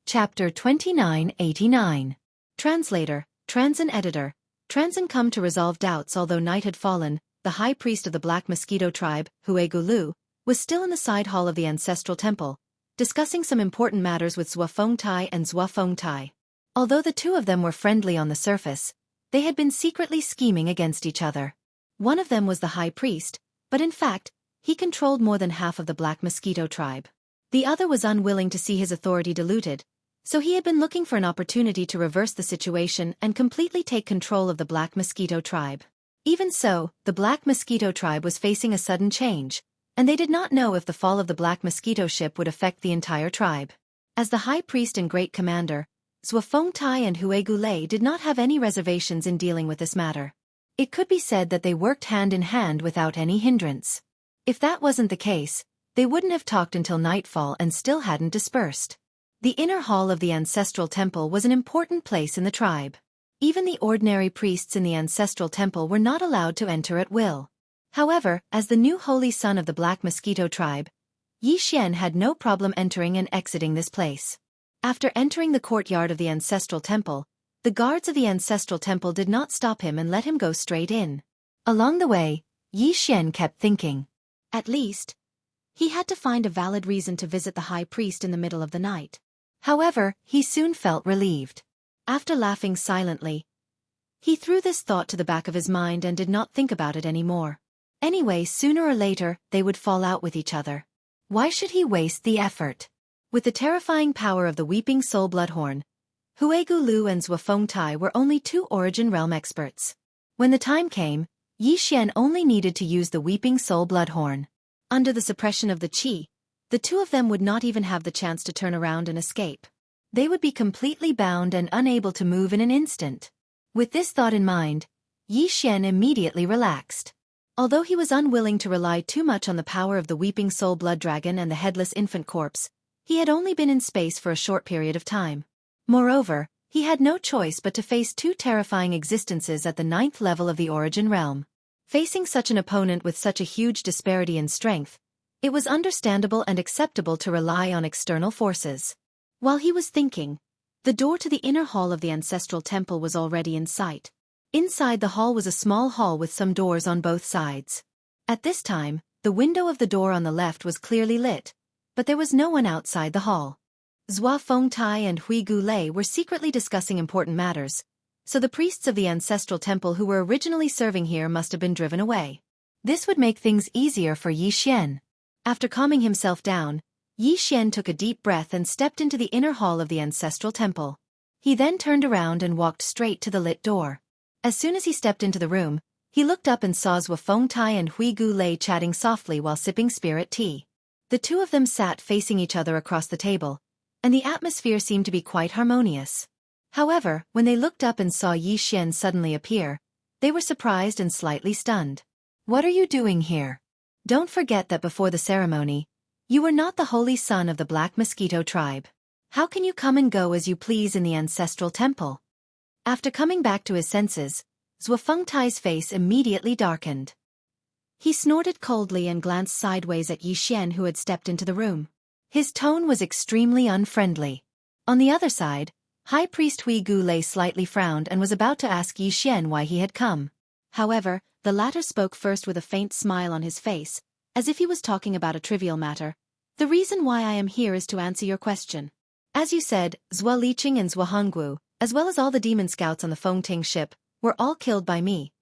Chapter 2989. Translator, Transin Editor. Transin come to resolve doubts. Although night had fallen, the high priest of the Black Mosquito tribe, Huigulu, was still in the side hall of the ancestral temple, discussing some important matters with Zhuafengtai and Zhuafengtai. Although the two of them were friendly on the surface, they had been secretly scheming against each other. One of them was the high priest, but in fact, he controlled more than half of the Black Mosquito tribe. The other was unwilling to see his authority diluted, so he had been looking for an opportunity to reverse the situation and completely take control of the Black Mosquito tribe. Even so, the Black Mosquito tribe was facing a sudden change, and they did not know if the fall of the Black Mosquito ship would affect the entire tribe. As the high priest and great commander, Zhuafengtai and Huigulu did not have any reservations in dealing with this matter. It could be said that they worked hand in hand without any hindrance. If that wasn't the case, they wouldn't have talked until nightfall and still hadn't dispersed. The inner hall of the ancestral temple was an important place in the tribe. Even the ordinary priests in the ancestral temple were not allowed to enter at will. However, as the new holy son of the Black Mosquito tribe, Xianxia had no problem entering and exiting this place. After entering the courtyard of the ancestral temple, the guards of the ancestral temple did not stop him and let him go straight in. Along the way, Xianxia kept thinking. At least, he had to find a valid reason to visit the high priest in the middle of the night. However, he soon felt relieved. After laughing silently, he threw this thought to the back of his mind and did not think about it anymore. Anyway, sooner or later, they would fall out with each other. Why should he waste the effort? With the terrifying power of the Weeping Soul Bloodhorn, Huigulu and Zhuafengtai were only two Origin Realm experts. When the time came, Xianxia only needed to use the Weeping Soul Bloodhorn. Under the suppression of the qi, the two of them would not even have the chance to turn around and escape. They would be completely bound and unable to move in an instant. With this thought in mind, Xianxia immediately relaxed. Although he was unwilling to rely too much on the power of the Weeping Soul Blood Dragon and the Headless Infant Corpse, he had only been in space for a short period of time. Moreover, he had no choice but to face two terrifying existences at the 9th level of the Origin Realm. Facing such an opponent with such a huge disparity in strength, it was understandable and acceptable to rely on external forces. While he was thinking, the door to the inner hall of the ancestral temple was already in sight. Inside the hall was a small hall with some doors on both sides. At this time, the window of the door on the left was clearly lit, but there was no one outside the hall. Zhuafengtai and Huigulu were secretly discussing important matters, so the priests of the ancestral temple who were originally serving here must have been driven away. This would make things easier for Xianxia. After calming himself down, Xianxia took a deep breath and stepped into the inner hall of the ancestral temple. He then turned around and walked straight to the lit door. As soon as he stepped into the room, he looked up and saw Zhuafengtai and Huigulu chatting softly while sipping spirit tea. The two of them sat facing each other across the table, and the atmosphere seemed to be quite harmonious. However, when they looked up and saw Xianxia suddenly appear, they were surprised and slightly stunned. "What are you doing here? Don't forget that before the ceremony, you were not the holy son of the Black Mosquito tribe. How can you come and go as you please in the ancestral temple?" After coming back to his senses, Zhuafengtai's face immediately darkened. He snorted coldly and glanced sideways at Xianxia who had stepped into the room. His tone was extremely unfriendly. On the other side, High Priest Huigulu slightly frowned and was about to ask Xianxia why he had come. However, the latter spoke first with a faint smile on his face, as if he was talking about a trivial matter. "The reason why I am here is to answer your question. As you said, Zhua Liqing and Zhuanghu, as well as all the demon scouts on the Fengting ship, were all killed by me.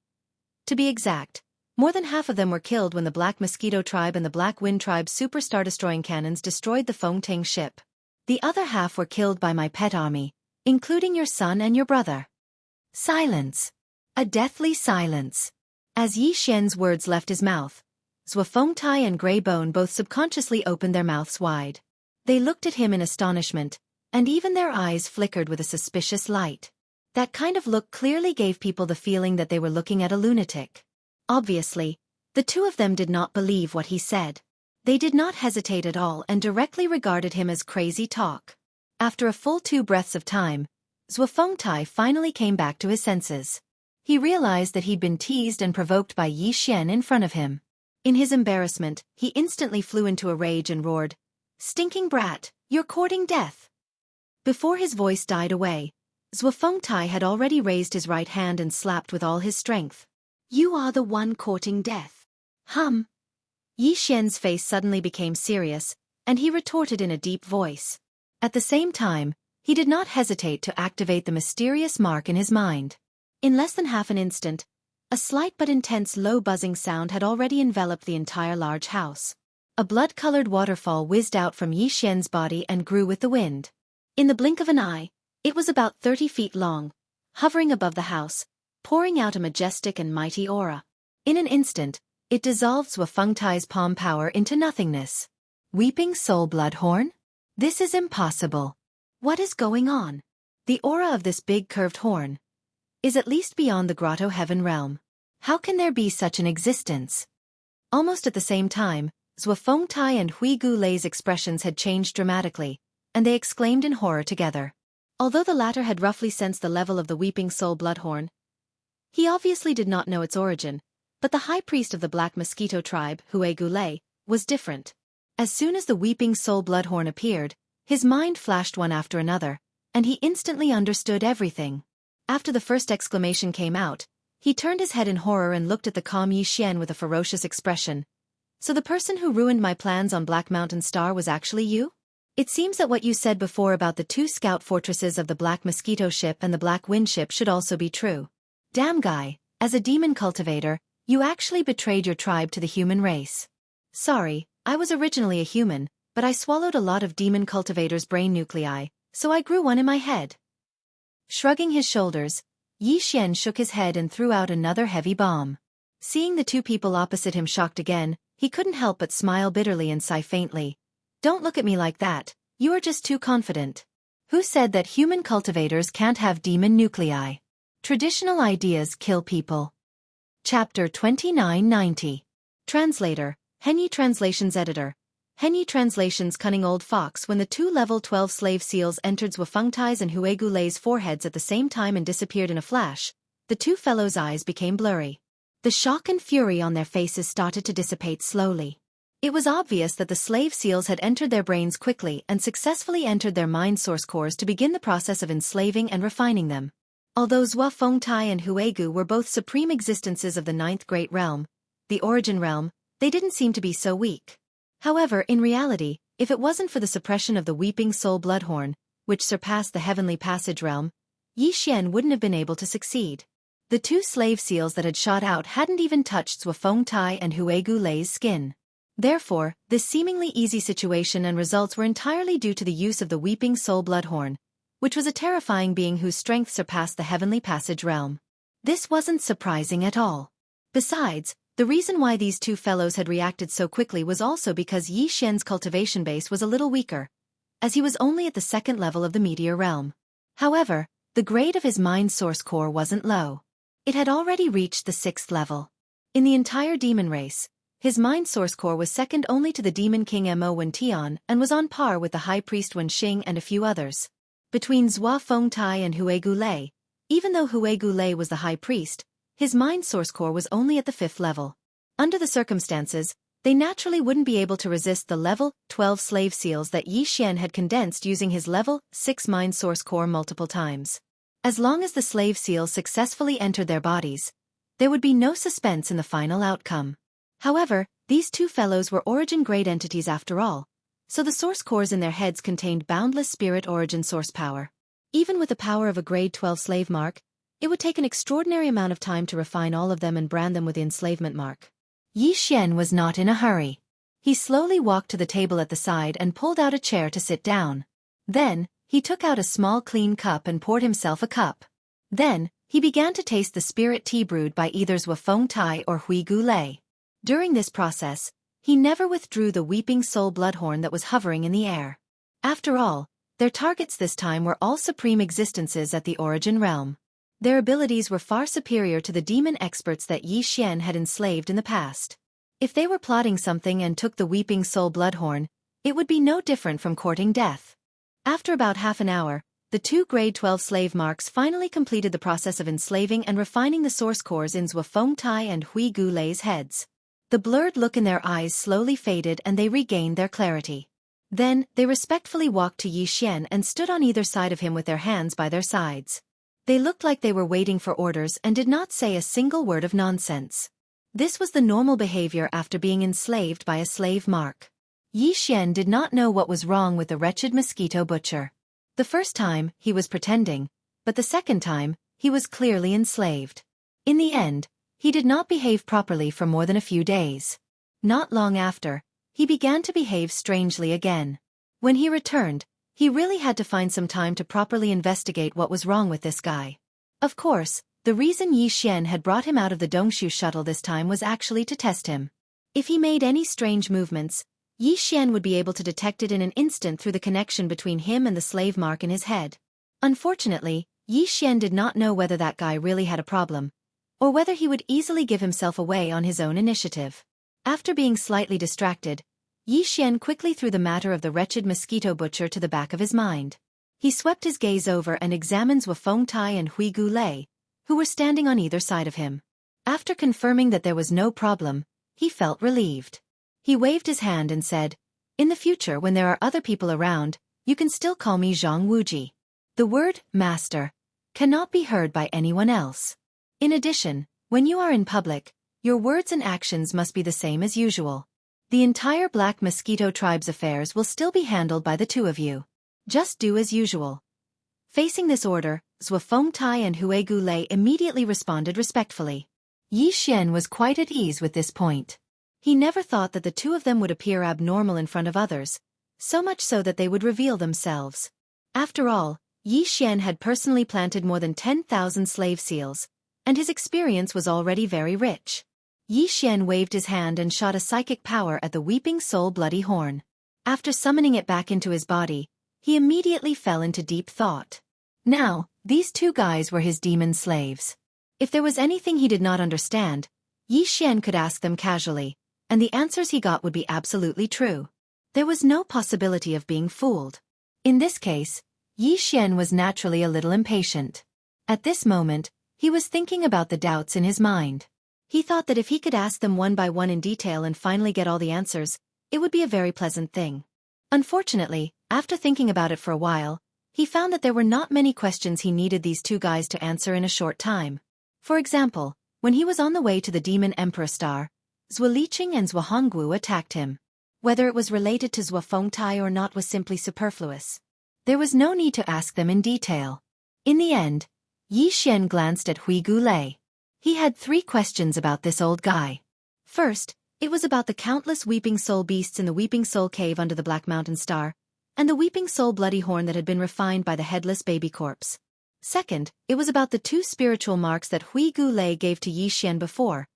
To be exact, more than half of them were killed when the Black Mosquito tribe and the Black Wind tribe super star-destroying cannons destroyed the Fengting ship. The other half were killed by my pet army, including your son and your brother." Silence. A deathly silence. As Xianxia's words left his mouth, Zhuafengtai and Greybone both subconsciously opened their mouths wide. They looked at him in astonishment, and even their eyes flickered with a suspicious light. That kind of look clearly gave people the feeling that they were looking at a lunatic. Obviously, the two of them did not believe what he said. They did not hesitate at all and directly regarded him as crazy talk. After a full 2 breaths of time, Zhuafengtai finally came back to his senses. He realized that he'd been teased and provoked by Xianxia in front of him. In his embarrassment, he instantly flew into a rage and roared, "Stinking brat, you're courting death." Before his voice died away, Zhuofengtai had already raised his right hand and slapped with all his strength. "You are the one courting death." Yi Xian's face suddenly became serious, and he retorted in a deep voice. At the same time, he did not hesitate to activate the mysterious mark in his mind. In less than half an instant, a slight but intense low buzzing sound had already enveloped the entire large house. A blood-colored waterfall whizzed out from Yi Xian's body and grew with the wind. In the blink of an eye, it was about 30 feet long, hovering above the house, pouring out a majestic and mighty aura. In an instant, it dissolved Zhuofengtai's palm power into nothingness. Weeping Soul Bloodhorn? This is impossible. What is going on? The aura of this big curved horn is at least beyond the grotto heaven realm. How can there be such an existence? Almost at the same time, Zhuofengtai and Hui Gulei's expressions had changed dramatically, and they exclaimed in horror together. Although the latter had roughly sensed the level of the Weeping Soul Bloodhorn, he obviously did not know its origin, but the high priest of the Black Mosquito tribe, Hui Gulei, was different. As soon as the Weeping Soul Bloodhorn appeared, his mind flashed one after another, and he instantly understood everything. After the first exclamation came out, he turned his head in horror and looked at the calm Yi Xian with a ferocious expression. "So the person who ruined my plans on Black Mountain Star was actually you? It seems that what you said before about the 2 scout fortresses of the Black Mosquito ship and the Black Wind ship should also be true. Damn guy, as a demon cultivator, you actually betrayed your tribe to the human race." "Sorry, I was originally a human, but I swallowed a lot of demon cultivators' brain nuclei, so I grew one in my head." Shrugging his shoulders, Yi Xian shook his head and threw out another heavy bomb. Seeing the two people opposite him shocked again, he couldn't help but smile bitterly and sigh faintly. "Don't look at me like that, you are just too confident. Who said that human cultivators can't have demon nuclei? Traditional ideas kill people." Chapter 2990. Translator, Henyi Translations Editor. Henyi Translations. Cunning old fox. When the 2 level 12 slave seals entered Zhuofengtai's and Hui Gulei's foreheads at the same time and disappeared in a flash, the two fellows' eyes became blurry. The shock and fury on their faces started to dissipate slowly. It was obvious that the slave seals had entered their brains quickly and successfully entered their mind source cores to begin the process of enslaving and refining them. Although Zhuofengtai and Huigu were both supreme existences of the 9th Great Realm, the Origin Realm, they didn't seem to be so weak. However, in reality, if it wasn't for the suppression of the Weeping Soul Bloodhorn, which surpassed the Heavenly Passage Realm, Yi Xian wouldn't have been able to succeed. The 2 slave seals that had shot out hadn't even touched Zhuofengtai and Hui Gulei's skin. Therefore, this seemingly easy situation and results were entirely due to the use of the Weeping Soul Bloodhorn, which was a terrifying being whose strength surpassed the Heavenly Passage Realm. This wasn't surprising at all. Besides, the reason why these two fellows had reacted so quickly was also because Yi Xian's cultivation base was a little weaker, as he was only at the 2nd level of the Meteor Realm. However, the grade of his mind source core wasn't low. It had already reached the 6th level. In the entire demon race, his mind source core was second only to the Demon King Mo Wen Tian and was on par with the High Priest Wen Xing and a few others. Between Zhuofengtai and Hui Gulei, even though Hui Gulei was the High Priest, his mind source core was only at the 5th level. Under the circumstances, they naturally wouldn't be able to resist the level 12 slave seals that Yi Xian had condensed using his level 6 mind source core multiple times. As long as the slave seals successfully entered their bodies, there would be no suspense in the final outcome. However, these two fellows were origin-grade entities after all, so the source cores in their heads contained boundless spirit origin source power. Even with the power of a grade 12 slave mark, it would take an extraordinary amount of time to refine all of them and brand them with the enslavement mark. Yi Xian was not in a hurry. He slowly walked to the table at the side and pulled out a chair to sit down. Then, he took out a small clean cup and poured himself a cup. Then, he began to taste the spirit tea brewed by either Zhuofengtai or Hui Gulei. During this process, he never withdrew the Weeping Soul Bloodhorn that was hovering in the air. After all, their targets this time were all supreme existences at the Origin Realm. Their abilities were far superior to the demon experts that Yi Xian had enslaved in the past. If they were plotting something and took the Weeping Soul Bloodhorn, it would be no different from courting death. After about half an hour, the 2 grade 12 slave marks finally completed the process of enslaving and refining the source cores in Zhuofengtai and Hui Gulei's heads. The blurred look in their eyes slowly faded and they regained their clarity. Then, they respectfully walked to Yi Xian and stood on either side of him with their hands by their sides. They looked like they were waiting for orders and did not say a single word of nonsense. This was the normal behavior after being enslaved by a slave mark. Yi Xian did not know what was wrong with the wretched mosquito butcher. The first time, he was pretending, but the second time, he was clearly enslaved. In the end, he did not behave properly for more than a few days. Not long after, he began to behave strangely again. When he returned, he really had to find some time to properly investigate what was wrong with this guy. Of course, the reason Yi Xian had brought him out of the Dongshu shuttle this time was actually to test him. If he made any strange movements, Yi Xian would be able to detect it in an instant through the connection between him and the slave mark in his head. Unfortunately, Yi Xian did not know whether that guy really had a problem, or whether he would easily give himself away on his own initiative. After being slightly distracted, Yi Xian quickly threw the matter of the wretched mosquito butcher to the back of his mind. He swept his gaze over and examined Zhuo Fengtai and Hui Gulei, who were standing on either side of him. After confirming that there was no problem, he felt relieved. He waved his hand and said, "In the future when there are other people around, you can still call me Zhang Wuji. The word, master, cannot be heard by anyone else. In addition, when you are in public, your words and actions must be the same as usual. The entire Black Mosquito tribe's affairs will still be handled by the two of you. Just do as usual." Facing this order, Zhuo Fengtai and Hui Gulei immediately responded respectfully. Yi Xian was quite at ease with this point. He never thought that the two of them would appear abnormal in front of others, so much so that they would reveal themselves. After all, Yi Xian had personally planted more than 10,000 slave seals, and his experience was already very rich. Yi Xian waved his hand and shot a psychic power at the Weeping Soul Bloody Horn. After summoning it back into his body, he immediately fell into deep thought. Now, these two guys were his demon slaves. If there was anything he did not understand, Yi Xian could ask them casually, and the answers he got would be absolutely true. There was no possibility of being fooled. In this case, Yi Xian was naturally a little impatient. At this moment, he was thinking about the doubts in his mind. He thought that if he could ask them one by one in detail and finally get all the answers, it would be a very pleasant thing. Unfortunately, after thinking about it for a while, he found that there were not many questions he needed these two guys to answer in a short time. For example, when he was on the way to the Demon Emperor Star, Zhuo Liqing and Zhuo Hongwu attacked him. Whether it was related to Zhuo Fengtai or not was simply superfluous. There was no need to ask them in detail. In the end, Yi Xian glanced at Hui Gulei. He had 3 questions about this old guy. First, it was about the countless Weeping Soul beasts in the Weeping Soul Cave under the Black Mountain Star, and the Weeping Soul Bloody Horn that had been refined by the headless baby corpse. Second, it was about the 2 spiritual marks that Hui Gulei gave to Yi Xian before,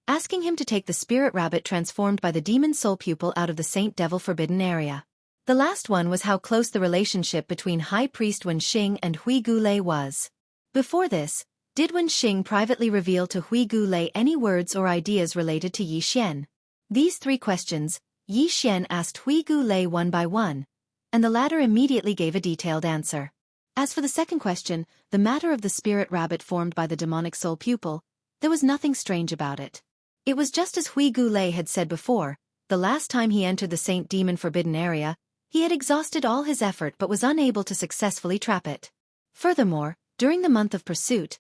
asking him to take the spirit rabbit transformed by the demon soul pupil out of the Saint Devil Forbidden area. The last one was how close the relationship between High Priest Wenxing and Hui Gulei was. Before this, did Wenxing privately reveal to Hui Gulei any words or ideas related to Yi Xian? These 3 questions, Yi Xian asked Hui Gulei one by one, and the latter immediately gave a detailed answer. As for the second question, the matter of the spirit rabbit formed by the demonic soul pupil, there was nothing strange about it. It was just as Hui Gulei had said before, the last time he entered the Saint Demon Forbidden area, he had exhausted all his effort but was unable to successfully trap it. Furthermore, during the month of pursuit,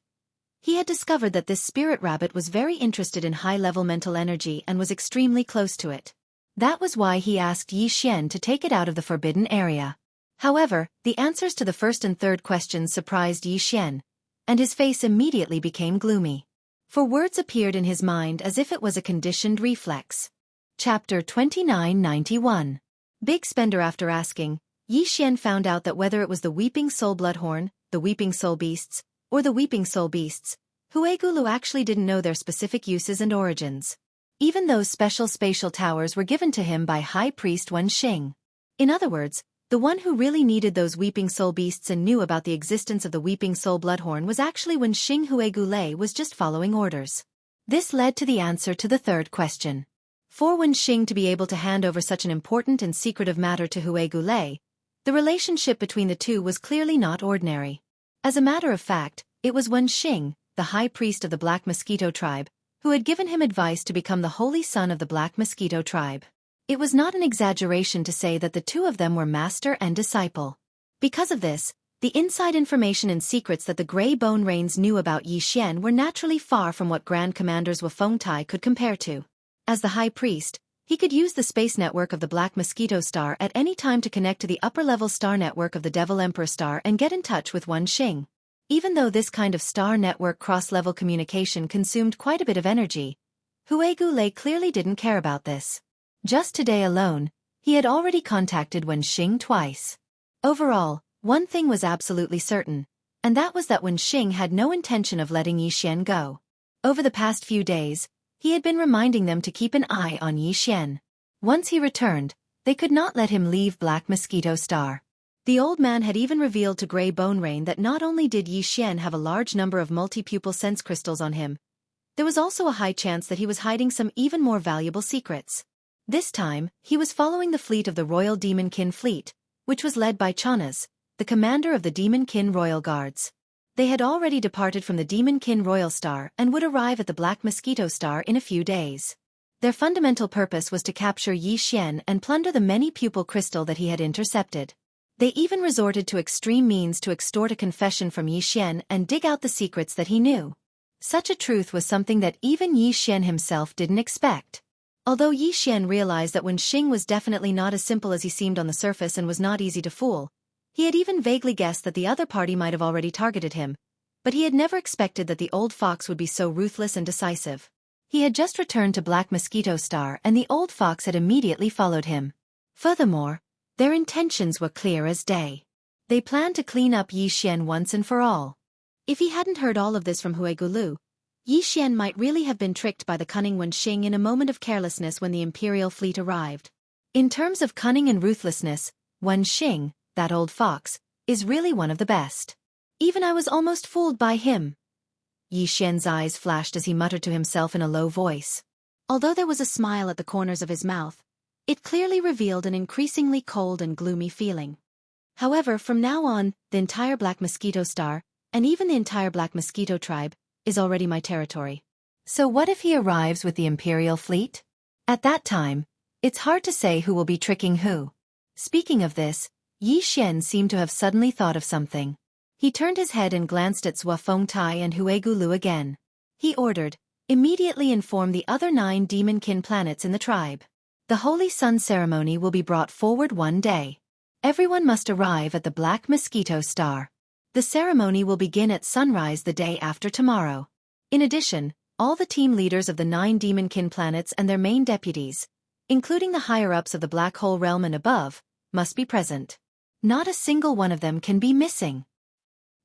he had discovered that this spirit rabbit was very interested in high-level mental energy and was extremely close to it. That was why he asked Yi Xian to take it out of the forbidden area. However, the answers to the first and third questions surprised Yi Xian, and his face immediately became gloomy. For words appeared in his mind as if it was a conditioned reflex. Chapter 2991. Big Spender. After asking, Yi Xian found out that whether it was the Weeping Soul Bloodhorn, the Weeping Soul Beasts, or the Weeping Soul Beasts, Huegulu actually didn't know their specific uses and origins. Even those special spatial towers were given to him by High Priest Wenxing. In other words, the one who really needed those Weeping Soul Beasts and knew about the existence of the Weeping Soul Bloodhorn was actually Wenxing. Huegulu was just following orders. This led to the answer to the third question. For Wenxing to be able to hand over such an important and secretive matter to Huegulu, the relationship between the two was clearly not ordinary. As a matter of fact, it was Wenxing, the high priest of the Black Mosquito tribe, who had given him advice to become the holy son of the Black Mosquito tribe. It was not an exaggeration to say that the two of them were master and disciple. Because of this, the inside information and secrets that the Grey Bone Rains knew about Yi Xian were naturally far from what Grand Commanders Wufengtai could compare to. As the High Priest, he could use the space network of the Black Mosquito Star at any time to connect to the upper-level star network of the Devil Emperor Star and get in touch with Wen Xing. Even though this kind of star network cross-level communication consumed quite a bit of energy, Hu Gulei clearly didn't care about this. Just today alone, he had already contacted Wen Xing twice. Overall, one thing was absolutely certain, and that was that Wen Xing had no intention of letting Yi Xian go. Over the past few days, he had been reminding them to keep an eye on Yi Xian. Once he returned, they could not let him leave Black Mosquito Star. The old man had even revealed to Grey Bone Rain that not only did Yi Xian have a large number of multi-pupil sense crystals on him, there was also a high chance that he was hiding some even more valuable secrets. This time, he was following the fleet of the Royal Demonkin Fleet, which was led by Chanas, the commander of the Demonkin Royal Guards. They had already departed from the Demonkin Royal Star and would arrive at the Black Mosquito Star in a few days. Their fundamental purpose was to capture Yi Xian and plunder the many pupil crystal that he had intercepted. They even resorted to extreme means to extort a confession from Yi Xian and dig out the secrets that he knew. Such a truth was something that even Yi Xian himself didn't expect. Although Yi Xian realized that Wen Xing was definitely not as simple as he seemed on the surface and was not easy to fool, he had even vaguely guessed that the other party might have already targeted him, but he had never expected that the old fox would be so ruthless and decisive. He had just returned to Black Mosquito Star and the old fox had immediately followed him. Furthermore, their intentions were clear as day. They planned to clean up Yi Xian once and for all. If he hadn't heard all of this from Huigulu, Yi Xian might really have been tricked by the cunning Wen Xing in a moment of carelessness when the Imperial fleet arrived. In terms of cunning and ruthlessness, Wen Xing, that old fox, is really one of the best. Even I was almost fooled by him. Yi Xian's eyes flashed as he muttered to himself in a low voice. Although there was a smile at the corners of his mouth, it clearly revealed an increasingly cold and gloomy feeling. However, from now on, the entire Black Mosquito Star, and even the entire Black Mosquito tribe, is already my territory. So what if he arrives with the Imperial fleet? At that time, it's hard to say who will be tricking who. Speaking of this, Yi Xian seemed to have suddenly thought of something. He turned his head and glanced at Wufengtai and Huigulu again. He ordered, immediately inform the other 9 Demonkin planets in the tribe. The Holy Sun ceremony will be brought forward one day. Everyone must arrive at the Black Mosquito Star. The ceremony will begin at sunrise the day after tomorrow. In addition, all the team leaders of the 9 Demonkin planets and their main deputies, including the higher-ups of the Black Hole Realm and above, must be present. Not a single one of them can be missing.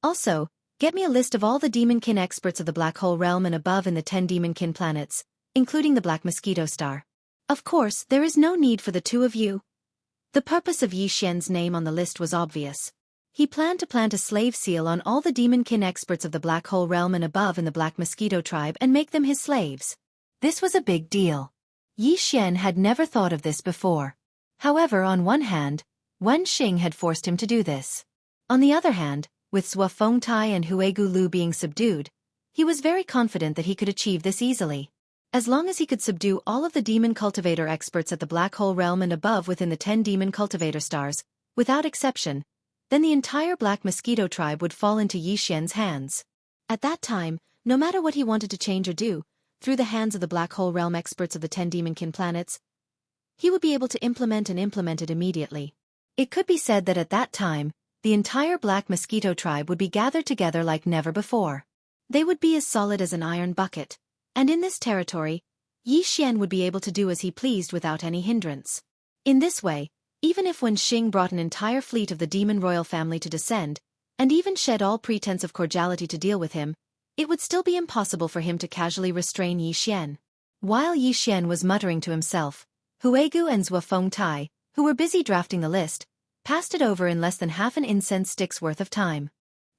Also, get me a list of all the Demonkin experts of the Black Hole Realm and above in the 10 Demonkin planets, including the Black Mosquito Star. Of course, there is no need for the two of you. The purpose of Yi Xian's name on the list was obvious. He planned to plant a slave seal on all the Demonkin experts of the Black Hole Realm and above in the Black Mosquito tribe and make them his slaves. This was a big deal. Yi Xian had never thought of this before. However, on one hand, Wen Xing had forced him to do this. On the other hand, with Wufengtai and Huigulu being subdued, he was very confident that he could achieve this easily. As long as he could subdue all of the demon cultivator experts at the Black Hole Realm and above within the 10 demon cultivator stars, without exception, then the entire Black Mosquito tribe would fall into Yi Xian's hands. At that time, no matter what he wanted to change or do, through the hands of the Black Hole Realm experts of the 10 Demonkin planets, he would be able to implement it immediately. It could be said that at that time, the entire Black Mosquito tribe would be gathered together like never before. They would be as solid as an iron bucket, and in this territory, Yi Xian would be able to do as he pleased without any hindrance. In this way, even if Wen Xing brought an entire fleet of the demon royal family to descend, and even shed all pretense of cordiality to deal with him, it would still be impossible for him to casually restrain Yi Xian. While Yi Xian was muttering to himself, Huigu and Wufengtai, who were busy drafting the list, passed it over in less than half an incense stick's worth of time.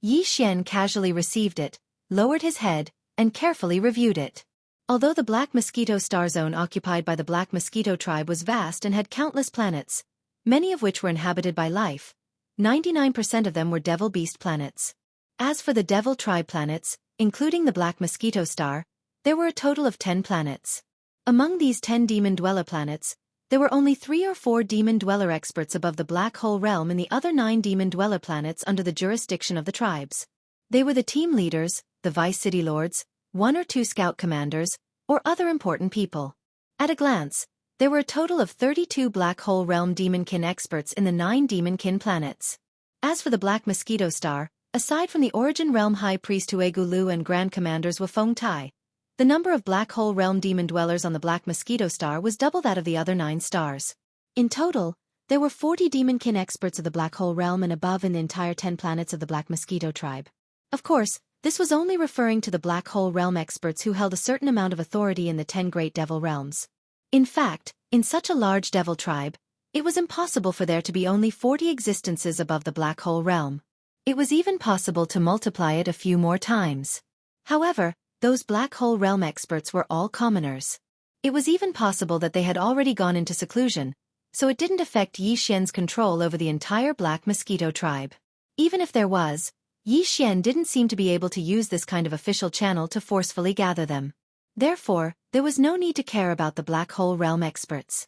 Yi Xian casually received it, lowered his head, and carefully reviewed it. Although the Black Mosquito Star Zone occupied by the Black Mosquito tribe was vast and had countless planets, many of which were inhabited by life, 99% of them were Devil Beast planets. As for the Devil Tribe planets, including the Black Mosquito Star, there were a total of 10 planets. Among these 10 Demon Dweller planets, There were only 3 or 4 demon dweller experts above the black hole realm and the other 9 demon dweller planets under the jurisdiction of the tribes. They were the team leaders, the vice city lords, 1 or 2 scout commanders, or other important people. At a glance, there were a total of 32 black hole realm demonkin experts in the 9 demonkin planets. As for the Black Mosquito Star, aside from the Origin Realm High Priest Huegu Lu and Grand Commanders Wufeng Tai, the number of black hole realm demon dwellers on the Black Mosquito Star was double that of the other 9 stars. In total, there were 40 demonkin experts of the black hole realm and above in the entire 10 planets of the Black Mosquito tribe. Of course, this was only referring to the black hole realm experts who held a certain amount of authority in the 10 great devil realms. In fact, in such a large devil tribe, it was impossible for there to be only 40 existences above the black hole realm. It was even possible to multiply it a few more times. However, those black hole realm experts were all commoners. It was even possible that they had already gone into seclusion, so it didn't affect Yi Xian's control over the entire Black Mosquito tribe. Even if there was, Yi Xian didn't seem to be able to use this kind of official channel to forcefully gather them. Therefore, there was no need to care about the black hole realm experts.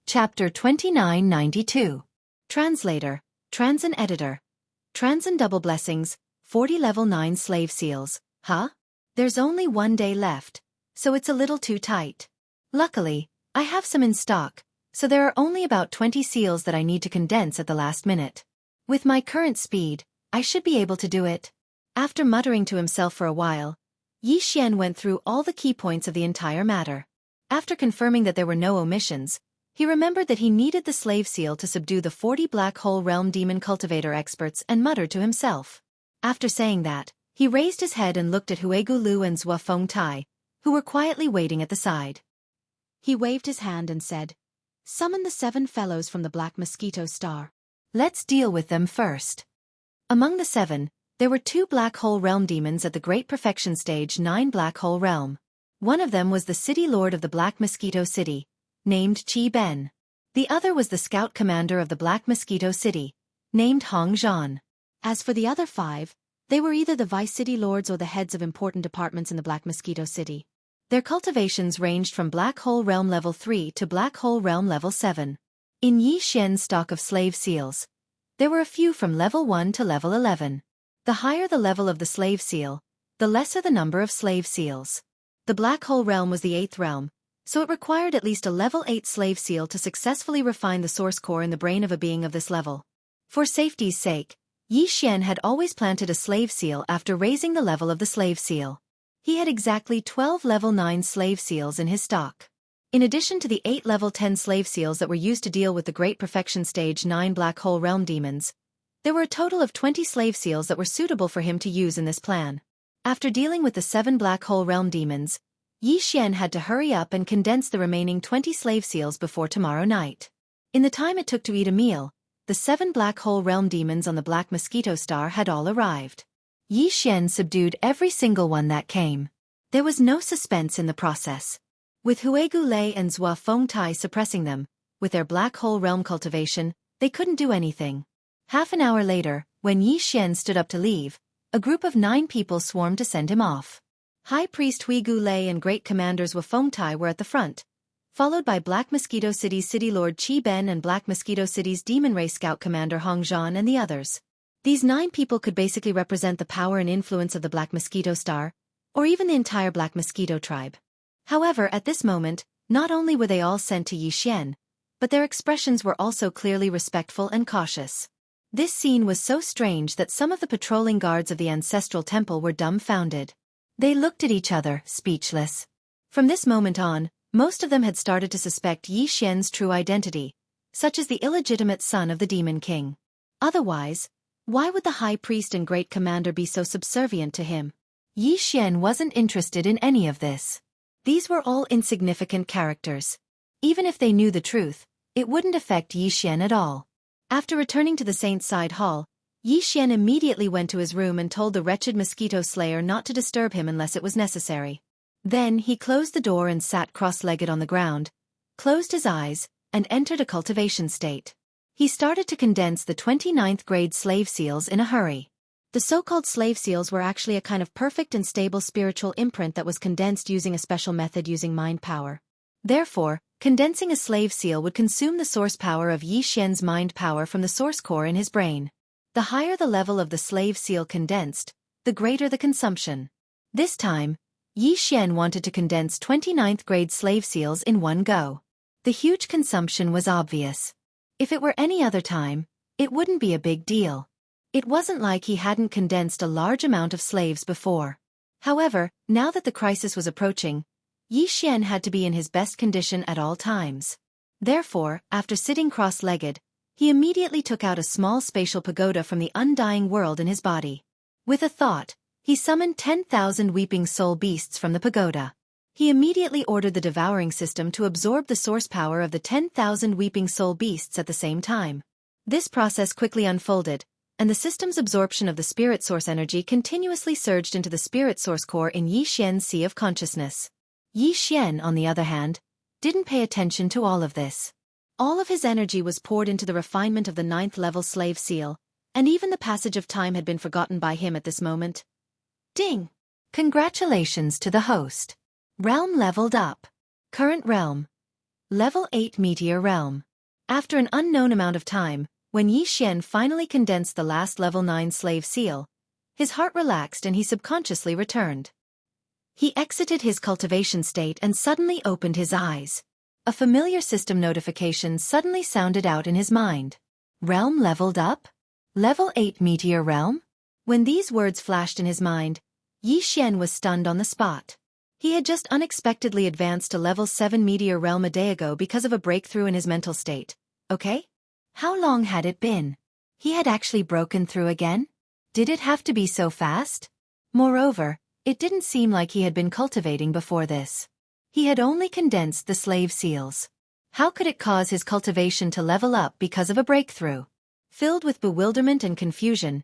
Chapter 2992. Translator, Transin Editor. Transin Double Blessings, 40 Level 9 Slave Seals, huh? There's only 1 day left, so it's a little too tight. Luckily, I have some in stock, so there are only about 20 seals that I need to condense at the last minute. With my current speed, I should be able to do it. After muttering to himself for a while, Yi Xian went through all the key points of the entire matter. After confirming that there were no omissions, he remembered that he needed the slave seal to subdue the 40 black hole realm demon cultivator experts and muttered to himself. After saying that, he raised his head and looked at Huegu Lu and Wufeng Tai, who were quietly waiting at the side. He waved his hand and said, "Summon the 7 fellows from the Black Mosquito Star. Let's deal with them first." Among the 7, there were 2 black hole realm demons at the Great Perfection Stage 9 black hole realm. One of them was the city lord of the Black Mosquito City, named Qi Ben. The other was the scout commander of the Black Mosquito City, named Hong Zhan. As for the other 5, they were either the vice city lords or the heads of important departments in the Black Mosquito City. Their cultivations ranged from Black Hole Realm Level 3 to Black Hole Realm Level 7. In Yi Xian's stock of slave seals, there were a few from Level 1 to Level 11. The higher the level of the slave seal, the lesser the number of slave seals. The Black Hole Realm was the 8th realm, so it required at least a Level 8 slave seal to successfully refine the source core in the brain of a being of this level. For safety's sake, Yi Xian had always planted a slave seal after raising the level of the slave seal. He had exactly 12 Level 9 slave seals in his stock. In addition to the 8 Level 10 slave seals that were used to deal with the Great Perfection Stage 9 Black Hole Realm demons, there were a total of 20 slave seals that were suitable for him to use in this plan. After dealing with the 7 Black Hole Realm demons, Yi Xian had to hurry up and condense the remaining 20 slave seals before tomorrow night. In the time it took to eat a meal, the 7 Black Hole Realm demons on the Black Mosquito Star had all arrived. Yi Xian subdued every single one that came. There was no suspense in the process. With Huegu Lei and Wufeng Tai suppressing them, with their Black Hole Realm cultivation, they couldn't do anything. Half an hour later, when Yi Xian stood up to leave, a group of 9 people swarmed to send him off. High Priest Huegu Lei and Great Commanders Wufeng Tai were at the front, followed by Black Mosquito City's City Lord Qi Ben and Black Mosquito City's Demon Race Scout Commander Hong Zhan and the others. These 9 people could basically represent the power and influence of the Black Mosquito Star, or even the entire Black Mosquito tribe. However, at this moment, not only were they all sent to Yi Xian, but their expressions were also clearly respectful and cautious. This scene was so strange that some of the patrolling guards of the ancestral temple were dumbfounded. They looked at each other, speechless. From this moment on, most of them had started to suspect Yi Xian's true identity, such as the illegitimate son of the Demon King. Otherwise, why would the High Priest and Great Commander be so subservient to him? Yi Xian wasn't interested in any of this. These were all insignificant characters. Even if they knew the truth, it wouldn't affect Yi Xian at all. After returning to the Saint's Side Hall, Yi Xian immediately went to his room and told the wretched mosquito slayer not to disturb him unless it was necessary. Then he closed the door and sat cross-legged on the ground, closed his eyes, and entered a cultivation state. He started to condense the 29th grade slave seals in a hurry. The so-called slave seals were actually a kind of perfect and stable spiritual imprint that was condensed using a special method using mind power. Therefore, Condensing a slave seal would consume the source power of Yi Xian's mind power from the source core in his brain. The higher the level of the slave seal condensed, the greater the consumption. This time, Yi Xian wanted to condense 29th grade slave seals in one go. The huge consumption was obvious. If it were any other time, it wouldn't be a big deal. It wasn't like he hadn't condensed a large amount of slaves before. However, now that the crisis was approaching, Yi Xian had to be in his best condition at all times. Therefore, after sitting cross-legged, he immediately took out a small spatial pagoda from the undying world in his body. With a thought, he summoned 10,000 weeping soul beasts from the pagoda. He immediately ordered the devouring system to absorb the source power of the 10,000 weeping soul beasts at the same time. This process quickly unfolded, and the system's absorption of the spirit source energy continuously surged into the spirit source core in Yi Xian's sea of consciousness. Yi Xian, on the other hand, didn't pay attention to all of this. All of his energy was poured into the refinement of the 9th level slave seal, and even the passage of time had been forgotten by him at this moment. Ding! Congratulations to the host. Realm leveled up. Current realm. Level 8 Meteor Realm. After an unknown amount of time, when Yi Xian finally condensed the last level 9 slave seal, his heart relaxed and he subconsciously returned. He exited his cultivation state and suddenly opened his eyes. A familiar system notification suddenly sounded out in his mind. Realm leveled up? Level 8 Meteor Realm? When these words flashed in his mind, Yi Xian was stunned on the spot. He had just unexpectedly advanced to level 7 Meteor Realm a day ago because of a breakthrough in his mental state. Okay? How long had it been? He had actually broken through again? Did it have to be so fast? Moreover, it didn't seem like he had been cultivating before this. He had only condensed the slave seals. How could it cause his cultivation to level up because of a breakthrough? Filled with bewilderment and confusion,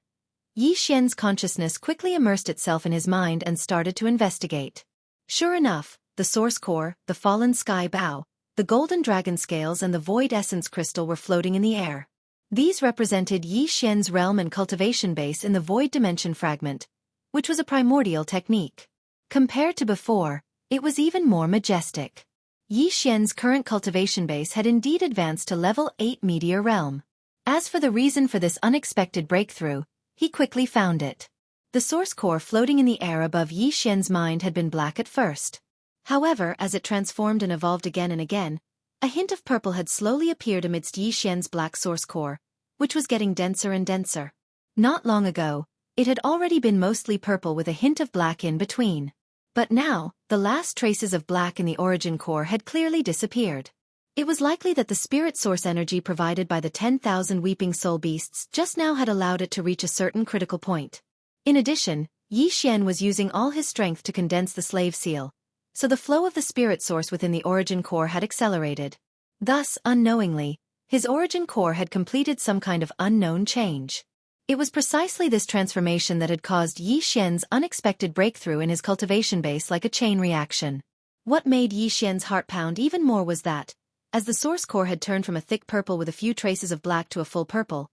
Yi Xian's consciousness quickly immersed itself in his mind and started to investigate. Sure enough, the source core, the fallen sky bow, the golden dragon scales and the void essence crystal were floating in the air. These represented Yi Xian's realm and cultivation base in the void dimension fragment, which was a primordial technique. Compared to before, it was even more majestic. Yi Xian's current cultivation base had indeed advanced to level 8 Meteor Realm. As for the reason for this unexpected breakthrough, he quickly found it. The source core floating in the air above Yi Xian's mind had been black at first. However, as it transformed and evolved again and again, a hint of purple had slowly appeared amidst Yi Xian's black source core, which was getting denser and denser. Not long ago, it had already been mostly purple with a hint of black in between. But now, the last traces of black in the origin core had clearly disappeared. It was likely that the spirit source energy provided by the 10,000 weeping soul beasts just now had allowed it to reach a certain critical point. In addition, Yi Xian was using all his strength to condense the slave seal, so the flow of the spirit source within the origin core had accelerated. Thus, unknowingly, his origin core had completed some kind of unknown change. It was precisely this transformation that had caused Yi Xian's unexpected breakthrough in his cultivation base like a chain reaction. What made Yi Xian's heart pound even more was that, as the source core had turned from a thick purple with a few traces of black to a full purple,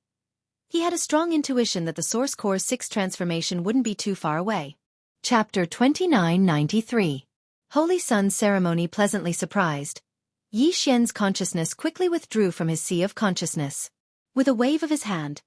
he had a strong intuition that the source core's 6th transformation wouldn't be too far away. Chapter 2993. Holy Sun Ceremony. Pleasantly surprised, Yi Xian's consciousness quickly withdrew from his sea of consciousness. With a wave of his hand,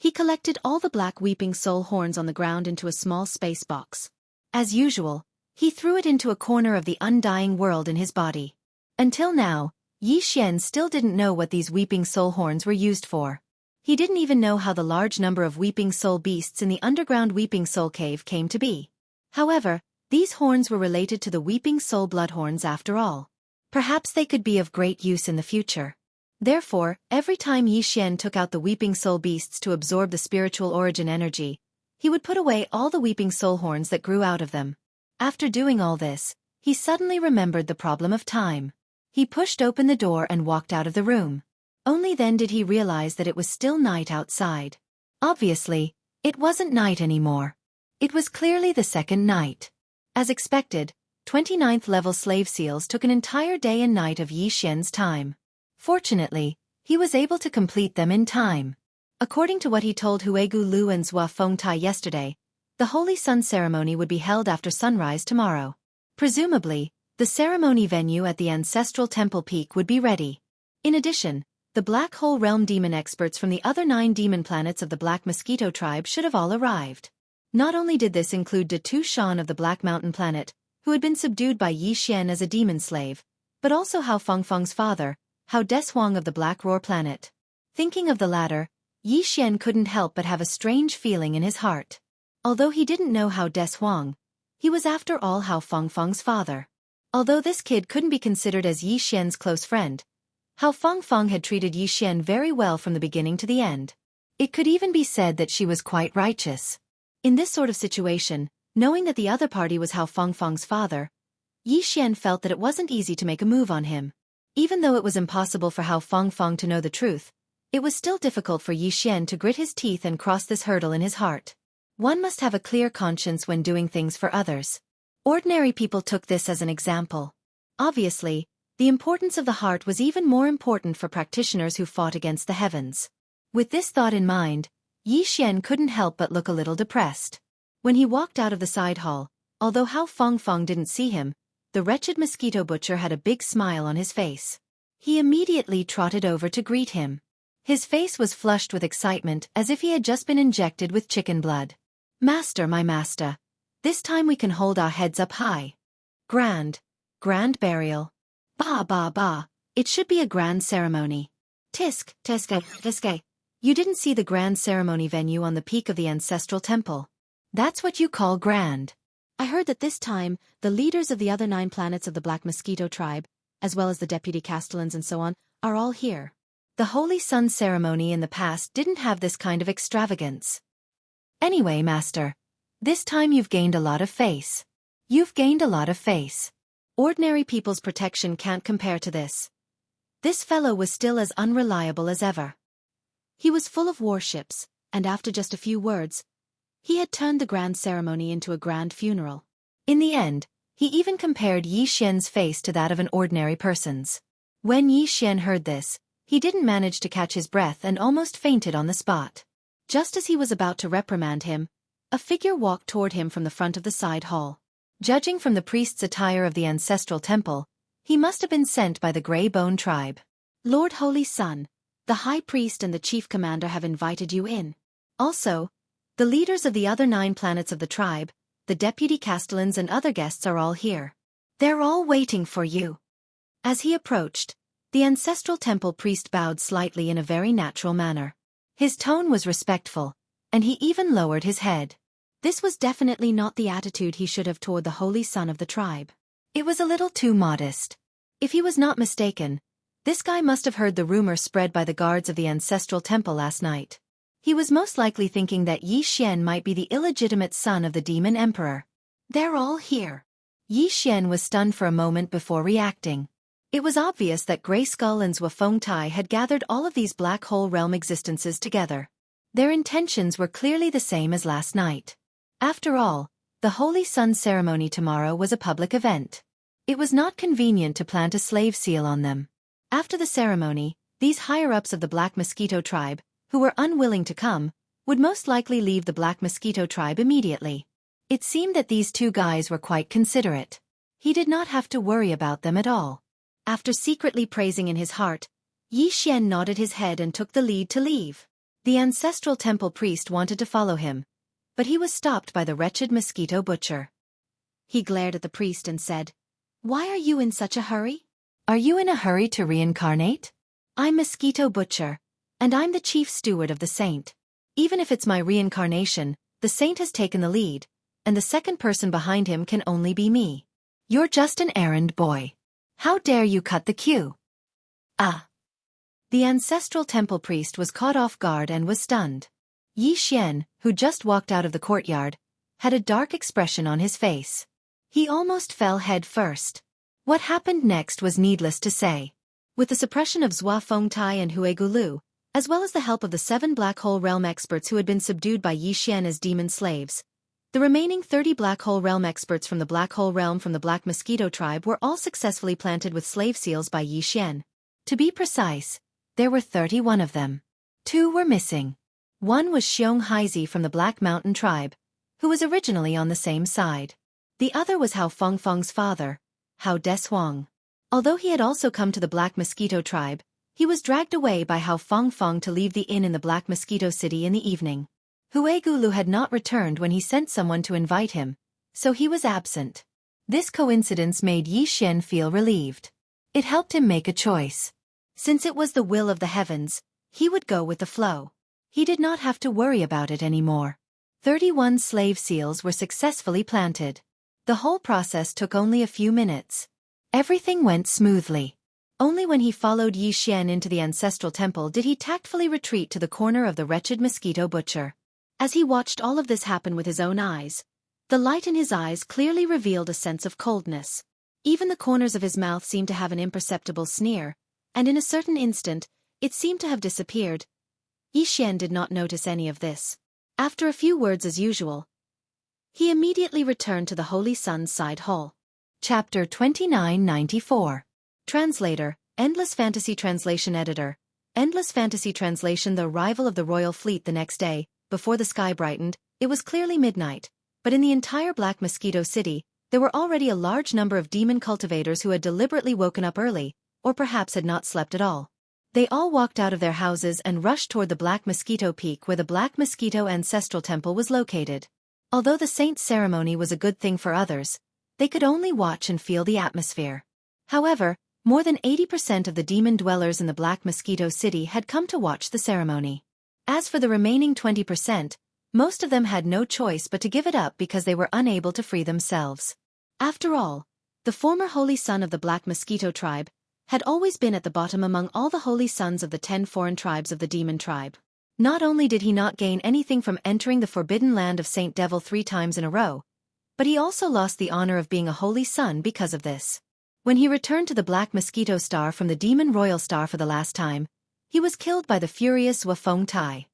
he collected all the black weeping soul horns on the ground into a small space box. As usual, he threw it into a corner of the undying world in his body. Until now, Yi Xian still didn't know what these weeping soul horns were used for. He didn't even know how the large number of weeping soul beasts in the underground weeping soul cave came to be. However, these horns were related to the weeping soul bloodhorns after all. Perhaps they could be of great use in the future. Therefore, every time Yi Xian took out the weeping soul beasts to absorb the spiritual origin energy, he would put away all the weeping soul horns that grew out of them. After doing all this, he suddenly remembered the problem of time. He pushed open the door and walked out of the room. Only then did he realize that it was still night outside. Obviously, it wasn't night anymore. It was clearly the second night. As expected, 29th level slave seals took an entire day and night of Yi Xian's time. Fortunately, he was able to complete them in time. According to what he told Huegu Lu and Zhua Fengtai yesterday, the Holy Sun ceremony would be held after sunrise tomorrow. Presumably, The ceremony venue at the ancestral temple peak would be ready. In addition, the Black Hole Realm demon experts from the other 9 demon planets of the Black Mosquito tribe should have all arrived. Not only did this include Datu Shan of the Black Mountain planet, who had been subdued by Yi Xian as a demon slave, but also Hao Fengfeng's father, Hao Deshuang of the Black Roar planet. Thinking of the latter, Yi Xian couldn't help but have a strange feeling in his heart. Although he didn't know Hao Deshuang, he was after all Hao Fengfeng's father. Although this kid couldn't be considered as Yi Xian's close friend, Hao Fengfeng had treated Yi Xian very well from the beginning to the end. It could even be said that she was quite righteous. In this sort of situation, knowing that the other party was Hao Fengfeng's father, Yi Xian felt that it wasn't easy to make a move on him. Even though it was impossible for Hao Fengfeng to know the truth, it was still difficult for Yi Xian to grit his teeth and cross this hurdle in his heart. One must have a clear conscience when doing things for others. Ordinary people took this as an example. Obviously, the importance of the heart was even more important for practitioners who fought against the heavens. With this thought in mind, Yi Xian couldn't help but look a little depressed. When he walked out of the side hall, although Hao Fengfeng didn't see him, the wretched mosquito butcher had a big smile on his face. He immediately trotted over to greet him. His face was flushed with excitement as if he had just been injected with chicken blood. "Master, my master. This time we can hold our heads up high. Grand burial. Ba ba ba, it should be a grand ceremony. Tisk, teske, teske. You didn't see the grand ceremony venue on the peak of the ancestral temple. That's what you call grand. I heard that this time, the leaders of the other 9 planets of the Black Mosquito tribe, as well as the deputy castellans and so on, are all here. The Holy Sun ceremony in the past didn't have this kind of extravagance. Anyway, master, this time you've gained a lot of face. You've gained a lot of face. Ordinary people's protection can't compare to this." This fellow was still as unreliable as ever. He was full of warships, and after just a few words, he had turned the grand ceremony into a grand funeral. In the end, he even compared Yi Xian's face to that of an ordinary person's. When Yi Xian heard this, he didn't manage to catch his breath and almost fainted on the spot. Just as he was about to reprimand him, a figure walked toward him from the front of the side hall. Judging from the priest's attire of the ancestral temple, he must have been sent by the Grey Bone tribe. "Lord Holy Sun, the High Priest and the Chief Commander have invited you in. Also, the leaders of the other 9 planets of the tribe, the deputy castellans and other guests are all here. They're all waiting for you." As he approached, the ancestral temple priest bowed slightly in a very natural manner. His tone was respectful, and he even lowered his head. This was definitely not the attitude he should have toward the Holy Son of the tribe. It was a little too modest. If he was not mistaken, this guy must have heard the rumor spread by the guards of the ancestral temple last night. He was most likely thinking that Yi Xian might be the illegitimate son of the demon emperor. "They're all here." Yi Xian was stunned for a moment before reacting. It was obvious that Grey Skull and Zhuafeng Tai had gathered all of these black hole realm existences together. Their intentions were clearly the same as last night. After all, the Holy Sun ceremony tomorrow was a public event. It was not convenient to plant a slave seal on them. After the ceremony, these higher-ups of the Black Mosquito tribe, who were unwilling to come, would most likely leave the Black Mosquito tribe immediately. It seemed that these 2 guys were quite considerate. He did not have to worry about them at all. After secretly praising in his heart, Yi Xian nodded his head and took the lead to leave. The ancestral temple priest wanted to follow him, but he was stopped by the wretched mosquito butcher. He glared at the priest and said, "Why are you in such a hurry? Are you in a hurry to reincarnate? I'm Mosquito Butcher, and I'm the chief steward of the saint. Even if it's my reincarnation, the saint has taken the lead, and the second person behind him can only be me. You're just an errand boy. How dare you cut the queue?" Ah! The ancestral temple priest was caught off guard and was stunned. Yi Xian, who just walked out of the courtyard, had a dark expression on his face. He almost fell head first. What happened next was needless to say. With the suppression of Zhuafeng Tai and Huegulu, as well as the help of the 7 black hole realm experts who had been subdued by Yi Xian as demon slaves, the remaining 30 black hole realm experts from the black hole realm from the Black Mosquito tribe were all successfully planted with slave seals by Yi Xian. To be precise, there were 31 of them. 2 were missing. One was Xianxia from the Black Mountain tribe, who was originally on the same side. The other was Hao Fengfeng's father, Hao Deshuang. Although he had also come to the Black Mosquito tribe, he was dragged away by Hao Fangfang to leave the inn in the Black Mosquito City in the evening. Huigulu had not returned when he sent someone to invite him, so he was absent. This coincidence made Yi Xian feel relieved. It helped him make a choice. Since it was the will of the heavens, he would go with the flow. He did not have to worry about it anymore. 31 slave seals were successfully planted. The whole process took only a few minutes. Everything went smoothly. Only when he followed Yi Xian into the ancestral temple did he tactfully retreat to the corner of the wretched mosquito butcher. As he watched all of this happen with his own eyes, the light in his eyes clearly revealed a sense of coldness. Even the corners of his mouth seemed to have an imperceptible sneer, and in a certain instant, it seemed to have disappeared. Yi Xian did not notice any of this. After a few words as usual, he immediately returned to the Holy Sun's side hall. Chapter 2994. Translator, Endless Fantasy Translation Editor. Endless Fantasy Translation. The arrival of the royal fleet the next day, before the sky brightened, it was clearly midnight, but in the entire Black Mosquito City, there were already a large number of demon cultivators who had deliberately woken up early, or perhaps had not slept at all. They all walked out of their houses and rushed toward the Black Mosquito Peak where the Black Mosquito Ancestral Temple was located. Although the saint's ceremony was a good thing for others, they could only watch and feel the atmosphere. However, more than 80% of the demon dwellers in the Black Mosquito City had come to watch the ceremony. As for the remaining 20%, most of them had no choice but to give it up because they were unable to free themselves. After all, the former holy son of the Black Mosquito tribe had always been at the bottom among all the holy sons of the 10 foreign tribes of the demon tribe. Not only did he not gain anything from entering the forbidden land of Saint Devil 3 times in a row, but he also lost the honor of being a holy son because of this. When he returned to the Black Mosquito Star from the Demon Royal Star for the last time, he was killed by the furious Wufeng Tai.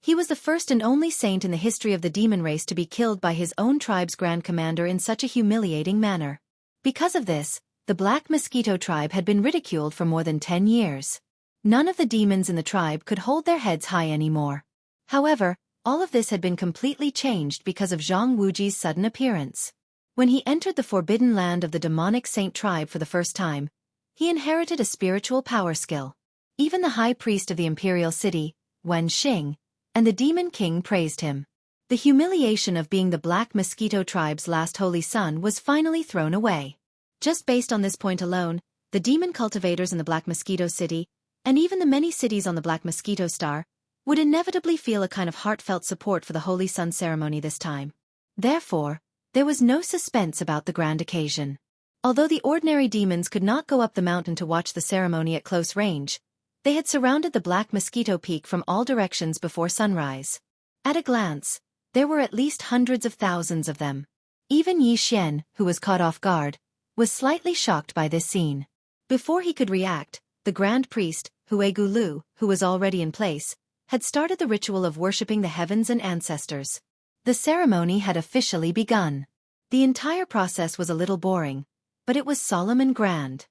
He was the first and only saint in the history of the demon race to be killed by his own tribe's grand commander in such a humiliating manner. Because of this, the Black Mosquito tribe had been ridiculed for more than 10 years. None of the demons in the tribe could hold their heads high anymore. However, all of this had been completely changed because of Zhang Wuji's sudden appearance. When he entered the forbidden land of the demonic saint tribe for the first time, he inherited a spiritual power skill. Even the high priest of the imperial city, Wen Xing, and the demon king praised him. The humiliation of being the Black Mosquito tribe's last holy son was finally thrown away. Just based on this point alone, the demon cultivators in the Black Mosquito City, and even the many cities on the Black Mosquito Star, would inevitably feel a kind of heartfelt support for the Holy Sun ceremony this time. Therefore, there was no suspense about the grand occasion. Although the ordinary demons could not go up the mountain to watch the ceremony at close range, they had surrounded the Black Mosquito Peak from all directions before sunrise. At a glance, there were at least hundreds of thousands of them. Even Yi Xian, who was caught off guard, was slightly shocked by this scene. Before he could react, the Grand Priest, Huigulu, who was already in place, had started the ritual of worshipping the heavens and ancestors. The ceremony had officially begun. The entire process was a little boring, but it was solemn and grand.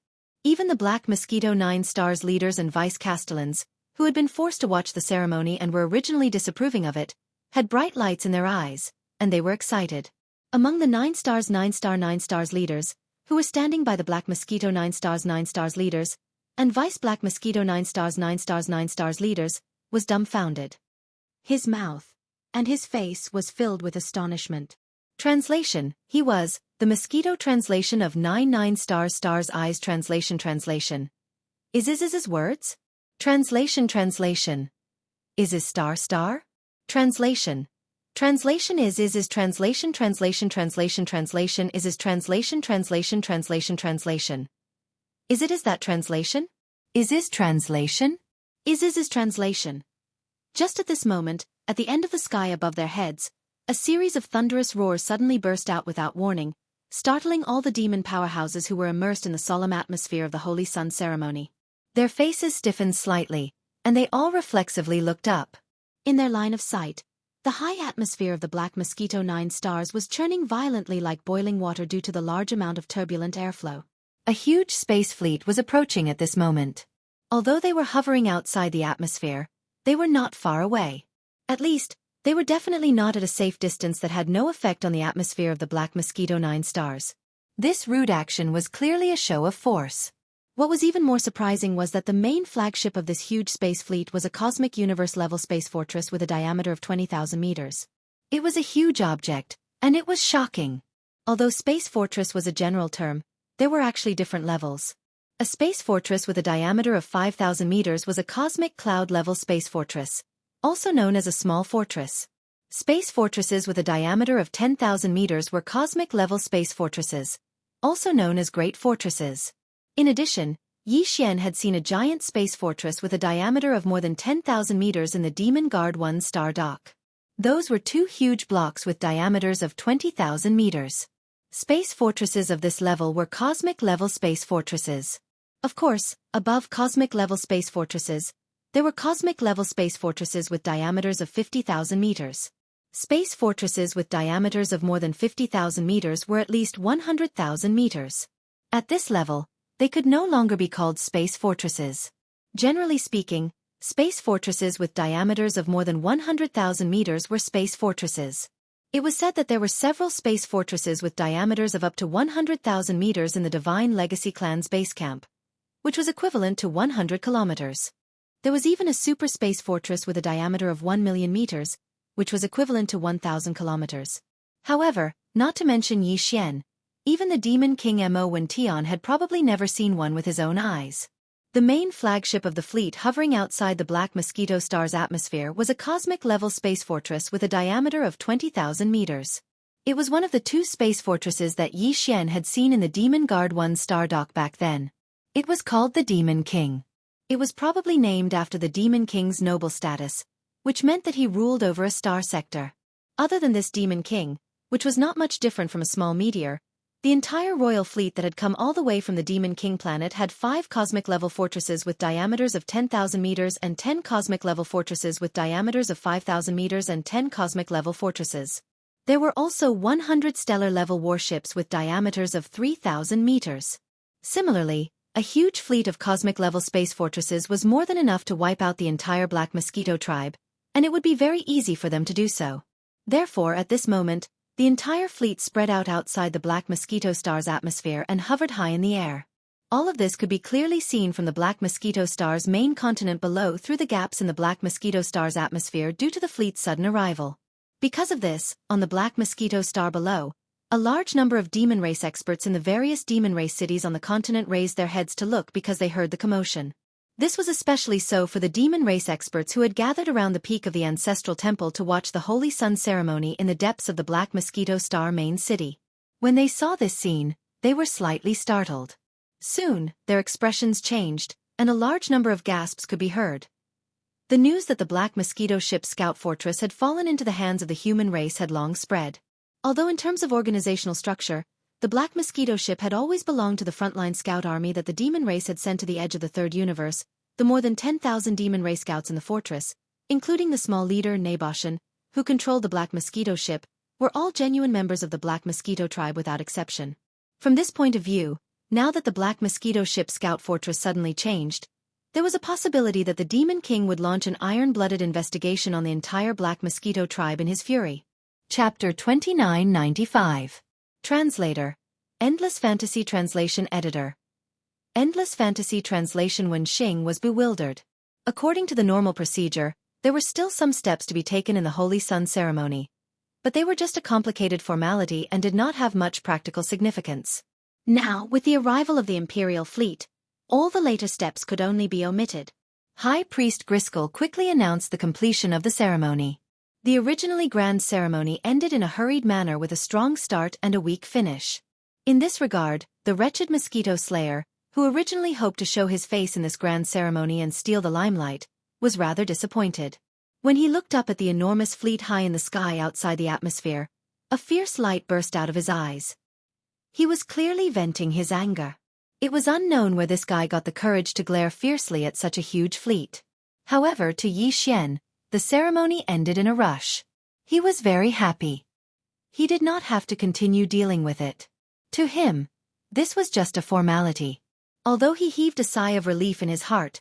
Even the Black Mosquito 9 Stars leaders and vice-castellans, who had been forced to watch the ceremony and were originally disapproving of it, had bright lights in their eyes, and they were excited. Among the 9 Stars leaders, who were standing by the Black Mosquito 9 Stars leaders, and Vice-Black Mosquito 9 Stars leaders, was dumbfounded. His mouth and his face was filled with astonishment. Translation: he was the Mosquito translation of 9 stars eyes. Translation. Is words? Translation. Is star? Translation. Translation is translation. Translation is translation. Is that translation? Is translation? Is translation. Just at this moment, at the end of the sky above their heads, a series of thunderous roars suddenly burst out without warning, startling all the demon powerhouses who were immersed in the solemn atmosphere of the Holy Sun ceremony. Their faces stiffened slightly, and they all reflexively looked up. In their line of sight, the high atmosphere of the Black Mosquito 9 Stars was churning violently like boiling water due to the large amount of turbulent airflow. A huge space fleet was approaching at this moment. Although they were hovering outside the atmosphere, they were not far away. At least, they were definitely not at a safe distance that had no effect on the atmosphere of the Black Mosquito 9 Stars. This rude action was clearly a show of force. What was even more surprising was that the main flagship of this huge space fleet was a cosmic universe-level space fortress with a diameter of 20,000 meters. It was a huge object, and it was shocking. Although space fortress was a general term, there were actually different levels. A space fortress with a diameter of 5,000 meters was a cosmic cloud-level space fortress, also known as a small fortress. Space fortresses with a diameter of 10,000 meters were cosmic-level space fortresses, also known as great fortresses. In addition, Xianxia had seen a giant space fortress with a diameter of more than 10,000 meters in the Demon Guard 1 star dock. Those were two huge blocks with diameters of 20,000 meters. Space fortresses of this level were cosmic-level space fortresses. Of course, above cosmic-level space fortresses, there were cosmic-level space fortresses with diameters of 50,000 meters. Space fortresses with diameters of more than 50,000 meters were at least 100,000 meters. At this level, they could no longer be called space fortresses. Generally speaking, space fortresses with diameters of more than 100,000 meters were space fortresses. It was said that there were several space fortresses with diameters of up to 100,000 meters in the Divine Legacy clan's base camp, which was equivalent to 100 kilometers. There was even a super space fortress with a diameter of 1 million meters, which was equivalent to 1,000 kilometers. However, not to mention Xianxia, even the Demon King Mo Wention had probably never seen one with his own eyes. The main flagship of the fleet hovering outside the Black Mosquito Star's atmosphere was a cosmic-level space fortress with a diameter of 20,000 meters. It was one of the two space fortresses that Xianxia had seen in the Demon Guard 1 star dock back then. It was called the Demon King. It was probably named after the Demon King's noble status, which meant that he ruled over a star sector. Other than this Demon King, which was not much different from a small meteor, the entire royal fleet that had come all the way from the Demon King planet had 5 cosmic-level fortresses with diameters of 10,000 meters and 10 cosmic-level fortresses with diameters of 5,000 meters and 10 cosmic-level fortresses. There were also 100 stellar-level warships with diameters of 3,000 meters. Similarly, a huge fleet of cosmic-level space fortresses was more than enough to wipe out the entire Black Mosquito tribe, and it would be very easy for them to do so. Therefore, at this moment, the entire fleet spread out outside the Black Mosquito Star's atmosphere and hovered high in the air. All of this could be clearly seen from the Black Mosquito Star's main continent below through the gaps in the Black Mosquito Star's atmosphere due to the fleet's sudden arrival. Because of this, on the Black Mosquito Star below, a large number of demon race experts in the various demon race cities on the continent raised their heads to look because they heard the commotion. This was especially so for the demon race experts who had gathered around the peak of the ancestral temple to watch the Holy Sun ceremony in the depths of the Black Mosquito Star main city. When they saw this scene, they were slightly startled. Soon, their expressions changed, and a large number of gasps could be heard. The news that the Black Mosquito ship's scout fortress had fallen into the hands of the human race had long spread. Although in terms of organizational structure, the Black Mosquito ship had always belonged to the frontline scout army that the demon race had sent to the edge of the third universe, the more than 10,000 demon race scouts in the fortress, including the small leader Naboshan, who controlled the Black Mosquito ship, were all genuine members of the Black Mosquito tribe without exception. From this point of view, now that the Black Mosquito ship's scout fortress suddenly changed, there was a possibility that the Demon King would launch an iron-blooded investigation on the entire Black Mosquito tribe in his fury. Chapter 2995. Translator. Endless Fantasy Translation Editor. Endless Fantasy Translation. Wen Xing was bewildered. According to the normal procedure, there were still some steps to be taken in the Holy Sun ceremony, but they were just a complicated formality and did not have much practical significance. Now, with the arrival of the Imperial fleet, all the later steps could only be omitted. High Priest Griskel quickly announced the completion of the ceremony. The originally grand ceremony ended in a hurried manner with a strong start and a weak finish. In this regard, the wretched Mosquito Slayer, who originally hoped to show his face in this grand ceremony and steal the limelight, was rather disappointed. When he looked up at the enormous fleet high in the sky outside the atmosphere, a fierce light burst out of his eyes. He was clearly venting his anger. It was unknown where this guy got the courage to glare fiercely at such a huge fleet. However, to Xianxia, the ceremony ended in a rush. He was very happy. He did not have to continue dealing with it. To him, this was just a formality. Although he heaved a sigh of relief in his heart,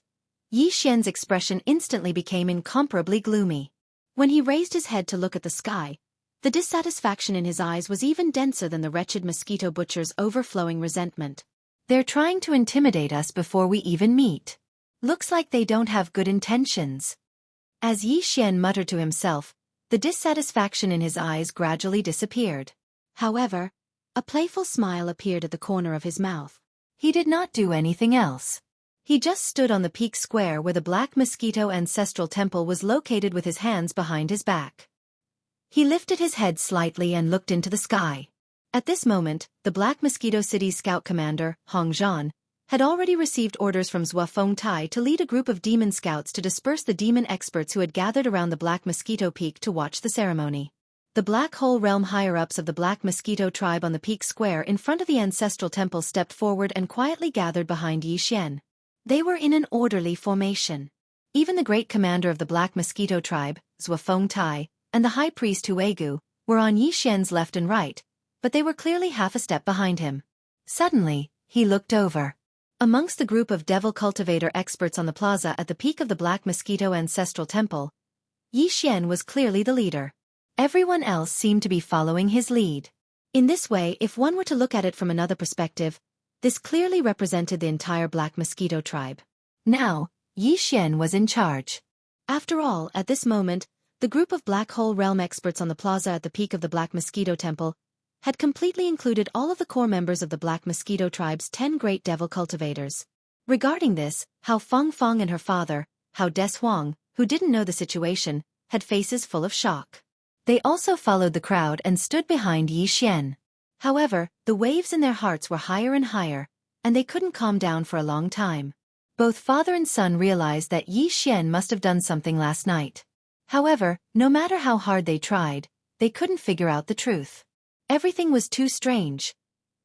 Xianxia's expression instantly became incomparably gloomy. When he raised his head to look at the sky, The dissatisfaction in his eyes was even denser than the wretched mosquito butcher's overflowing resentment. "They're trying to intimidate us before we even meet. Looks like they don't have good intentions." As Yi Xian muttered to himself, the dissatisfaction in his eyes gradually disappeared. However, a playful smile appeared at the corner of his mouth. He did not do anything else. He just stood on the peak square where the Black Mosquito Ancestral Temple was located with his hands behind his back. He lifted his head slightly and looked into the sky. At this moment, the Black Mosquito City's scout commander, Hong Zhan, had already received orders from Zhuo Fengtai to lead a group of demon scouts to disperse the demon experts who had gathered around the Black Mosquito Peak to watch the ceremony. The Black Hole Realm higher-ups of the Black Mosquito tribe on the peak square in front of the ancestral temple stepped forward and quietly gathered behind Yi Xian. They were in an orderly formation. Even the great commander of the Black Mosquito tribe, Zhuo Fengtai, and the high priest Huegu, were on Yi Xian's left and right, but they were clearly half a step behind him. Suddenly, he looked over. Amongst the group of devil cultivator experts on the plaza at the peak of the Black Mosquito Ancestral Temple, Yi Xian was clearly the leader. Everyone else seemed to be following his lead. In this way, if one were to look at it from another perspective, this clearly represented the entire Black Mosquito tribe. Now, Yi Xian was in charge. After all, at this moment, the group of Black Hole Realm experts on the plaza at the peak of the Black Mosquito Temple had completely included all of the core members of the Black Mosquito tribe's 10 great devil cultivators. Regarding this, Hao Fengfeng and her father, Hao Des Huang, who didn't know the situation, had faces full of shock. They also followed the crowd and stood behind Yi Xian. However, the waves in their hearts were higher and higher, and they couldn't calm down for a long time. Both father and son realized that Yi Xian must have done something last night. However, no matter how hard they tried, they couldn't figure out the truth. Everything was too strange.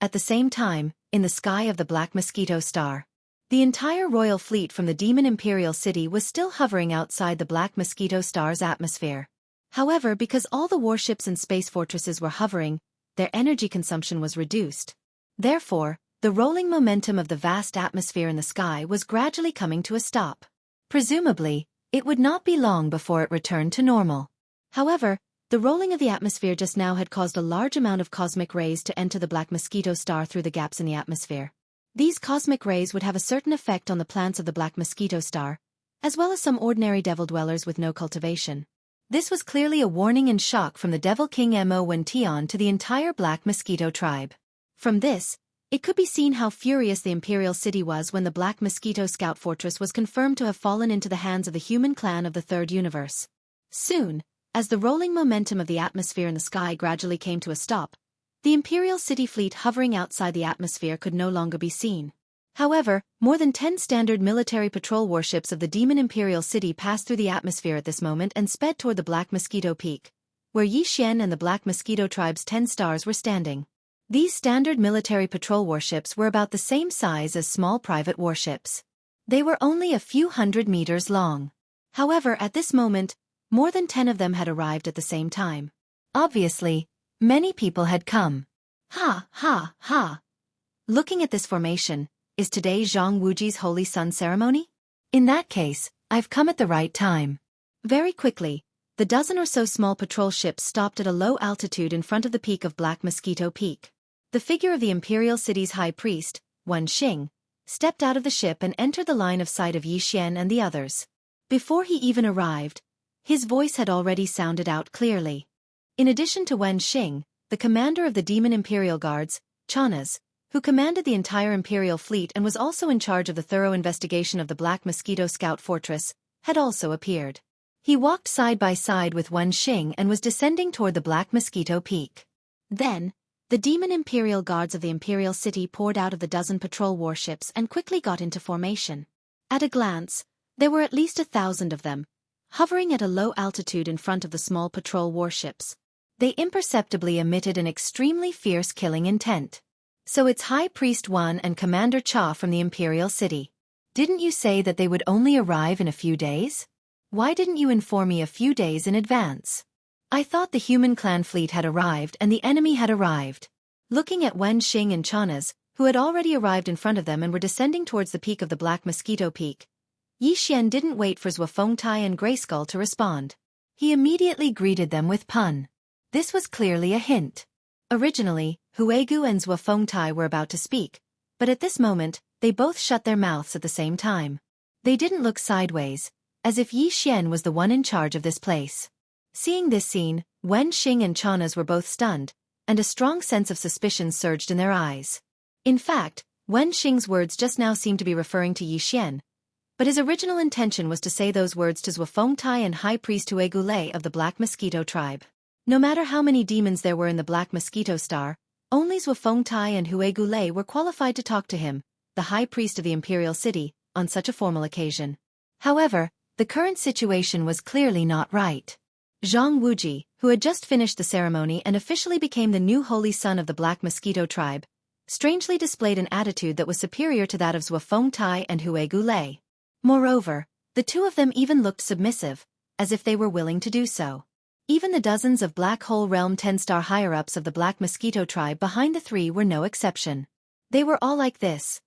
At the same time, in the sky of the Black Mosquito Star, the entire royal fleet from the Demon Imperial City was still hovering outside the Black Mosquito Star's atmosphere. However, because all the warships and space fortresses were hovering, their energy consumption was reduced. Therefore, the rolling momentum of the vast atmosphere in the sky was gradually coming to a stop. Presumably, it would not be long before it returned to normal. However, the rolling of the atmosphere just now had caused a large amount of cosmic rays to enter the Black Mosquito Star through the gaps in the atmosphere. These cosmic rays would have a certain effect on the plants of the Black Mosquito Star, as well as some ordinary devil dwellers with no cultivation. This was clearly a warning and shock from the Devil King Mo Wentian to the entire Black Mosquito tribe. From this, it could be seen how furious the Imperial City was when the Black Mosquito Scout Fortress was confirmed to have fallen into the hands of the human clan of the Third Universe. Soon, as the rolling momentum of the atmosphere in the sky gradually came to a stop, the Imperial City fleet hovering outside the atmosphere could no longer be seen. However, more than 10 standard military patrol warships of the Demon Imperial City passed through the atmosphere at this moment and sped toward the Black Mosquito Peak, where Yi Xian and the Black Mosquito tribe's 10 stars were standing. These standard military patrol warships were about the same size as small private warships. They were only a few hundred meters long. However, at this moment, more than 10 of them had arrived at the same time. Obviously, many people had come. Ha, ha, ha. Looking at this formation, is today Zhang Wuji's Holy Sun ceremony? In that case, I've come at the right time. Very quickly, the dozen or so small patrol ships stopped at a low altitude in front of the peak of Black Mosquito Peak. The figure of the Imperial City's high priest, Wen Xing, stepped out of the ship and entered the line of sight of Yi Xian and the others. Before he even arrived, his voice had already sounded out clearly. In addition to Wen Xing, the commander of the Demon Imperial Guards, Chanas, who commanded the entire Imperial fleet and was also in charge of the thorough investigation of the Black Mosquito Scout Fortress, had also appeared. He walked side by side with Wen Xing and was descending toward the Black Mosquito Peak. Then, the Demon Imperial Guards of the Imperial City poured out of the dozen patrol warships and quickly got into formation. At a glance, there were at least 1,000 of them, hovering at a low altitude in front of the small patrol warships. They imperceptibly emitted an extremely fierce killing intent. So it's High Priest Wan and Commander Cha from the Imperial City. Didn't you say that they would only arrive in a few days? Why didn't you inform me a few days in advance? I thought the human clan fleet had arrived and the enemy had arrived. Looking at Wen Xing and Chanas, who had already arrived in front of them and were descending towards the peak of the Black Mosquito Peak, Yi Xian didn't wait for Zhuo Fengtai and Grayskull to respond. He immediately greeted them with pun. This was clearly a hint. Originally, Huigu and Zhuo Fengtai were about to speak, but at this moment, they both shut their mouths at the same time. They didn't look sideways, as if Yi Xian was the one in charge of this place. Seeing this scene, Wen Xing and Chanas were both stunned, and a strong sense of suspicion surged in their eyes. In fact, Wen Xing's words just now seemed to be referring to Yi Xian, but his original intention was to say those words to Zhuo Fengtai and High Priest Huigu Lei of the Black Mosquito tribe. No matter how many demons there were in the Black Mosquito Star, only Zhuo Fengtai and Huigu Lei were qualified to talk to him, the High Priest of the Imperial City, on such a formal occasion. However, the current situation was clearly not right. Zhang Wuji, who had just finished the ceremony and officially became the new holy son of the Black Mosquito tribe, strangely displayed an attitude that was superior to that of Zhuo Fengtai and Huigu Lei. Moreover, the two of them even looked submissive, as if they were willing to do so. Even the dozens of Black Hole Realm 10-star higher-ups of the Black Mosquito tribe behind the three were no exception. They were all like this.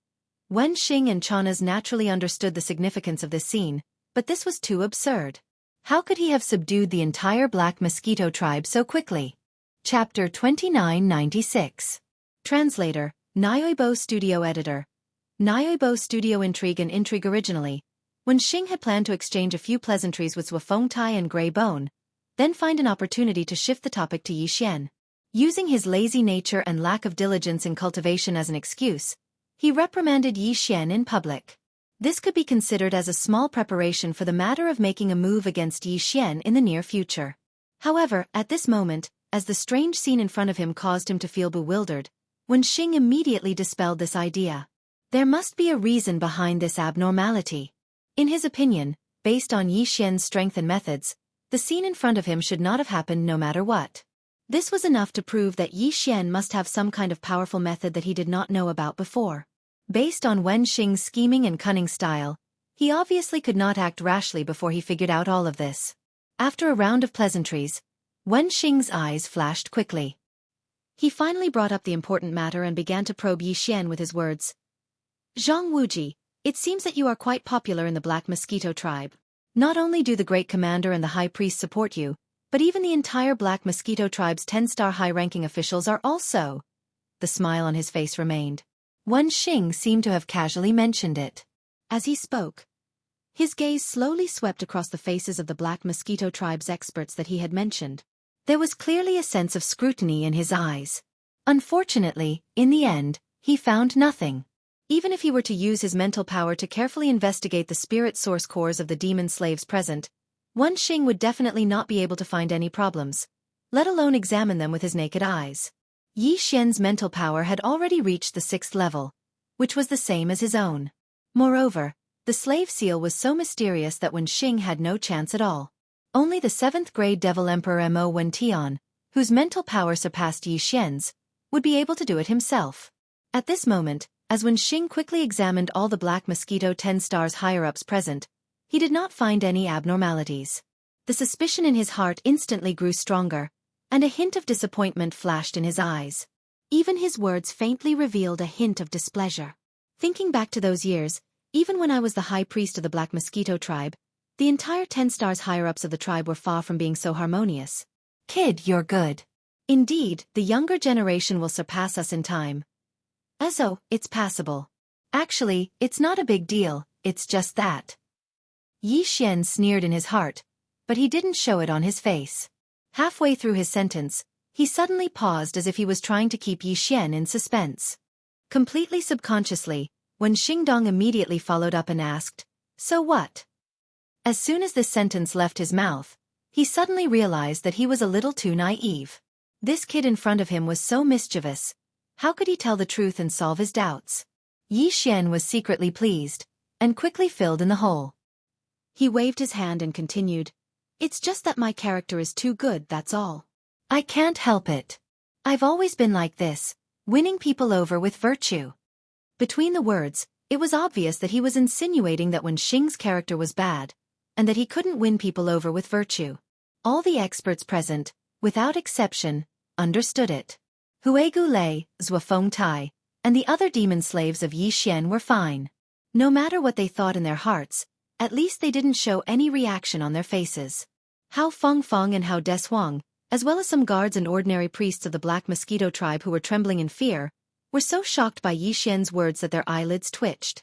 Wen Xing and Chanas naturally understood the significance of this scene, but this was too absurd. How could he have subdued the entire Black Mosquito tribe so quickly? Chapter 2996. Translator, Nyoibo Studio Editor. Nyoibo Studio Intrigue and Intrigue. Originally, when Xing had planned to exchange a few pleasantries with Zhuo Fengtai and Grey Bone, then find an opportunity to shift the topic to Yi Xian. Using his lazy nature and lack of diligence in cultivation as an excuse, he reprimanded Yi Xian in public. This could be considered as a small preparation for the matter of making a move against Yi Xian in the near future. However, at this moment, as the strange scene in front of him caused him to feel bewildered, Wen Xing immediately dispelled this idea. There must be a reason behind this abnormality. In his opinion, based on Yi Xian's strength and methods, the scene in front of him should not have happened no matter what. This was enough to prove that Yi Xian must have some kind of powerful method that he did not know about before. Based on Wen Xing's scheming and cunning style, he obviously could not act rashly before he figured out all of this. After a round of pleasantries, Wen Xing's eyes flashed quickly. He finally brought up the important matter and began to probe Yi Xian with his words. Zhang Wuji, it seems that you are quite popular in the Black Mosquito tribe. Not only do the Great Commander and the High Priest support you, but even the entire Black Mosquito tribe's 10-star high-ranking officials are also. The smile on his face remained. Wen Xing seemed to have casually mentioned it. As he spoke, his gaze slowly swept across the faces of the Black Mosquito tribe's experts that he had mentioned. There was clearly a sense of scrutiny in his eyes. Unfortunately, in the end, he found nothing. Even if he were to use his mental power to carefully investigate the spirit source cores of the demon slaves present, Wen Xing would definitely not be able to find any problems, let alone examine them with his naked eyes. Yi Xian's mental power had already reached the 6th level, which was the same as his own. Moreover, the slave seal was so mysterious that Wen Xing had no chance at all. Only the 7th-grade Devil Emperor Mo Wentian, whose mental power surpassed Yi Xian's, would be able to do it himself. At this moment, as Wen Xing quickly examined all the Black Mosquito 10 stars higher-ups present, he did not find any abnormalities. The suspicion in his heart instantly grew stronger, and a hint of disappointment flashed in his eyes. Even his words faintly revealed a hint of displeasure. Thinking back to those years, even when I was the High Priest of the Black Mosquito tribe, the entire 10 stars higher-ups of the tribe were far from being so harmonious. Kid, you're good. Indeed, the younger generation will surpass us in time. So, it's passable. Actually, it's not a big deal, it's just that. Yi Xian sneered in his heart, but he didn't show it on his face. Halfway through his sentence, he suddenly paused as if he was trying to keep Yi Xian in suspense. Completely subconsciously, Wen Xingdong immediately followed up and asked, "So what?" As soon as this sentence left his mouth, he suddenly realized that he was a little too naive. This kid in front of him was so mischievous. How could he tell the truth and solve his doubts? Yi Xian was secretly pleased, and quickly filled in the hole. He waved his hand and continued, "It's just that my character is too good, that's all. I can't help it. I've always been like this, winning people over with virtue." Between the words, it was obvious that he was insinuating that Wen Xing's character was bad, and that he couldn't win people over with virtue. All the experts present, without exception, understood it. Huigu Lei, Zhuo Fengtai, and the other demon slaves of Yi Xian were fine. No matter what they thought in their hearts, at least they didn't show any reaction on their faces. Hao Fengfeng and Hao Deshuang, as well as some guards and ordinary priests of the Black Mosquito tribe who were trembling in fear, were so shocked by Yi Xian's words that their eyelids twitched.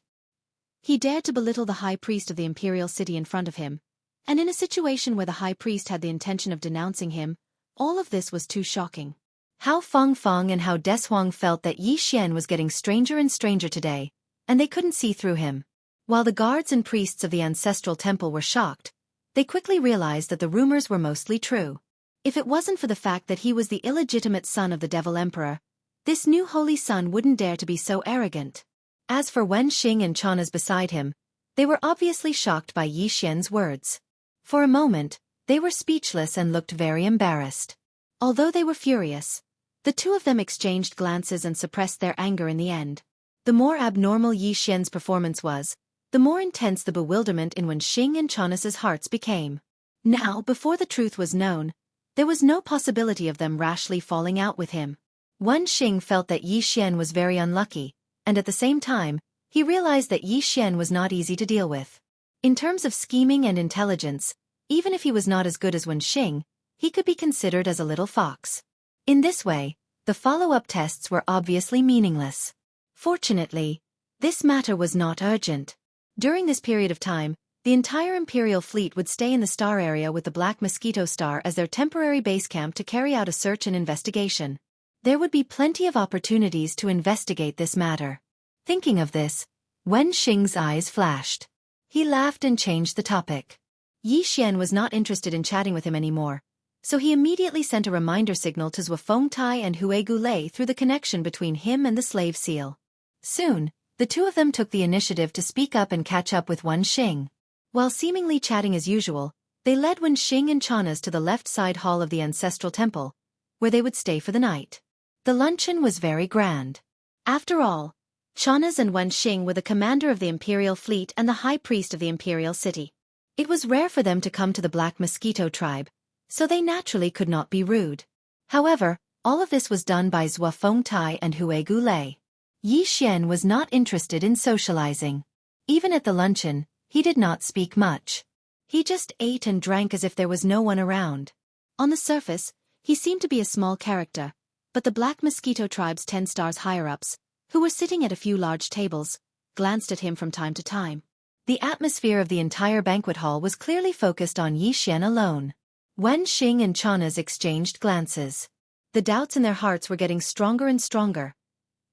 He dared to belittle the high priest of the imperial city in front of him, and in a situation where the high priest had the intention of denouncing him, all of this was too shocking. How Feng Feng and how Des Huang felt that Yi Xian was getting stranger and stranger today, and they couldn't see through him. While the guards and priests of the ancestral temple were shocked, they quickly realized that the rumors were mostly true. If it wasn't for the fact that he was the illegitimate son of the Devil Emperor, this new holy son wouldn't dare to be so arrogant. As for Wen Xing and Chanaz beside him, they were obviously shocked by Yi Xian's words. For a moment, they were speechless and looked very embarrassed. Although they were furious, the two of them exchanged glances and suppressed their anger in the end. The more abnormal Yi Xian's performance was, the more intense the bewilderment in Wen Xing and Chanaz's hearts became. Now, before the truth was known, there was no possibility of them rashly falling out with him. Wen Xing felt that Yi Xian was very unlucky, and at the same time, he realized that Yi Xian was not easy to deal with. In terms of scheming and intelligence, even if he was not as good as Wen Xing, he could be considered as a little fox. In this way, the follow-up tests were obviously meaningless. Fortunately, this matter was not urgent. During this period of time, the entire Imperial fleet would stay in the star area with the Black Mosquito Star as their temporary base camp to carry out a search and investigation. There would be plenty of opportunities to investigate this matter. Thinking of this, Wen Xing's eyes flashed. He laughed and changed the topic. Yi Xian was not interested in chatting with him anymore, so he immediately sent a reminder signal to Zhuo Fengtai and Hue Gulei through the connection between him and the slave seal. Soon, the two of them took the initiative to speak up and catch up with Wen Xing. While seemingly chatting as usual, they led Wen Xing and Chanaz to the left side hall of the ancestral temple, where they would stay for the night. The luncheon was very grand. After all, Chanaz and Wen Xing were the commander of the imperial fleet and the high priest of the imperial city. It was rare for them to come to the Black Mosquito tribe, so they naturally could not be rude. However, all of this was done by Zhuo Fengtai and Hue Gulei. Yi Xian was not interested in socializing. Even at the luncheon, he did not speak much. He just ate and drank as if there was no one around. On the surface, he seemed to be a small character, but the Black Mosquito tribe's 10 stars higher-ups, who were sitting at a few large tables, glanced at him from time to time. The atmosphere of the entire banquet hall was clearly focused on Yi Xian alone. Wen Xing and Chanaz exchanged glances. The doubts in their hearts were getting stronger and stronger.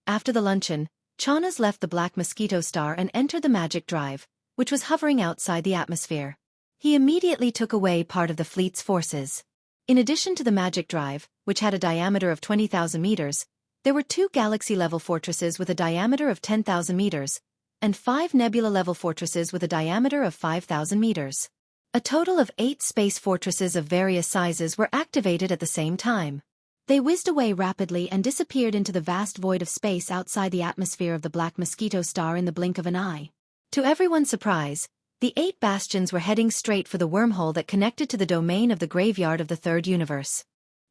After the luncheon, Chanaz left the Black Mosquito Star and entered the magic drive, which was hovering outside the atmosphere. He immediately took away part of the fleet's forces. In addition to the magic drive, which had a diameter of 20,000 meters, there were 2 galaxy-level fortresses with a diameter of 10,000 meters, and 5 nebula-level fortresses with a diameter of 5,000 meters. A total of 8 space fortresses of various sizes were activated at the same time. They whizzed away rapidly and disappeared into the vast void of space outside the atmosphere of the Black Mosquito Star in the blink of an eye. To everyone's surprise, the 8 bastions were heading straight for the wormhole that connected to the domain of the graveyard of the Third Universe.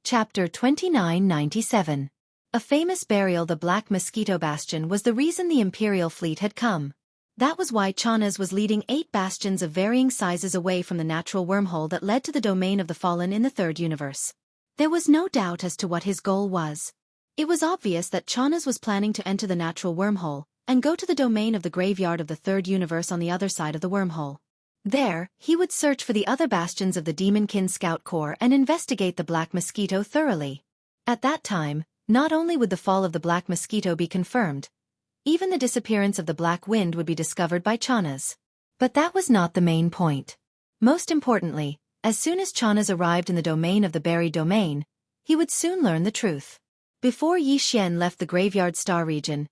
Chapter 2997. A famous burial. The Black Mosquito Bastion was the reason the Imperial fleet had come. That was why Chanaz was leading 8 bastions of varying sizes away from the natural wormhole that led to the domain of the Fallen in the Third Universe. There was no doubt as to what his goal was. It was obvious that Chanaz was planning to enter the natural wormhole and go to the domain of the graveyard of the Third Universe on the other side of the wormhole. There, he would search for the other bastions of the Demonkin Scout Corps and investigate the Black Mosquito thoroughly. At that time, not only would the fall of the Black Mosquito be confirmed, even the disappearance of the Black Wind would be discovered by Chanaz. But that was not the main point. Most importantly, as soon as Chanaz arrived in the domain of the buried domain, he would soon learn the truth. Before Yi Xian left the Graveyard Star region,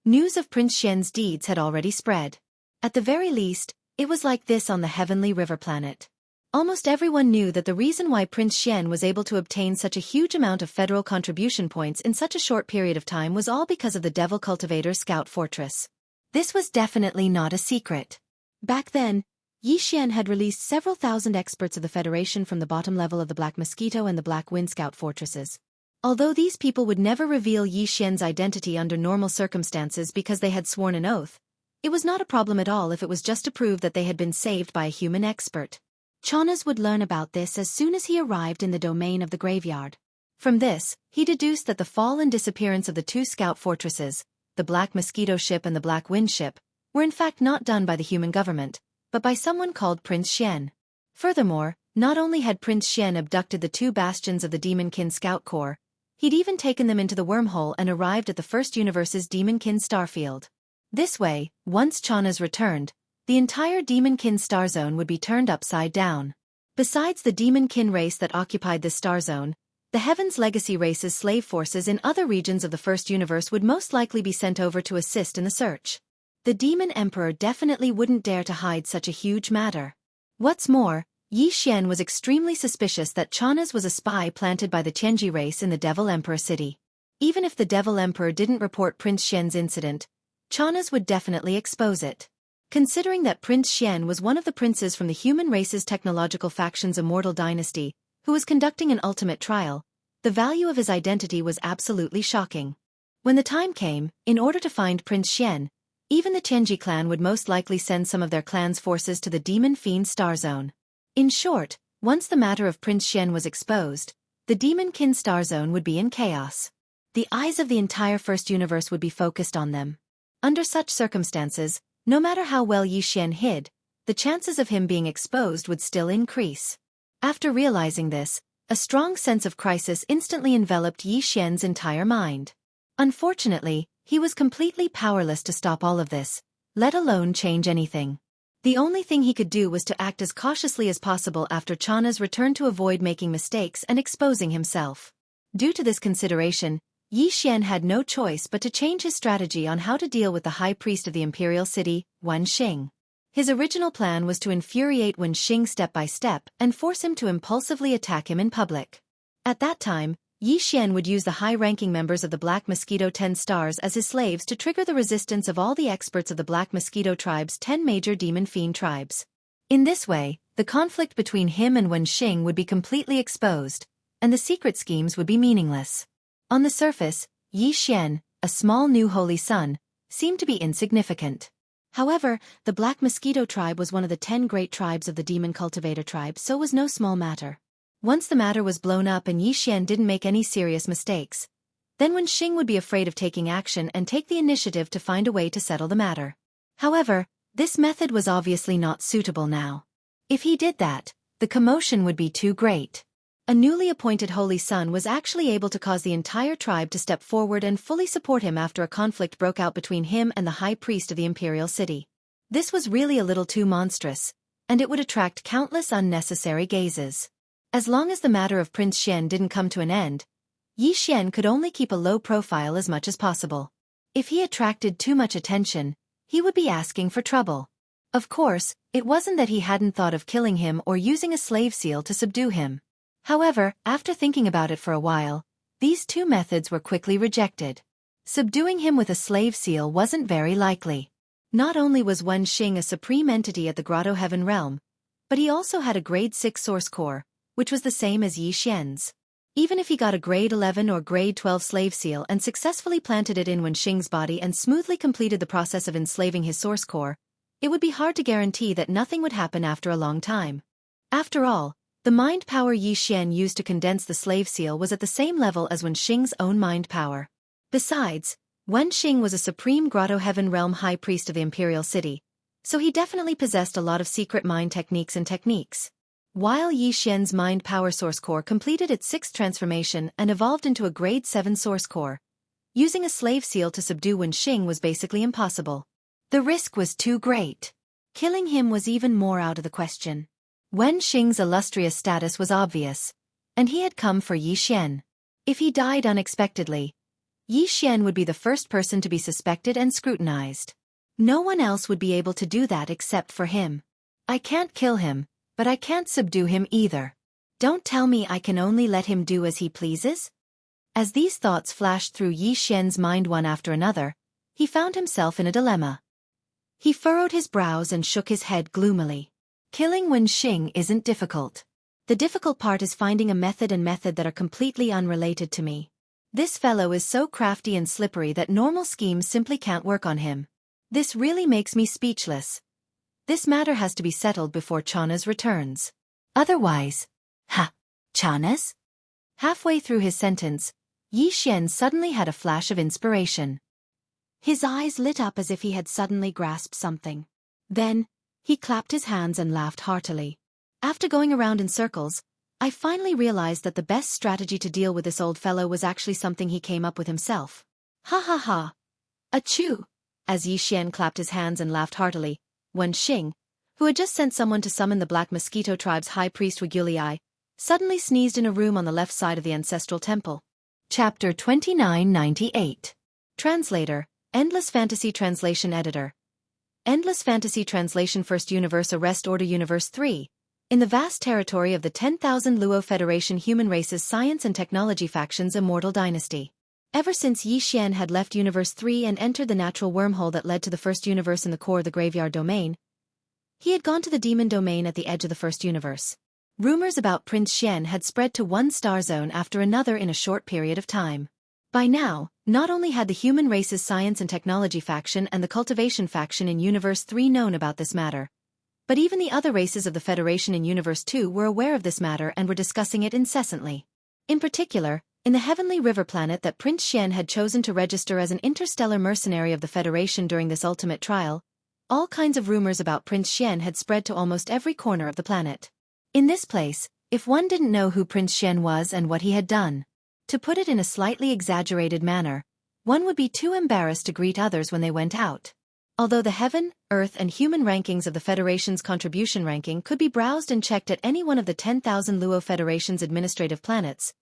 news of Prince Xian's deeds had already spread. At the very least, it was like this on the Heavenly River planet. Almost everyone knew that the reason why Prince Xian was able to obtain such a huge amount of federal contribution points in such a short period of time was all because of the Devil Cultivator Scout Fortress. This was definitely not a secret. Back then, Yi Xian had released several thousand experts of the Federation from the bottom level of the Black Mosquito and the Black Wind Scout Fortresses. Although these people would never reveal Yi Xian's identity under normal circumstances because they had sworn an oath, it was not a problem at all if it was just to prove that they had been saved by a human expert. Chanas would learn about this as soon as he arrived in the domain of the graveyard. From this, he deduced that the fall and disappearance of the two scout fortresses, the Black Mosquito ship and the Black Wind ship, were in fact not done by the human government, but by someone called Prince Xian. Furthermore, not only had Prince Xian abducted the two bastions of the Demonkin Scout Corps, he'd even taken them into the wormhole and arrived at the first universe's Demonkin starfield. This way, once Chanas returned, the entire Demonkin star zone would be turned upside down. Besides the Demonkin race that occupied this star zone, the Heaven's Legacy race's slave forces in other regions of the first universe would most likely be sent over to assist in the search. The Demon Emperor definitely wouldn't dare to hide such a huge matter. What's more, Yi Xian was extremely suspicious that Chanas was a spy planted by the Tianji race in the Devil Emperor city. Even if the Devil Emperor didn't report Prince Xian's incident, Chanas would definitely expose it. Considering that Prince Xian was one of the princes from the human race's technological faction's Immortal Dynasty, who was conducting an ultimate trial, the value of his identity was absolutely shocking. When the time came, in order to find Prince Xian, even the Tianji clan would most likely send some of their clan's forces to the Demon Fiend Star Zone. In short, once the matter of Prince Xian was exposed, the Demonkin Star Zone would be in chaos. The eyes of the entire First Universe would be focused on them. Under such circumstances, no matter how well Yi Xian hid, the chances of him being exposed would still increase. After realizing this, a strong sense of crisis instantly enveloped Yi Xian's entire mind. Unfortunately, he was completely powerless to stop all of this, let alone change anything. The only thing he could do was to act as cautiously as possible after Chanas returned to avoid making mistakes and exposing himself. Due to this consideration, Yi Xian had no choice but to change his strategy on how to deal with the high priest of the imperial city, Wen Xing. His original plan was to infuriate Wen Xing step by step and force him to impulsively attack him in public. At that time, Yi Xian would use the high-ranking members of the Black Mosquito 10 Stars as his slaves to trigger the resistance of all the experts of the Black Mosquito tribe's 10 major demon fiend tribes. In this way, the conflict between him and Wen Xing would be completely exposed, and the secret schemes would be meaningless. On the surface, Yi Xian, a small new holy son, seemed to be insignificant. However, the Black Mosquito tribe was one of the 10 great tribes of the Demon Cultivator tribe, so was no small matter. Once the matter was blown up and Yi Xian didn't make any serious mistakes, then Wen Xing would be afraid of taking action and take the initiative to find a way to settle the matter. However, this method was obviously not suitable now. If he did that, the commotion would be too great. A newly appointed holy son was actually able to cause the entire tribe to step forward and fully support him after a conflict broke out between him and the high priest of the imperial city. This was really a little too monstrous, and it would attract countless unnecessary gazes. As long as the matter of Prince Xian didn't come to an end, Yi Xian could only keep a low profile as much as possible. If he attracted too much attention, he would be asking for trouble. Of course, it wasn't that he hadn't thought of killing him or using a slave seal to subdue him. However, after thinking about it for a while, these two methods were quickly rejected. Subduing him with a slave seal wasn't very likely. Not only was Wen Xing a supreme entity at the Grotto Heaven realm, but he also had a grade 6 source core, which was the same as Yi Xian's. Even if he got a grade 11 or grade 12 slave seal and successfully planted it in Wen Xing's body and smoothly completed the process of enslaving his source core, it would be hard to guarantee that nothing would happen after a long time. After all, the mind power Yi Xian used to condense the slave seal was at the same level as Wen Xing's own mind power. Besides, Wen Xing was a supreme Grotto Heaven realm high priest of the imperial city, so he definitely possessed a lot of secret mind techniques. While Yi Xian's mind power source core completed its 6th transformation and evolved into a grade 7 source core, using a slave seal to subdue Wen Xing was basically impossible. The risk was too great. Killing him was even more out of the question. Wen Xing's illustrious status was obvious, and he had come for Yi Xian. If he died unexpectedly, Yi Xian would be the first person to be suspected and scrutinized. No one else would be able to do that except for him. I can't kill him, but I can't subdue him either. Don't tell me I can only let him do as he pleases? As these thoughts flashed through Yi Xian's mind one after another, he found himself in a dilemma. He furrowed his brows and shook his head gloomily. Killing Wen Xing isn't difficult. The difficult part is finding a method that are completely unrelated to me. This fellow is so crafty and slippery that normal schemes simply can't work on him. This really makes me speechless. This matter has to be settled before Chanas returns. Otherwise, Chanas? Halfway through his sentence, Yi Xian suddenly had a flash of inspiration. His eyes lit up as if he had suddenly grasped something. Then, he clapped his hands and laughed heartily. After going around in circles, I finally realized that the best strategy to deal with this old fellow was actually something he came up with himself. Ha ha ha. Achoo! As Yi Xian clapped his hands and laughed heartily, Wen Xing, who had just sent someone to summon the Black Mosquito tribe's high priest Wuxia, suddenly sneezed in a room on the left side of the ancestral temple. Chapter 2998. Translator, Endless Fantasy Translation Editor. Endless Fantasy Translation First Universe Arrest Order Universe 3. In the vast territory of the 10,000 Luo Federation Human Races Science and Technology Faction's Immortal Dynasty. Ever since Yi Xian had left Universe 3 and entered the natural wormhole that led to the first universe in the core of the Graveyard Domain, he had gone to the Demon Domain at the edge of the first universe. Rumors about Prince Xian had spread to one star zone after another in a short period of time. By now, not only had the Human Races Science and Technology Faction and the Cultivation Faction in Universe 3 known about this matter, but even the other races of the Federation in Universe 2 were aware of this matter and were discussing it incessantly. In particular, in the heavenly river planet that Prince Xian had chosen to register as an interstellar mercenary of the Federation during this ultimate trial, all kinds of rumors about Prince Xian had spread to almost every corner of the planet. In this place, if one didn't know who Prince Xian was and what he had done, to put it in a slightly exaggerated manner, one would be too embarrassed to greet others when they went out. Although the heaven, earth and human rankings of the Federation's contribution ranking could be browsed and checked at any one of the 10,000 Luo Federation's administrative planets,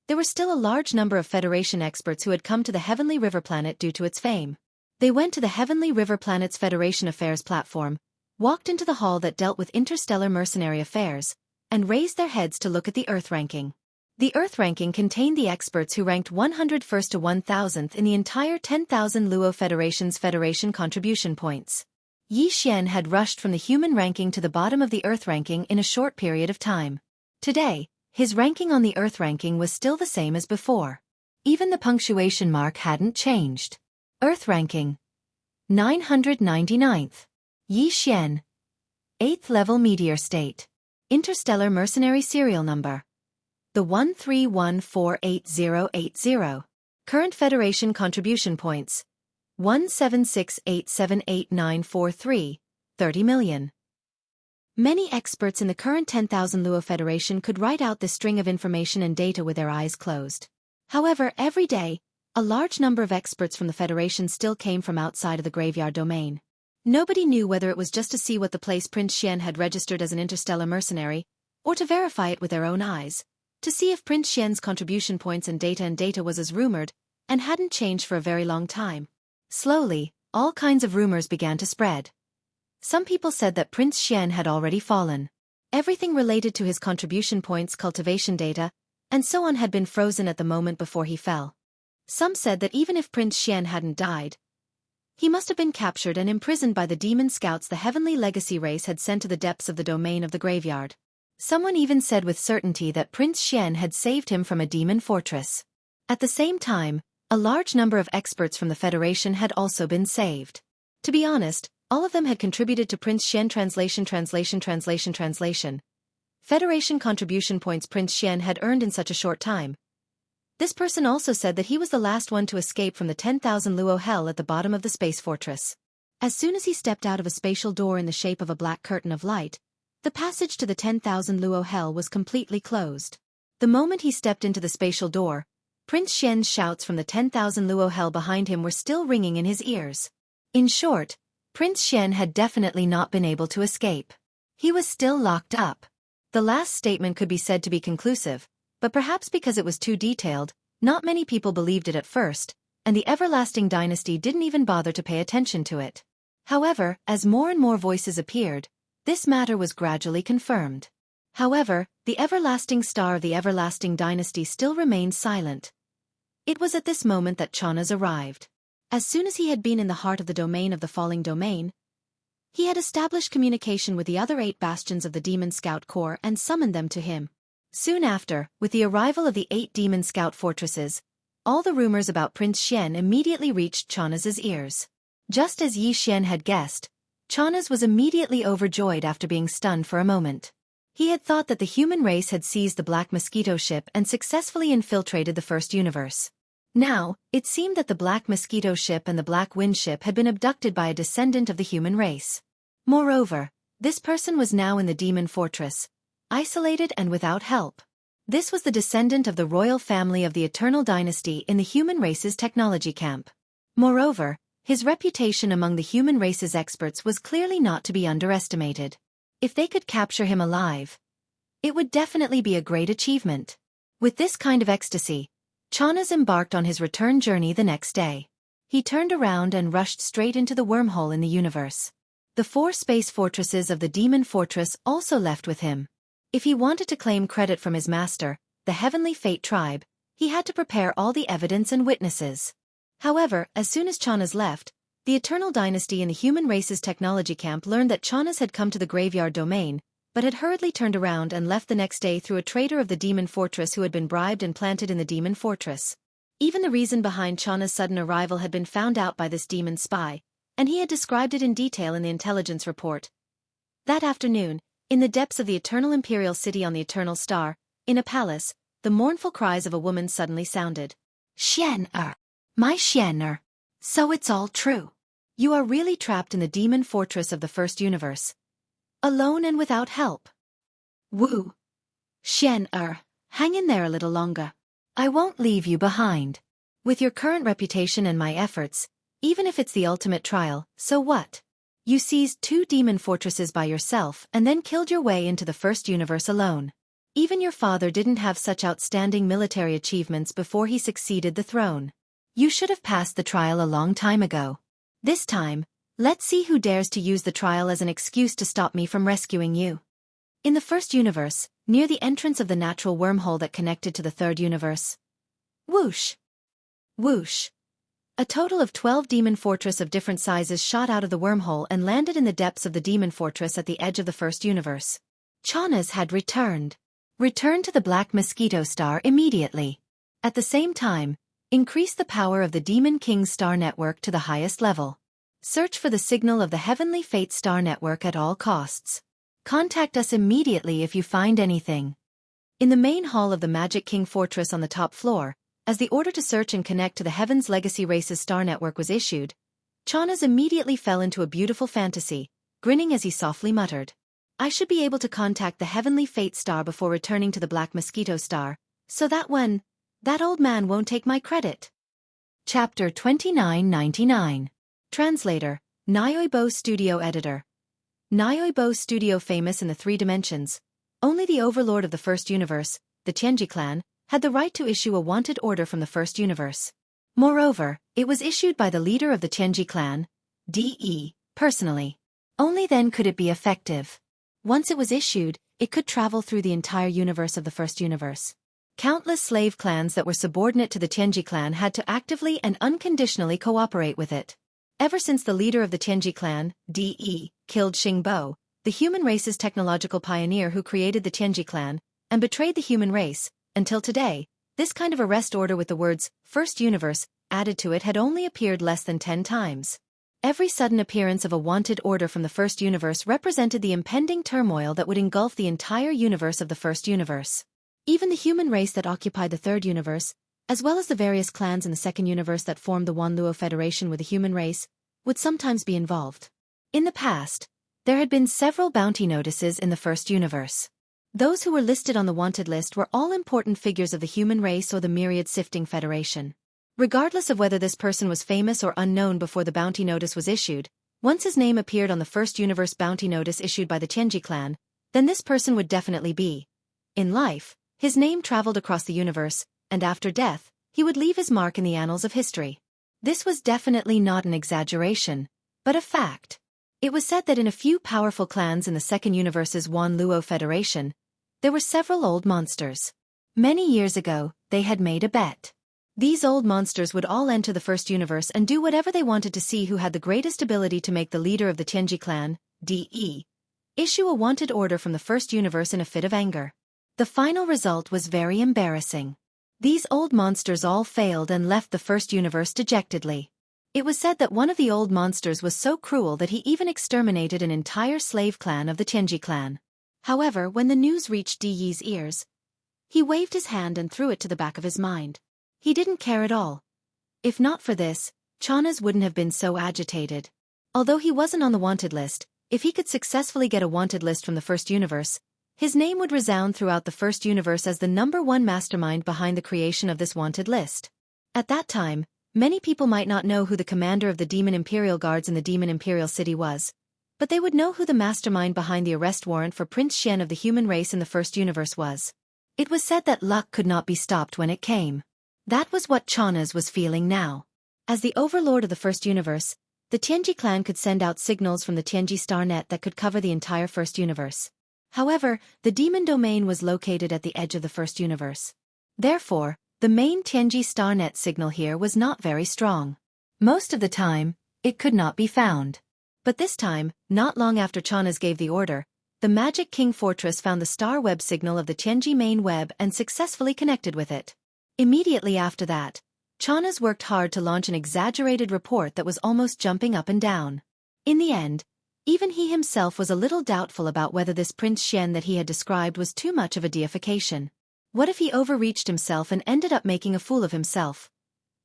there were still a large number of Federation experts who had come to the Heavenly River planet due to its fame. They went to the Heavenly River planet's Federation Affairs platform, walked into the hall that dealt with interstellar mercenary affairs, and raised their heads to look at the Earth ranking. The Earth ranking contained the experts who ranked 101st to 1000th in the entire 10,000 Luo Federation's Federation contribution points. Yi Xian had rushed from the human ranking to the bottom of the Earth ranking in a short period of time. Today, his ranking on the Earth ranking was still the same as before. Even the punctuation mark hadn't changed. Earth ranking 999th. Yi Xian. 8th level meteor state. Interstellar mercenary serial number. The 131488080. Current Federation contribution points. 176878943, 30 million. Many experts in the current 10,000 Luo Federation could write out this string of information and data with their eyes closed. However, every day, a large number of experts from the Federation still came from outside of the Graveyard Domain. Nobody knew whether it was just to see what the place Prince Xian had registered as an interstellar mercenary, or to verify it with their own eyes, to see if Prince Xian's contribution points and data was as rumored, and hadn't changed for a very long time. Slowly, all kinds of rumors began to spread. Some people said that Prince Xian had already fallen. Everything related to his contribution points, cultivation data, and so on had been frozen at the moment before he fell. Some said that even if Prince Xian hadn't died, he must have been captured and imprisoned by the demon scouts the heavenly legacy race had sent to the depths of the domain of the graveyard. Someone even said with certainty that Prince Xian had saved him from a demon fortress. At the same time, a large number of experts from the Federation had also been saved. To be honest, all of them had contributed to Prince Xian translation. Federation contribution points Prince Xian had earned in such a short time. This person also said that he was the last one to escape from the 10,000 Luo hell at the bottom of the space fortress. As soon as he stepped out of a spatial door in the shape of a black curtain of light, the passage to the 10,000 Luo hell was completely closed. The moment he stepped into the spatial door, Prince Xian's shouts from the 10,000 Luo hell behind him were still ringing in his ears. In short, Prince Xian had definitely not been able to escape. He was still locked up. The last statement could be said to be conclusive, but perhaps because it was too detailed, not many people believed it at first, and the Everlasting Dynasty didn't even bother to pay attention to it. However, as more and more voices appeared, this matter was gradually confirmed. However, the everlasting star of the Everlasting Dynasty still remained silent. It was at this moment that Chanas arrived. As soon as he had been in the heart of the domain of the falling domain, he had established communication with the other 8 bastions of the Demon Scout Corps and summoned them to him. Soon after, with the arrival of the 8 Demon Scout fortresses, all the rumors about Prince Xian immediately reached Chanas's ears. Just as Yi Xian had guessed, Chanas was immediately overjoyed after being stunned for a moment. He had thought that the human race had seized the Black Mosquito ship and successfully infiltrated the first universe. Now, it seemed that the Black Mosquito ship and the Black Wind ship had been abducted by a descendant of the human race. Moreover, this person was now in the demon fortress, isolated and without help. This was the descendant of the royal family of the Eternal Dynasty in the human race's technology camp. Moreover, his reputation among the human race's experts was clearly not to be underestimated. If they could capture him alive, it would definitely be a great achievement. With this kind of ecstasy, Xianxia embarked on his return journey the next day. He turned around and rushed straight into the wormhole in the universe. The 4 space fortresses of the Demon Fortress also left with him. If he wanted to claim credit from his master, the Heavenly Fate tribe, he had to prepare all the evidence and witnesses. However, as soon as Xianxia left, the Eternal Dynasty in the human race's technology camp learned that Xianxia had come to the graveyard domain, but had hurriedly turned around and left the next day through a traitor of the Demon Fortress who had been bribed and planted in the Demon Fortress. Even the reason behind Xianxia's sudden arrival had been found out by this demon spy, and he had described it in detail in the intelligence report. That afternoon, in the depths of the Eternal Imperial City on the Eternal Star, in a palace, the mournful cries of a woman suddenly sounded. "Xianxia, my Xianxia. So it's all true. You are really trapped in the demon fortress of the first universe. Alone and without help. Wu. Xianxia, hang in there a little longer. I won't leave you behind. With your current reputation and my efforts, even if it's the ultimate trial, so what? You seized 2 demon fortresses by yourself and then killed your way into the first universe alone. Even your father didn't have such outstanding military achievements before he succeeded the throne. You should have passed the trial a long time ago. This time, let's see who dares to use the trial as an excuse to stop me from rescuing you." In the first universe, near the entrance of the natural wormhole that connected to the third universe. Whoosh! Whoosh! A total of 12 demon fortress of different sizes shot out of the wormhole and landed in the depths of the demon fortress at the edge of the first universe. Xianxia had returned. Return to the Black Mosquito Star immediately. At the same time, increase the power of the Demon King Star Network to the highest level. Search for the signal of the Heavenly Fate Star Network at all costs. Contact us immediately if you find anything. In the main hall of the Magic King Fortress on the top floor, as the order to search and connect to the Heaven's Legacy Races Star Network was issued, Xianxia immediately fell into a beautiful fantasy, grinning as he softly muttered. I should be able to contact the Heavenly Fate Star before returning to the Black Mosquito Star, so that that old man won't take my credit. Chapter 2999. Translator, Nyoibo Studio Editor. Nyoibo Studio famous in the 3 dimensions. Only the overlord of the first universe, the Tianji clan, had the right to issue a wanted order from the first universe. Moreover, it was issued by the leader of the Tianji clan, DE, personally. Only then could it be effective. Once it was issued, it could travel through the entire universe of the first universe. Countless slave clans that were subordinate to the Tianji clan had to actively and unconditionally cooperate with it. Ever since the leader of the Tianji clan, DE, killed Xingbo, the human race's technological pioneer who created the Tianji clan, and betrayed the human race, until today, this kind of arrest order with the words, First Universe, added to it had only appeared less than 10 times. Every sudden appearance of a wanted order from the first universe represented the impending turmoil that would engulf the entire universe of the first universe. Even the human race that occupied the third universe, as well as the various clans in the second universe that formed the Wanluo Federation with the human race, would sometimes be involved. In the past, there had been several bounty notices in the first universe. Those who were listed on the wanted list were all important figures of the human race or the Myriad Sifting Federation. Regardless of whether this person was famous or unknown before the bounty notice was issued, once his name appeared on the first universe bounty notice issued by the Tianji clan, then this person would definitely be. In life, his name traveled across the universe, and after death, he would leave his mark in the annals of history. This was definitely not an exaggeration, but a fact. It was said that in a few powerful clans in the second universe's Wanluo Federation, there were several old monsters. Many years ago, they had made a bet. These old monsters would all enter the first universe and do whatever they wanted to see who had the greatest ability to make the leader of the Tianji clan, DE, issue a wanted order from the first universe in a fit of anger. The final result was very embarrassing. These old monsters all failed and left the first universe dejectedly. It was said that one of the old monsters was so cruel that he even exterminated an entire slave clan of the Tianji clan. However, when the news reached Di Yi's ears, he waved his hand and threw it to the back of his mind. He didn't care at all. If not for this, Chanas wouldn't have been so agitated. Although he wasn't on the wanted list, if he could successfully get a wanted list from the first universe, his name would resound throughout the first universe as the #1 mastermind behind the creation of this wanted list. At that time, many people might not know who the commander of the Demon Imperial Guards in the Demon Imperial City was, but they would know who the mastermind behind the arrest warrant for Prince Xian of the human race in the first universe was. It was said that luck could not be stopped when it came. That was what Chanas was feeling now. As the overlord of the first universe, the Tianji clan could send out signals from the Tianji star net that could cover the entire first universe. However, the demon domain was located at the edge of the first universe. Therefore, the main Tianji star net signal here was not very strong. Most of the time, it could not be found. But this time, not long after Chanas gave the order, the Magic King Fortress found the star web signal of the Tianji main web and successfully connected with it. Immediately after that, Chanas worked hard to launch an exaggerated report that was almost jumping up and down. In the end, even he himself was a little doubtful about whether this Prince Xian that he had described was too much of a deification. What if he overreached himself and ended up making a fool of himself?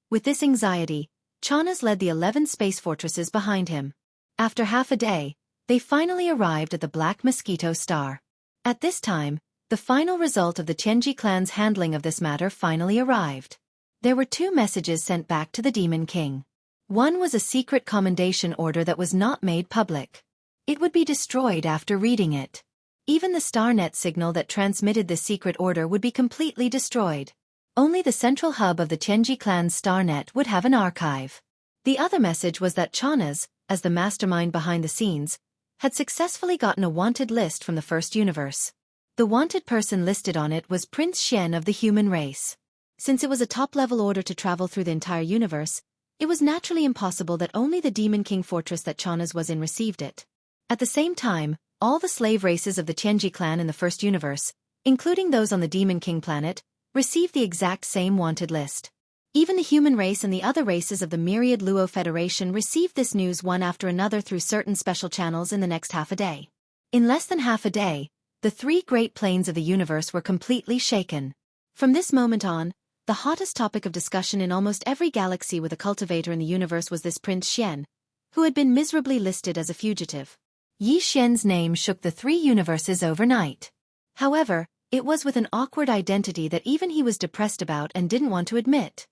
With this anxiety, Chanas led the 11 space fortresses behind him. After half a day, they finally arrived at the Black Mosquito Star. At this time, the final result of the Tianji clan's handling of this matter finally arrived. There were 2 messages sent back to the Demon King. One was a secret commendation order that was not made public. It would be destroyed after reading it. Even the StarNet signal that transmitted this secret order would be completely destroyed. Only the central hub of the Tianji clan's StarNet would have an archive. The other message was that Chanas, as the mastermind behind the scenes, had successfully gotten a wanted list from the first universe. The wanted person listed on it was Prince Xian of the human race. Since it was a top-level order to travel through the entire universe, it was naturally impossible that only the Demon King Fortress that Chanas was in received it. At the same time, all the slave races of the Tianji clan in the first universe, including those on the Demon King planet, received the exact same wanted list. Even the human race and the other races of the myriad Luo Federation received this news one after another through certain special channels in the next half a day. In less than half a day, the 3 great planes of the universe were completely shaken. From this moment on, the hottest topic of discussion in almost every galaxy with a cultivator in the universe was this Prince Xian, who had been miserably listed as a fugitive. Yi Xian's name shook the 3 universes overnight. However, it was with an awkward identity that even he was depressed about and didn't want to admit.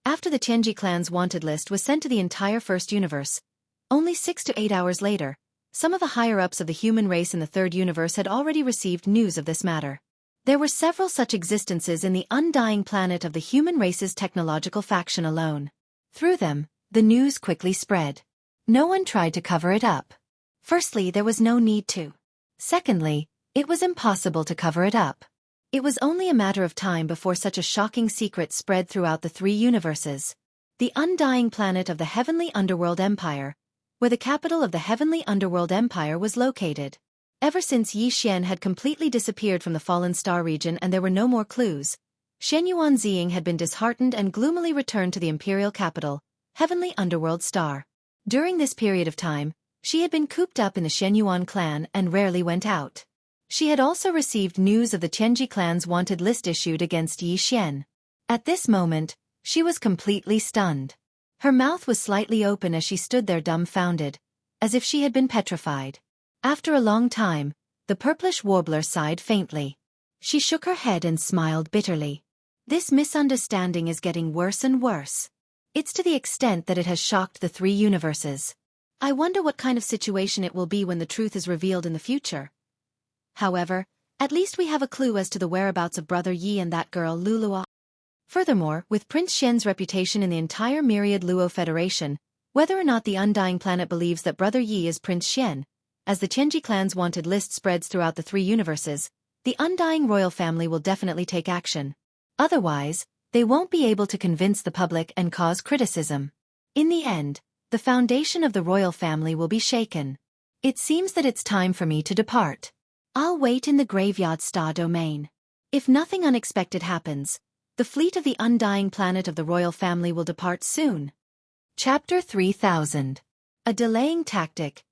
After the Tianji clan's wanted list was sent to the entire first universe, only 6 to 8 hours later, some of the higher-ups of the human race in the third universe had already received news of this matter. There were several such existences in the undying planet of the human race's technological faction alone. Through them, the news quickly spread. No one tried to cover it up. Firstly, there was no need to. Secondly, it was impossible to cover it up. It was only a matter of time before such a shocking secret spread throughout the 3 universes. The undying planet of the Heavenly Underworld Empire, where the capital of the Heavenly Underworld Empire was located. Ever since Yi Xian had completely disappeared from the Fallen Star region and there were no more clues, Shenyuan Ziying had been disheartened and gloomily returned to the imperial capital, Heavenly Underworld Star. During this period of time, she had been cooped up in the Shenyuan clan and rarely went out. She had also received news of the Tianji clan's wanted list issued against Yi Xian. At this moment, she was completely stunned. Her mouth was slightly open as she stood there dumbfounded, as if she had been petrified. After a long time, the purplish warbler sighed faintly. She shook her head and smiled bitterly. This misunderstanding is getting worse and worse. It's to the extent that it has shocked the 3 universes. I wonder what kind of situation it will be when the truth is revealed in the future. However, at least we have a clue as to the whereabouts of Brother Yi and that girl Lulua. Furthermore, with Prince Xian's reputation in the entire myriad Luo Federation, whether or not the undying planet believes that Brother Yi is Prince Xian, as the Tianji clan's wanted list spreads throughout the 3 universes, the undying royal family will definitely take action. Otherwise, they won't be able to convince the public and cause criticism. In the end, the foundation of the royal family will be shaken. It seems that it's time for me to depart. I'll wait in the graveyard star domain. If nothing unexpected happens, the fleet of the undying planet of the royal family will depart soon. Chapter 3000. A delaying tactic.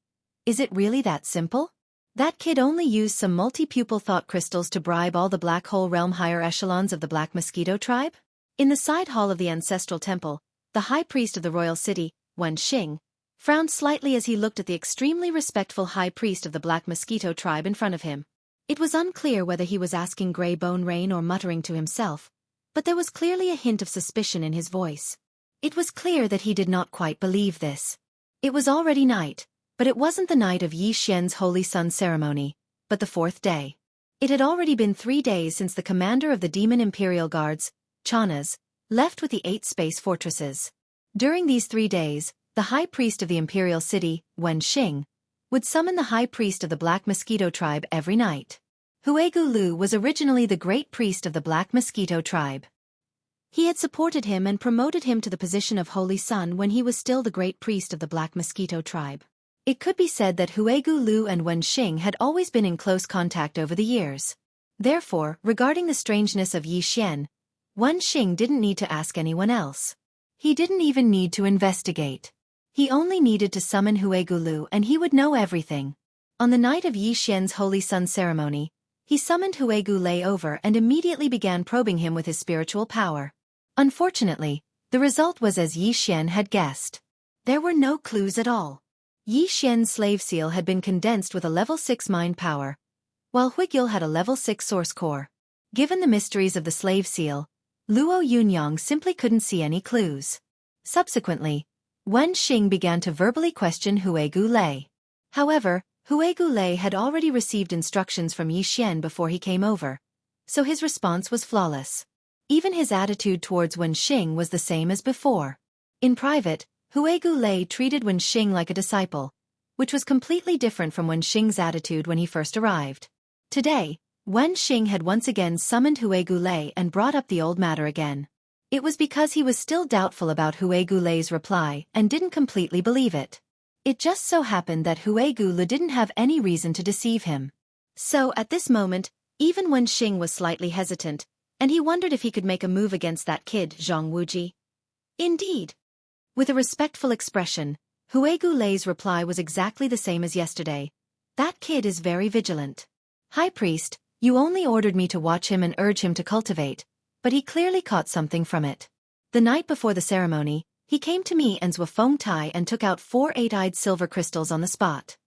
Is it really that simple? That kid only used some multi-pupil thought crystals to bribe all the Black Hole Realm higher echelons of the Black Mosquito tribe? In the side hall of the ancestral temple, the high priest of the royal city, Wen Xing, frowned slightly as he looked at the extremely respectful high priest of the Black Mosquito tribe in front of him. It was unclear whether he was asking Grey Bone Rain or muttering to himself, but there was clearly a hint of suspicion in his voice. It was clear that he did not quite believe this. It was already night, but it wasn't the night of Yi Xian's Holy Sun ceremony, but the 4th day. It had already been 3 days since the commander of the Demon Imperial Guards, Chanas, left with the 8 space fortresses. During these 3 days, the high priest of the imperial city, Wen Xing, would summon the high priest of the Black Mosquito tribe every night. Huegu Lu was originally the great priest of the Black Mosquito tribe. He had supported him and promoted him to the position of Holy Sun when he was still the great priest of the Black Mosquito tribe. It could be said that Huegu Lu and Wen Xing had always been in close contact over the years. Therefore, regarding the strangeness of Yi Xian, Wen Xing didn't need to ask anyone else. He didn't even need to investigate. He only needed to summon Huegu Lu and he would know everything. On the night of Yi Xian's Holy Sun ceremony, he summoned Huegu Lu over and immediately began probing him with his spiritual power. Unfortunately, the result was as Yi Xian had guessed. There were no clues at all. Yi Xian's slave seal had been condensed with a level 6 mind power, while Huigil had a level 6 source core. Given the mysteries of the slave seal, Luo Yunyang simply couldn't see any clues. Subsequently, Wen Xing began to verbally question Huegu Lu. However, Huegu Lu had already received instructions from Yi Xian before he came over, so his response was flawless. Even his attitude towards Wen Xing was the same as before. In private, Huegu Lu treated Wen Xing like a disciple, which was completely different from Wen Xing's attitude when he first arrived. Today, Wen Xing had once again summoned Huegu Lu and brought up the old matter again. It was because he was still doubtful about Huegu Lu's reply and didn't completely believe it. It just so happened that Huegu Lu didn't have any reason to deceive him. So at this moment, even Wen Xing was slightly hesitant, and he wondered if he could make a move against that kid, Zhang Wuji. Indeed. With a respectful expression, Huegu Lu's reply was exactly the same as yesterday. That kid is very vigilant. High Priest, you only ordered me to watch him and urge him to cultivate, but he clearly caught something from it. The night before the ceremony, he came to me and Zhuofeng Tai and took out 4 8-eyed silver crystals on the spot.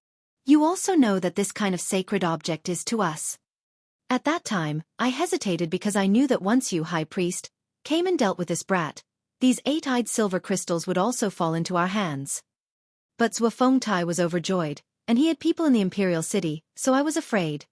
You also know that this kind of sacred object is to us. At that time, I hesitated because I knew that once you, High Priest, came and dealt with this brat, these 8-eyed silver crystals would also fall into our hands. But Zhuofeng Tai was overjoyed, and he had people in the imperial city, so I was afraid.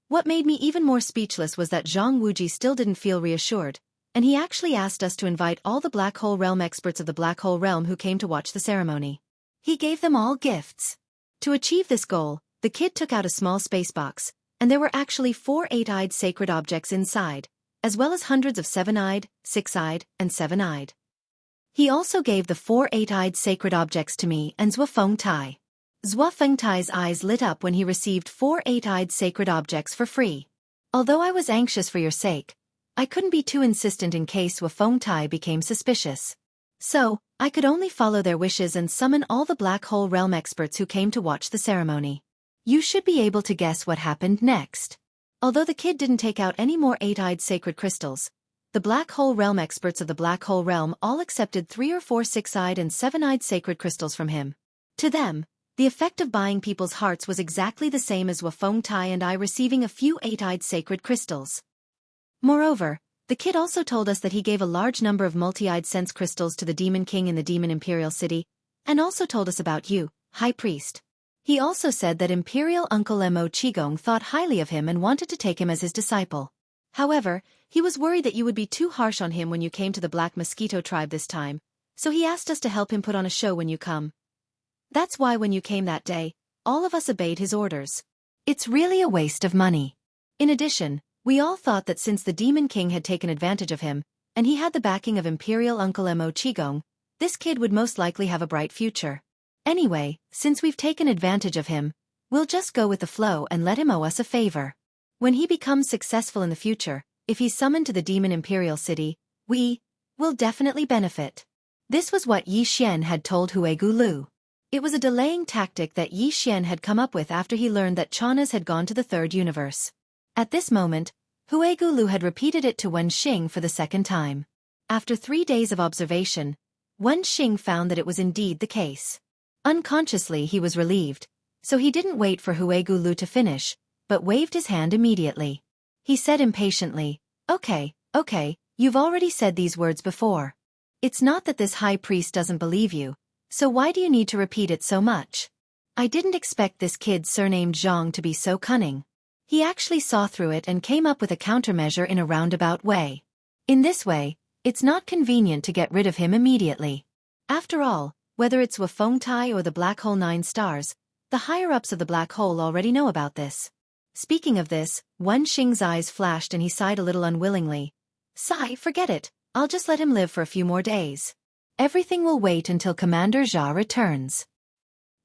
What made me even more speechless was that Zhang Wuji still didn't feel reassured, and he actually asked us to invite all the Black Hole Realm experts of the Black Hole Realm who came to watch the ceremony. He gave them all gifts. To achieve this goal, the kid took out a small space box, and there were actually 4 8-eyed sacred objects inside, as well as hundreds of 7-eyed, 6-eyed, and 7-eyed. He also gave the 4 8-eyed sacred objects to me and Zhuofeng Tai. Zhuofeng Tai's eyes lit up when he received 4 8-eyed sacred objects for free. Although I was anxious for your sake, I couldn't be too insistent in case Zhuofeng Tai became suspicious. So, I could only follow their wishes and summon all the Black Hole Realm experts who came to watch the ceremony. You should be able to guess what happened next. Although the kid didn't take out any more 8-eyed sacred crystals, the Black Hole Realm experts of the Black Hole Realm all accepted 3 or 4 6-eyed and 7-eyed sacred crystals from him. To them, the effect of buying people's hearts was exactly the same as Zhuofeng Tai and I receiving a few 8-eyed sacred crystals. Moreover, the kid also told us that he gave a large number of multi-eyed sense crystals to the Demon King in the Demon Imperial City, and also told us about you, High Priest. He also said that Imperial Uncle Mo Qigong thought highly of him and wanted to take him as his disciple. However, he was worried that you would be too harsh on him when you came to the Black Mosquito tribe this time, so he asked us to help him put on a show when you come. That's why when you came that day, all of us obeyed his orders. It's really a waste of money. In addition, we all thought that since the Demon King had taken advantage of him, and he had the backing of Imperial Uncle Mo Qigong, this kid would most likely have a bright future. Anyway, since we've taken advantage of him, we'll just go with the flow and let him owe us a favor. When he becomes successful in the future, if he's summoned to the Demon Imperial City, we will definitely benefit. This was what Yi Xian had told Huegu Lu. It was a delaying tactic that Yi Xian had come up with after he learned that Chanas had gone to the third universe. At this moment, Huigulu had repeated it to Wen Xing for the second time. After 3 days of observation, Wen Xing found that it was indeed the case. Unconsciously he was relieved, so he didn't wait for Huigulu to finish, but waved his hand immediately. He said impatiently, Okay, you've already said these words before. It's not that this high priest doesn't believe you, so why do you need to repeat it so much? I didn't expect this kid surnamed Zhang to be so cunning. He actually saw through it and came up with a countermeasure in a roundabout way. In this way, it's not convenient to get rid of him immediately. After all, whether it's Wufengtai or the Black Hole 9 stars, the higher-ups of the Black Hole already know about this. Speaking of this, Wen Xing's eyes flashed and he sighed a little unwillingly. Sigh, forget it, I'll just let him live for a few more days. Everything will wait until Commander Jia returns.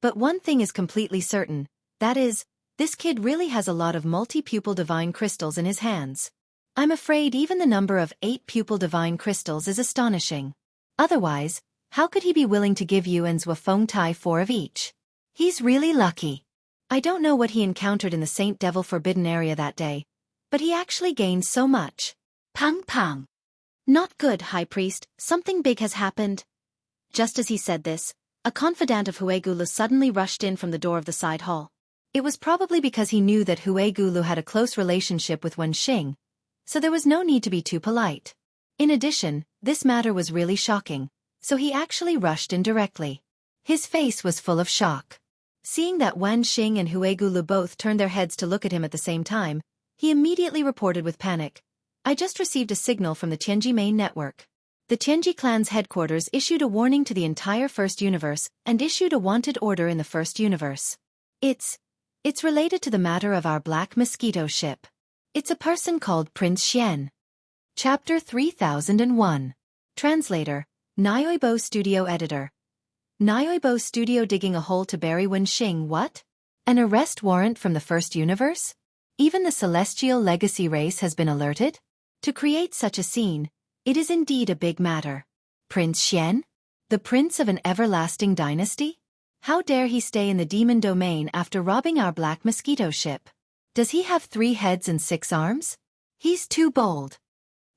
But one thing is completely certain, that is, this kid really has a lot of multi-pupil divine crystals in his hands. I'm afraid even the number of 8 pupil divine crystals is astonishing. Otherwise, how could he be willing to give you and Wufengtai 4 of each? He's really lucky. I don't know what he encountered in the Saint Devil Forbidden area that day, but he actually gained so much. Pang pang. Not good, High Priest, something big has happened. Just as he said this, a confidant of Huigulu suddenly rushed in from the door of the side hall. It was probably because he knew that Huigulu had a close relationship with Wen Xing, so there was no need to be too polite. In addition, this matter was really shocking, so he actually rushed in directly. His face was full of shock. Seeing that Wen Xing and Huigulu both turned their heads to look at him at the same time, he immediately reported with panic. I just received a signal from the Tianji main network. The Tianji clan's headquarters issued a warning to the entire First Universe and issued a wanted order in the First Universe. It's related to the matter of our Black Mosquito ship. It's a person called Prince Xian. Chapter 3001. Translator, Nioibo Studio Editor. Nioibo Studio digging a hole to bury Wen Xing, what? An arrest warrant from the First Universe? Even the celestial legacy race has been alerted? To create such a scene, it is indeed a big matter. Prince Xian? The prince of an everlasting dynasty? How dare he stay in the demon domain after robbing our Black Mosquito ship? Does he have 3 heads and 6 arms? He's too bold.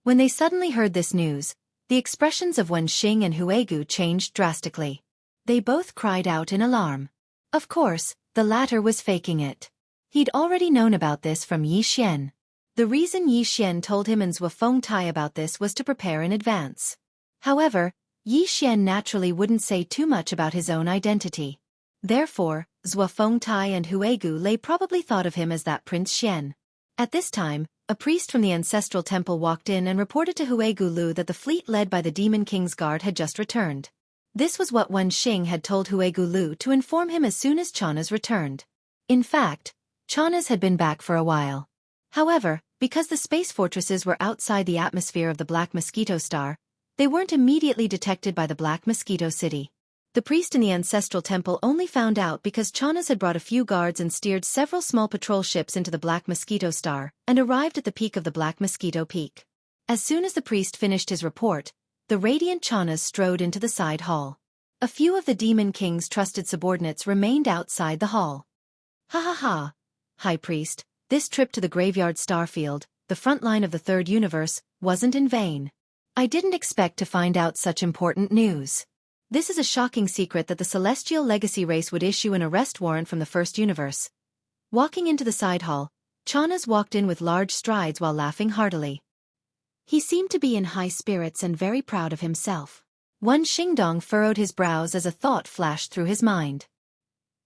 When they suddenly heard this news, the expressions of Wen Xing and Huigu changed drastically. They both cried out in alarm. Of course, the latter was faking it. He'd already known about this from Yi Xian. The reason Yi Xian told him and Wufengtai about this was to prepare in advance. However, Yi Xian naturally wouldn't say too much about his own identity. Therefore, Wufengtai and Huigu Lei probably thought of him as that Prince Xian. At this time, a priest from the ancestral temple walked in and reported to Huigulu that the fleet led by the Demon King's guard had just returned. This was what Wen Xing had told Huigulu to inform him as soon as Chanas returned. In fact, Chanas had been back for a while. However, because the space fortresses were outside the atmosphere of the Black Mosquito star, they weren't immediately detected by the Black Mosquito city. The priest in the ancestral temple only found out because Chanas had brought a few guards and steered several small patrol ships into the Black Mosquito star and arrived at the peak of the Black Mosquito peak. As soon as the priest finished his report, the radiant Chanas strode into the side hall. A few of the Demon King's trusted subordinates remained outside the hall. Ha ha ha, High Priest, this trip to the graveyard starfield, the front line of the third universe, wasn't in vain. I didn't expect to find out such important news. This is a shocking secret that the celestial legacy race would issue an arrest warrant from the first universe. Walking into the side hall, Chanas walked in with large strides while laughing heartily. He seemed to be in high spirits and very proud of himself. Wen Xingdong furrowed his brows as a thought flashed through his mind.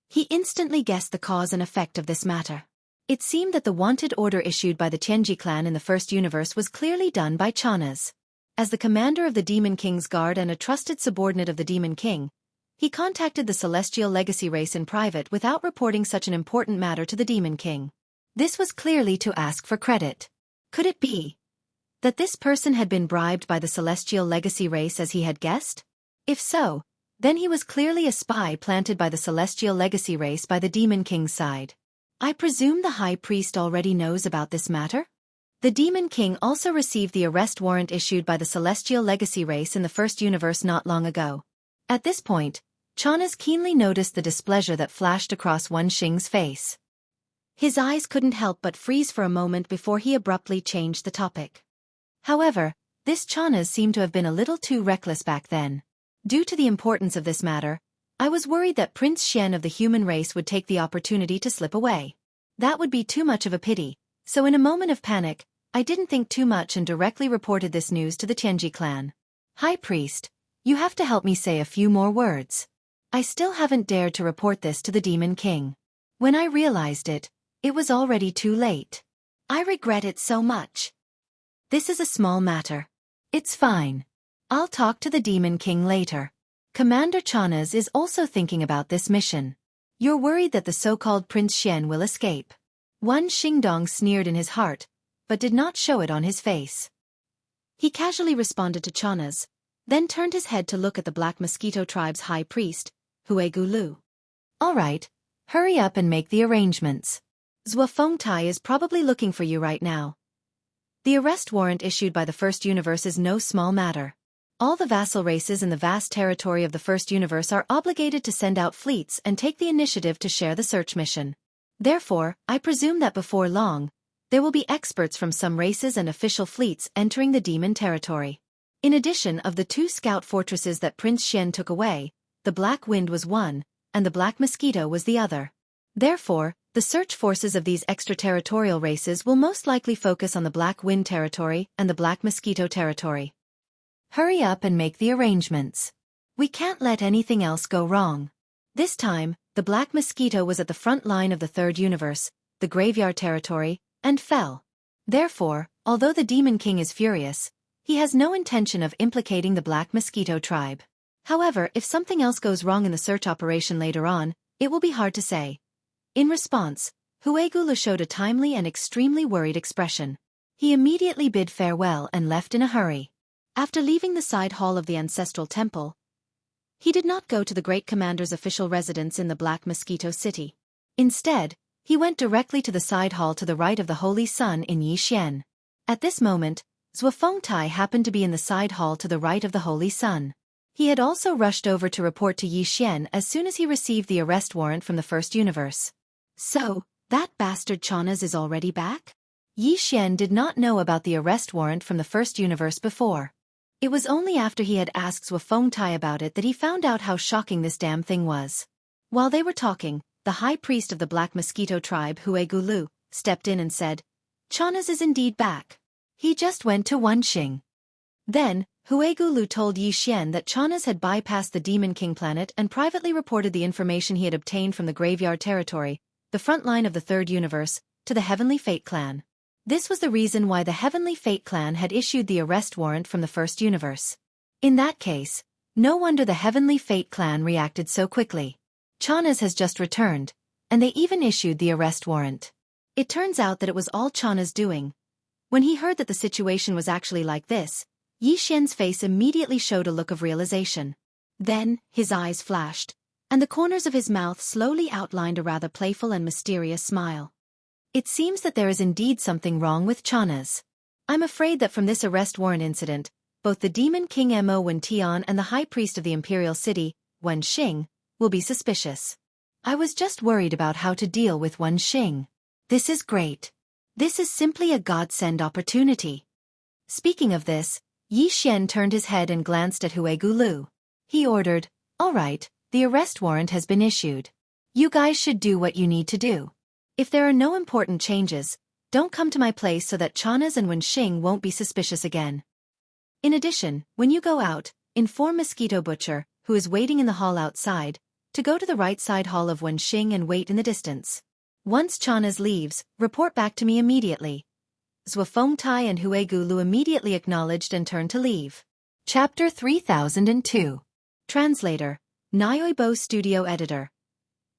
He instantly guessed the cause and effect of this matter. It seemed that the wanted order issued by the Tianji clan in the first universe was clearly done by Chanas. As the commander of the Demon King's guard and a trusted subordinate of the Demon King, he contacted the celestial legacy race in private without reporting such an important matter to the Demon King. This was clearly to ask for credit. Could it be that this person had been bribed by the celestial legacy race as he had guessed? If so, then he was clearly a spy planted by the celestial legacy race by the Demon King's side. I presume the High Priest already knows about this matter? The Demon King also received the arrest warrant issued by the celestial legacy race in the first universe not long ago. At this point, Chana's keenly noticed the displeasure that flashed across Wen Xing's face. His eyes couldn't help but freeze for a moment before he abruptly changed the topic. However, this Chana's seemed to have been a little too reckless back then. Due to the importance of this matter, I was worried that Prince Xian of the human race would take the opportunity to slip away. That would be too much of a pity, so in a moment of panic, I didn't think too much and directly reported this news to the Tianji clan. High Priest, you have to help me say a few more words. I still haven't dared to report this to the Demon King. When I realized it, it was already too late. I regret it so much. This is a small matter. It's fine. I'll talk to the Demon King later. Commander Chana's is also thinking about this mission. You're worried that the so-called Prince Xian will escape. Wen Xingdong sneered in his heart, but did not show it on his face. He casually responded to Chana's, then turned his head to look at the Black Mosquito tribe's high priest, Gulu. All right, hurry up and make the arrangements. Zhuo Fengtai is probably looking for you right now. The arrest warrant issued by the First Universe is no small matter. All the vassal races in the vast territory of the First Universe are obligated to send out fleets and take the initiative to share the search mission. Therefore, I presume that before long, there will be experts from some races and official fleets entering the demon territory. In addition of the 2 scout fortresses that Prince Xian took away, the Black Wind was one, and the Black Mosquito was the other. Therefore, the search forces of these extraterritorial races will most likely focus on the Black Wind territory and the Black Mosquito territory. Hurry up and make the arrangements. We can't let anything else go wrong. This time, the Black Mosquito was at the front line of the Third Universe, the Graveyard territory, and fell. Therefore, although the Demon King is furious, he has no intention of implicating the Black Mosquito tribe. However, if something else goes wrong in the search operation later on, it will be hard to say. In response, Gulu showed a timely and extremely worried expression. He immediately bid farewell and left in a hurry. After leaving the side hall of the ancestral temple, he did not go to the great commander's official residence in the Black Mosquito City. Instead, he went directly to the side hall to the right of the Holy Sun in Yixian. At this moment, Zhuo Fengtai happened to be in the side hall to the right of the Holy Sun. He had also rushed over to report to Yixian as soon as he received the arrest warrant from the First Universe. So, that bastard Chana's is already back? Yixian did not know about the arrest warrant from the First Universe before. It was only after he had asked Zhuo Fengtai about it that he found out how shocking this damn thing was. While they were talking, the high priest of the Black Mosquito tribe, Gulu, stepped in and said, Chana's is indeed back. He just went to Wenxing. Then, Gulu told Yixian that Chana's had bypassed the Demon King planet and privately reported the information he had obtained from the Graveyard territory, the front line of the Third Universe, to the Heavenly Fate clan. This was the reason why the Heavenly Fate clan had issued the arrest warrant from the First Universe. In that case, no wonder the Heavenly Fate clan reacted so quickly. Chana's has just returned, and they even issued the arrest warrant. It turns out that it was all Chana's doing. When he heard that the situation was actually like this, Yixian's face immediately showed a look of realization. Then, his eyes flashed, and the corners of his mouth slowly outlined a rather playful and mysterious smile. It seems that there is indeed something wrong with Chana's. I'm afraid that from this arrest warrant incident, both the Demon King Mo Wen Tian and the High Priest of the Imperial City, Wen Xing, will be suspicious. I was just worried about how to deal with Wen Xing. This is great. This is simply a godsend opportunity. Speaking of this, Yixian turned his head and glanced at Gulu. He ordered, All right, the arrest warrant has been issued. You guys should do what you need to do. If there are no important changes, don't come to my place so that Chana's and Wen Xing won't be suspicious again. In addition, when you go out, inform Mosquito Butcher, who is waiting in the hall outside, to go to the right side hall of Wen Xing and wait in the distance. Once Chana's leaves, report back to me immediately. Zhuo Fengtai and Gulu immediately acknowledged and turned to leave. Chapter 3002. Translator, Nyoibo Studio Editor.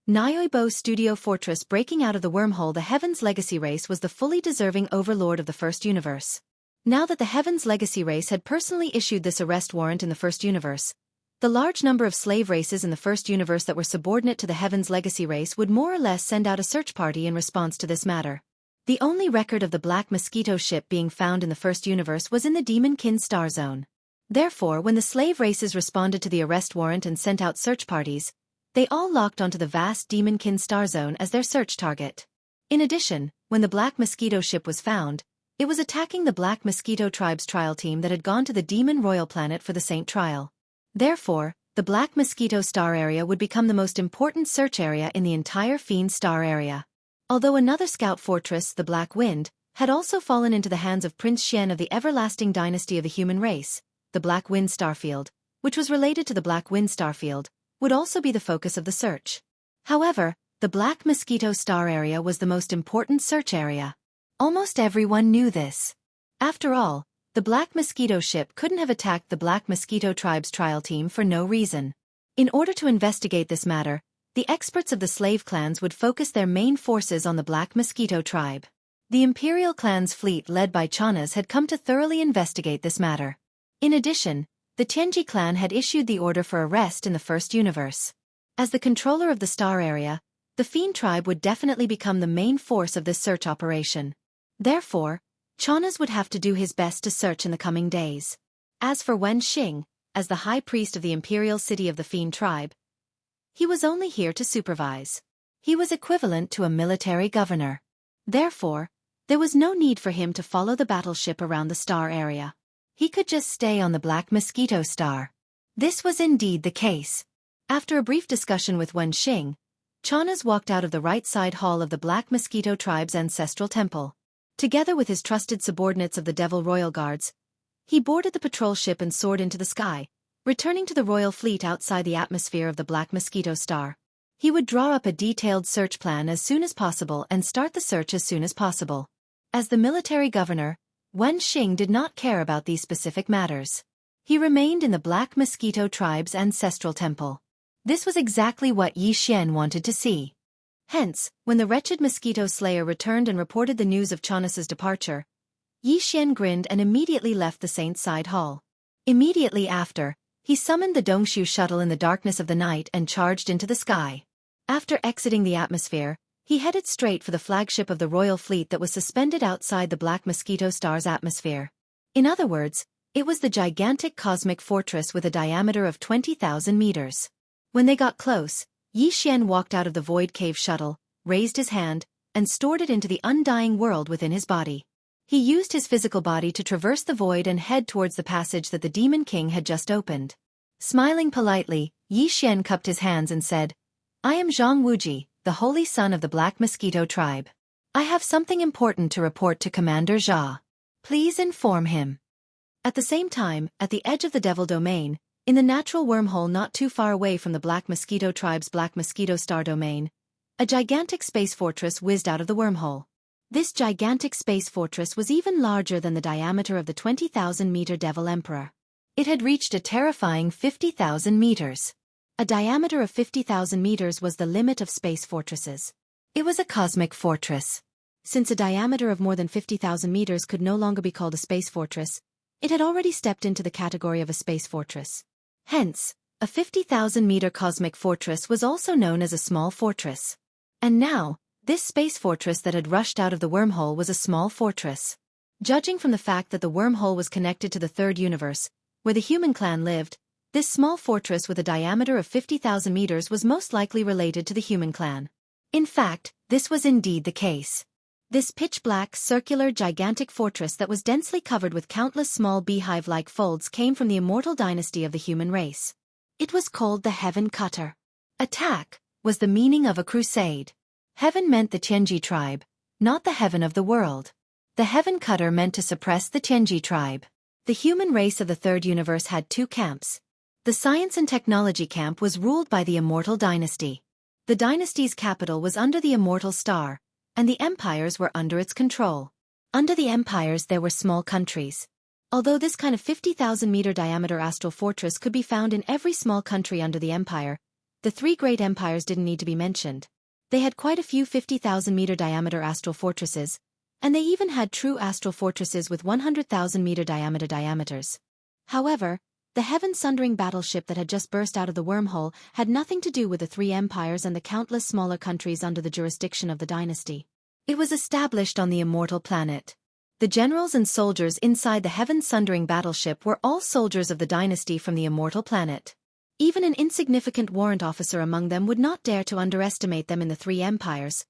Nyoibo Studio Fortress. Breaking out of the wormhole, the Heaven's Legacy race was the fully deserving overlord of the First Universe. Now that the Heaven's Legacy race had personally issued this arrest warrant in the First Universe, the large number of slave races in the First Universe that were subordinate to the Heaven's Legacy race would more or less send out a search party in response to this matter. The only record of the Black Mosquito ship being found in the First Universe was in the Demon Kin Star Zone. Therefore, when the slave races responded to the arrest warrant and sent out search parties, they all locked onto the vast Demonkin star zone as their search target. In addition, when the Black Mosquito ship was found, it was attacking the Black Mosquito tribe's trial team that had gone to the Demon Royal planet for the Saint trial. Therefore, the Black Mosquito star area would become the most important search area in the entire Fiend star area. Although another scout fortress, the Black Wind, had also fallen into the hands of Prince Xian of the everlasting dynasty of the human race, the Black Wind starfield, which was related to the Black Wind starfield, would also be the focus of the search. However, the Black Mosquito star area was the most important search area. Almost everyone knew this. After all, the Black Mosquito ship couldn't have attacked the Black Mosquito tribe's trial team for no reason. In order to investigate this matter, the experts of the slave clans would focus their main forces on the Black Mosquito tribe. The Imperial clan's fleet led by Chanas had come to thoroughly investigate this matter. In addition, the Tianji clan had issued the order for arrest in the first universe. As the controller of the star area, the Fiend tribe would definitely become the main force of this search operation. Therefore, Chanas would have to do his best to search in the coming days. As for Wen Xing, as the high priest of the imperial city of the Fiend tribe, he was only here to supervise. He was equivalent to a military governor. Therefore, there was no need for him to follow the battleship around the star area. He could just stay on the Black Mosquito star. This was indeed the case. After a brief discussion with Wen Xing, Chanas walked out of the right side hall of the Black Mosquito tribe's ancestral temple. Together with his trusted subordinates of the Devil Royal Guards, he boarded the patrol ship and soared into the sky, returning to the royal fleet outside the atmosphere of the Black Mosquito star. He would draw up a detailed search plan as soon as possible and start the search as soon as possible. As the military governor, Wen Xing did not care about these specific matters. He remained in the Black Mosquito tribe's ancestral temple. This was exactly what Yi Xian wanted to see. Hence, when the wretched mosquito slayer returned and reported the news of Chanas's departure, Yi Xian grinned and immediately left the Saint's side hall. Immediately after, he summoned the Dongshu shuttle in the darkness of the night and charged into the sky. After exiting the atmosphere, he headed straight for the flagship of the royal fleet that was suspended outside the Black Mosquito star's atmosphere. In other words, it was the gigantic cosmic fortress with a diameter of 20,000 meters. When they got close, Yi Xian walked out of the Void Cave shuttle, raised his hand, and stored it into the undying world within his body. He used his physical body to traverse the void and head towards the passage that the Demon King had just opened. Smiling politely, Yi Xian cupped his hands and said, "I am Jianghu, the holy son of the Black Mosquito tribe. I have something important to report to Commander Jia. Please inform him." At the same time, at the edge of the Devil Domain, in the natural wormhole not too far away from the Black Mosquito tribe's Black Mosquito star domain, a gigantic space fortress whizzed out of the wormhole. This gigantic space fortress was even larger than the diameter of the 20,000-meter Devil Emperor. It had reached a terrifying 50,000 meters. A diameter of 50,000 meters was the limit of space fortresses. It was a cosmic fortress. Since a diameter of more than 50,000 meters could no longer be called a space fortress, it had already stepped into the category of a space fortress. Hence, a 50,000-meter cosmic fortress was also known as a small fortress. And now, this space fortress that had rushed out of the wormhole was a small fortress. Judging from the fact that the wormhole was connected to the third universe, where the human clan lived, this small fortress with a diameter of 50,000 meters was most likely related to the human clan. In fact, this was indeed the case. This pitch-black, circular, gigantic fortress that was densely covered with countless small beehive-like folds came from the immortal dynasty of the human race. It was called the Heaven Cutter. Attack was the meaning of a crusade. Heaven meant the Tianji tribe, not the heaven of the world. The Heaven Cutter meant to suppress the Tianji tribe. The human race of the third universe had two camps. The science and technology camp was ruled by the immortal dynasty. The dynasty's capital was under the immortal star, and the empires were under its control. Under the empires there were small countries. Although this kind of 50,000-meter diameter astral fortress could be found in every small country under the empire, the three great empires didn't need to be mentioned. They had quite a few 50,000-meter diameter astral fortresses, and they even had true astral fortresses with 100,000-meter diameters. However, the heaven-sundering battleship that had just burst out of the wormhole had nothing to do with the three empires and the countless smaller countries under the jurisdiction of the dynasty. It was established on the immortal planet. The generals and soldiers inside the heaven-sundering battleship were all soldiers of the dynasty from the immortal planet. Even an insignificant warrant officer among them would not dare to underestimate them in the three empires,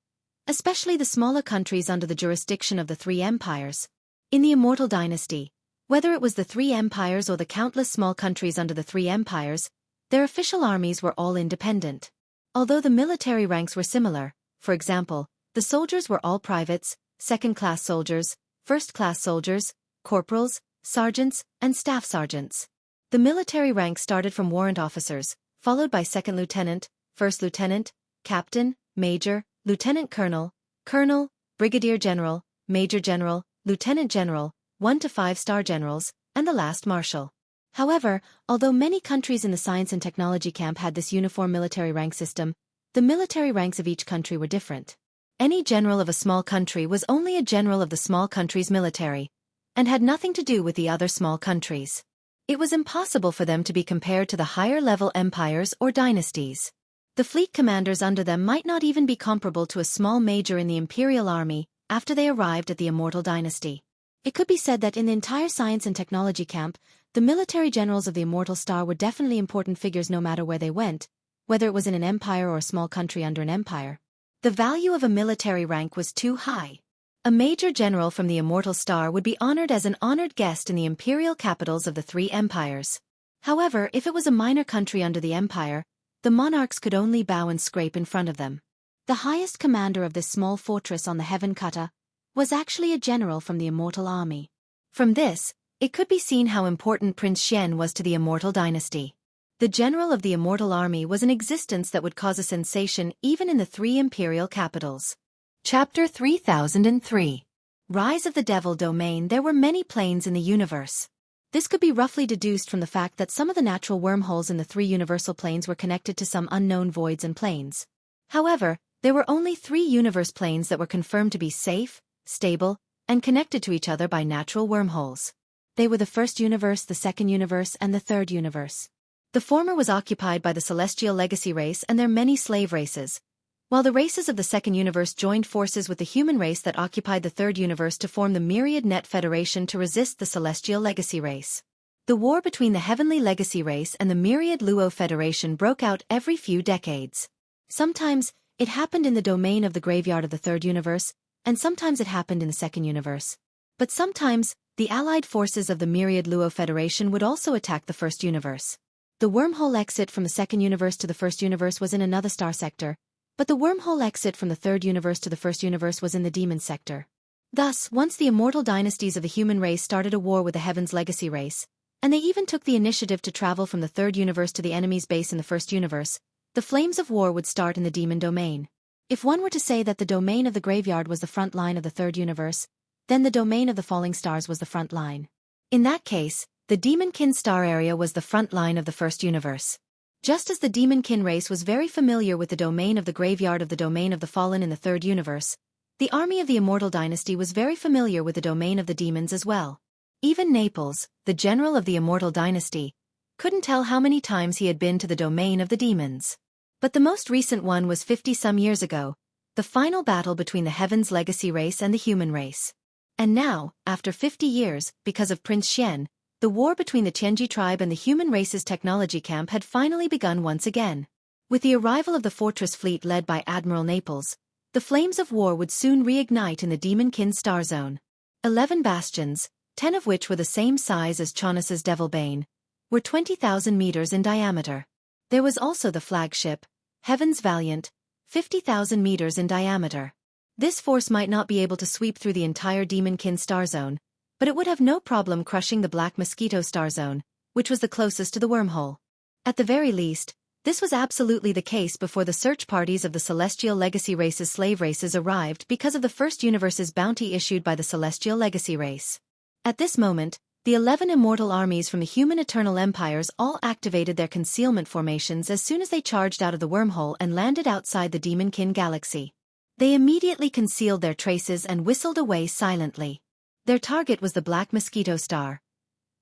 especially the smaller countries under the jurisdiction of the three empires. In the immortal dynasty, whether it was the three empires or the countless small countries under the three empires, their official armies were all independent. Although the military ranks were similar, for example, the soldiers were all privates, second-class soldiers, first-class soldiers, corporals, sergeants, and staff sergeants. The military ranks started from warrant officers, followed by second lieutenant, first lieutenant, captain, major, lieutenant colonel, colonel, brigadier general, major general, lieutenant general, 1 to 5-star generals, and the last marshal. However, although many countries in the science and technology camp had this uniform military rank system, the military ranks of each country were different. Any general of a small country was only a general of the small country's military, and had nothing to do with the other small countries. It was impossible for them to be compared to the higher-level empires or dynasties. The fleet commanders under them might not even be comparable to a small major in the imperial army after they arrived at the immortal dynasty. It could be said that in the entire science and technology camp, the military generals of the immortal star were definitely important figures no matter where they went, whether it was in an empire or a small country under an empire. The value of a military rank was too high. A major general from the immortal star would be honored as an honored guest in the imperial capitals of the three empires. However, if it was a minor country under the empire, the monarchs could only bow and scrape in front of them. The highest commander of this small fortress on the heaven kata was actually a general from the immortal army. From this, it could be seen how important Prince Xian was to the immortal dynasty. The general of the immortal army was an existence that would cause a sensation even in the three imperial capitals. Chapter 3003. Rise of the Devil Domain. There were many planes in the universe. This could be roughly deduced from the fact that some of the natural wormholes in the three universal planes were connected to some unknown voids and planes. However, there were only 3 universe planes that were confirmed to be safe, stable, and connected to each other by natural wormholes. They were the first universe, the second universe, and the third universe. The former was occupied by the celestial legacy race and their many slave races, while the races of the second universe joined forces with the human race that occupied the third universe to form the Myriad Net Federation to resist the celestial legacy race. The war between the heavenly legacy race and the Myriad Luo Federation broke out every few decades. Sometimes, it happened in the domain of the graveyard of the third universe, and sometimes it happened in the second universe. But sometimes, the allied forces of the Myriad Luo Federation would also attack the first universe. The wormhole exit from the second universe to the first universe was in another star sector, but the wormhole exit from the third universe to the first universe was in the demon sector. Thus, once the immortal dynasties of the human race started a war with the heaven's legacy race, and they even took the initiative to travel from the third universe to the enemy's base in the first universe, the flames of war would start in the demon domain. If one were to say that the domain of the graveyard was the front line of the third universe, then the domain of the falling stars was the front line. In that case, the demonkin star area was the front line of the first universe. Just as the demonkin race was very familiar with the domain of the graveyard of the domain of the fallen in the third universe, the army of the immortal dynasty was very familiar with the domain of the demons as well. Even Naples, the general of the immortal dynasty, couldn't tell how many times he had been to the domain of the demons. But the most recent one was 50-some years ago, the final battle between the heaven's legacy race and the human race. And now, after 50 years, because of Prince Xian, the war between the Tianji tribe and the human race's technology camp had finally begun once again. With the arrival of the fortress fleet led by Admiral Naples, the flames of war would soon reignite in the Demonkin star zone. 11 bastions, 10 of which were the same size as Chaunus's Devil Bane, were 20,000 meters in diameter. There was also the flagship, Heaven's Valiant, 50,000 meters in diameter. This force might not be able to sweep through the entire Demonkin star zone, but it would have no problem crushing the Black Mosquito star zone, which was the closest to the wormhole. At the very least, this was absolutely the case before the search parties of the Celestial Legacy race's slave races arrived because of the first universe's bounty issued by the Celestial Legacy race. At this moment, the 11 immortal armies from the human eternal empires all activated their concealment formations as soon as they charged out of the wormhole and landed outside the Demonkin galaxy. They immediately concealed their traces and whistled away silently. Their target was the Black Mosquito star.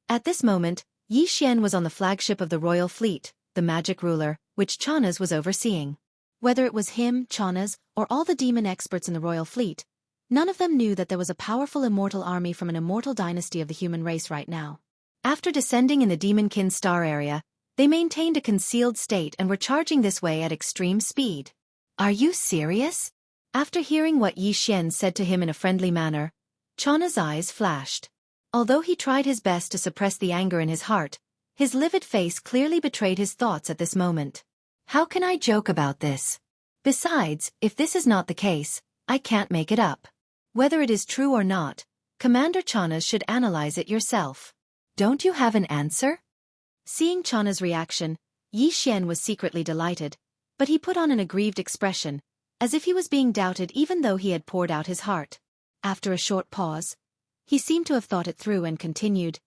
At this moment, Yi Xian was on the flagship of the royal fleet, the magic ruler, which Chaunus was overseeing. Whether it was him, Chaunus, or all the demon experts in the royal fleet, None of them knew that there was a powerful immortal army from an immortal dynasty of the human race right now. After descending in the Demonkin star area, they maintained a concealed state and were charging this way at extreme speed. Are you serious? After hearing what Yi Xian said to him in a friendly manner, Chana's eyes flashed. Although he tried his best to suppress the anger in his heart, his livid face clearly betrayed his thoughts at this moment. How can I joke about this? Besides, if this is not the case, I can't make it up. Whether it is true or not, Commander Chana should analyze it yourself. Don't you have an answer? Seeing Chana's reaction, Yi Xian was secretly delighted, but he put on an aggrieved expression, as if he was being doubted even though he had poured out his heart. After a short pause, he seemed to have thought it through and continued,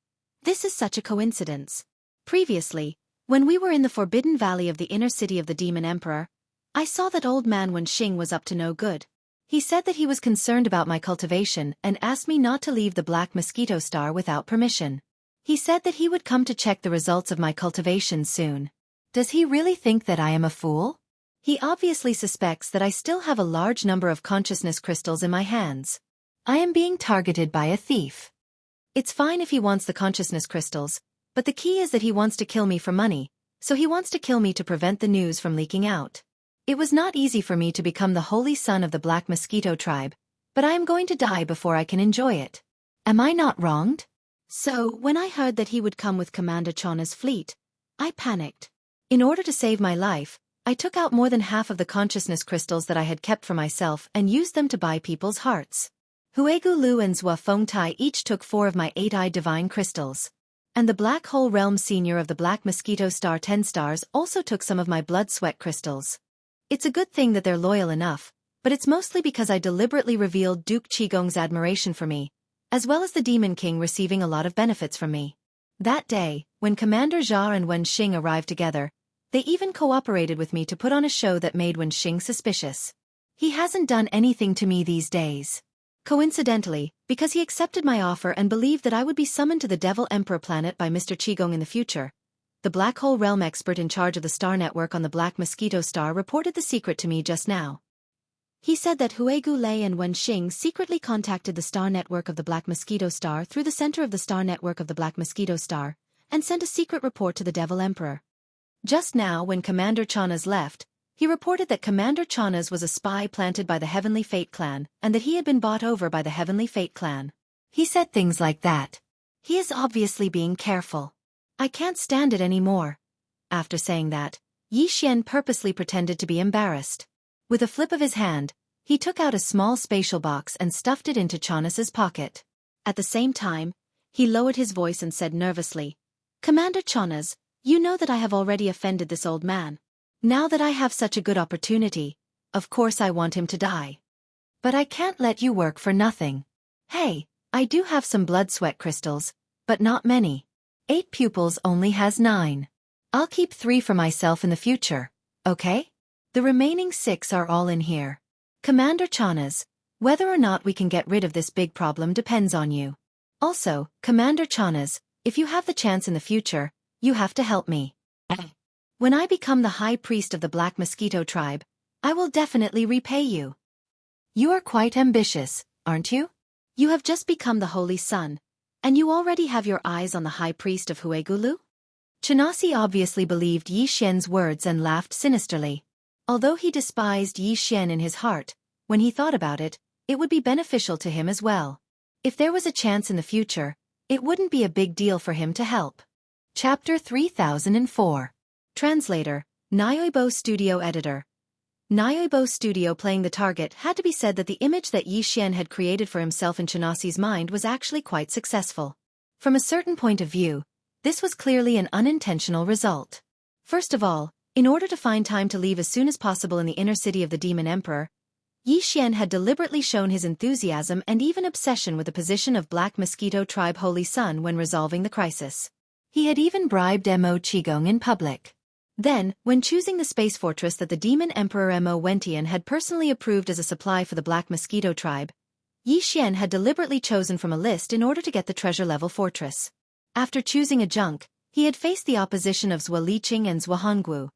"This is such a coincidence. Previously, when we were in the Forbidden Valley of the inner city of the Demon Emperor, I saw that old man Wenxing was up to no good. He said that he was concerned about my cultivation and asked me not to leave the Black Mosquito Star without permission. He said that he would come to check the results of my cultivation soon. Does he really think that I am a fool? He obviously suspects that I still have a large number of consciousness crystals in my hands. I am being targeted by a thief. It's fine if he wants the consciousness crystals, but the key is that he wants to kill me for money, so he wants to kill me to prevent the news from leaking out. It was not easy for me to become the holy son of the Black Mosquito tribe, but I am going to die before I can enjoy it. Am I not wronged?" So, when I heard that he would come with Commander Chana's fleet, I panicked. In order to save my life, I took out more than half of the consciousness crystals that I had kept for myself and used them to buy people's hearts. Huegu Lu and Zhua Fengtai each took 4 of my 8-eyed divine crystals. And the Black Hole Realm Senior of the Black Mosquito Star 10 Stars also took some of my blood sweat crystals. It's a good thing that they're loyal enough, but it's mostly because I deliberately revealed Duke Qigong's admiration for me, as well as the Demon King receiving a lot of benefits from me. That day, when Commander Zhao and Wenxing arrived together, they even cooperated with me to put on a show that made Wenxing suspicious. He hasn't done anything to me these days. Coincidentally, because he accepted my offer and believed that I would be summoned to the Devil Emperor planet by Mr. Qigong in the future, the Black Hole Realm expert in charge of the star network on the Black Mosquito Star reported the secret to me just now. He said that Huegu Lei and Wenxing secretly contacted the star network of the Black Mosquito Star through the center of the star network of the Black Mosquito Star, and sent a secret report to the Devil Emperor. Just now, when Commander Chana's left, he reported that Commander Chana's was a spy planted by the Heavenly Fate clan, and that he had been bought over by the Heavenly Fate clan. He said things like that. He is obviously being careful. I can't stand it anymore. After saying that, Yi Xian purposely pretended to be embarrassed. With a flip of his hand, he took out a small spatial box and stuffed it into Chanas's pocket. At the same time, he lowered his voice and said nervously, "Commander Chanas, you know that I have already offended this old man. Now that I have such a good opportunity, of course I want him to die. But I can't let you work for nothing. Hey, I do have some blood sweat crystals, but not many. 8 pupils only has 9. I'll keep 3 for myself in the future, okay? The remaining 6 are all in here. Commander Chanas, whether or not we can get rid of this big problem depends on you. Also, Commander Chanas, if you have the chance in the future, you have to help me. When I become the High Priest of the Black Mosquito tribe, I will definitely repay you. You are quite ambitious, aren't you? You have just become the Holy Sun, and you already have your eyes on the High Priest of Huegulu?" Chenasi obviously believed Yi Xian's words and laughed sinisterly. Although he despised Yi Xian in his heart, when he thought about it, it would be beneficial to him as well. If there was a chance in the future, it wouldn't be a big deal for him to help. Chapter 3004. Translator, Nyoibo Studio Editor. Nyoibo Studio playing the target had to be said that the image that Yi Xian had created for himself in Chenasi's mind was actually quite successful. From a certain point of view, this was clearly an unintentional result. First of all, in order to find time to leave as soon as possible in the inner city of the Demon Emperor, Yi Xian had deliberately shown his enthusiasm and even obsession with the position of Black Mosquito Tribe Holy Sun when resolving the crisis. He had even bribed Mo Qigong in public. Then, when choosing the space fortress that the Demon Emperor Mo Wentian had personally approved as a supply for the Black Mosquito tribe, Yi Xian had deliberately chosen from a list in order to get the treasure-level fortress. After choosing a junk, he had faced the opposition of Zhua Liqing and Zhua Honggu,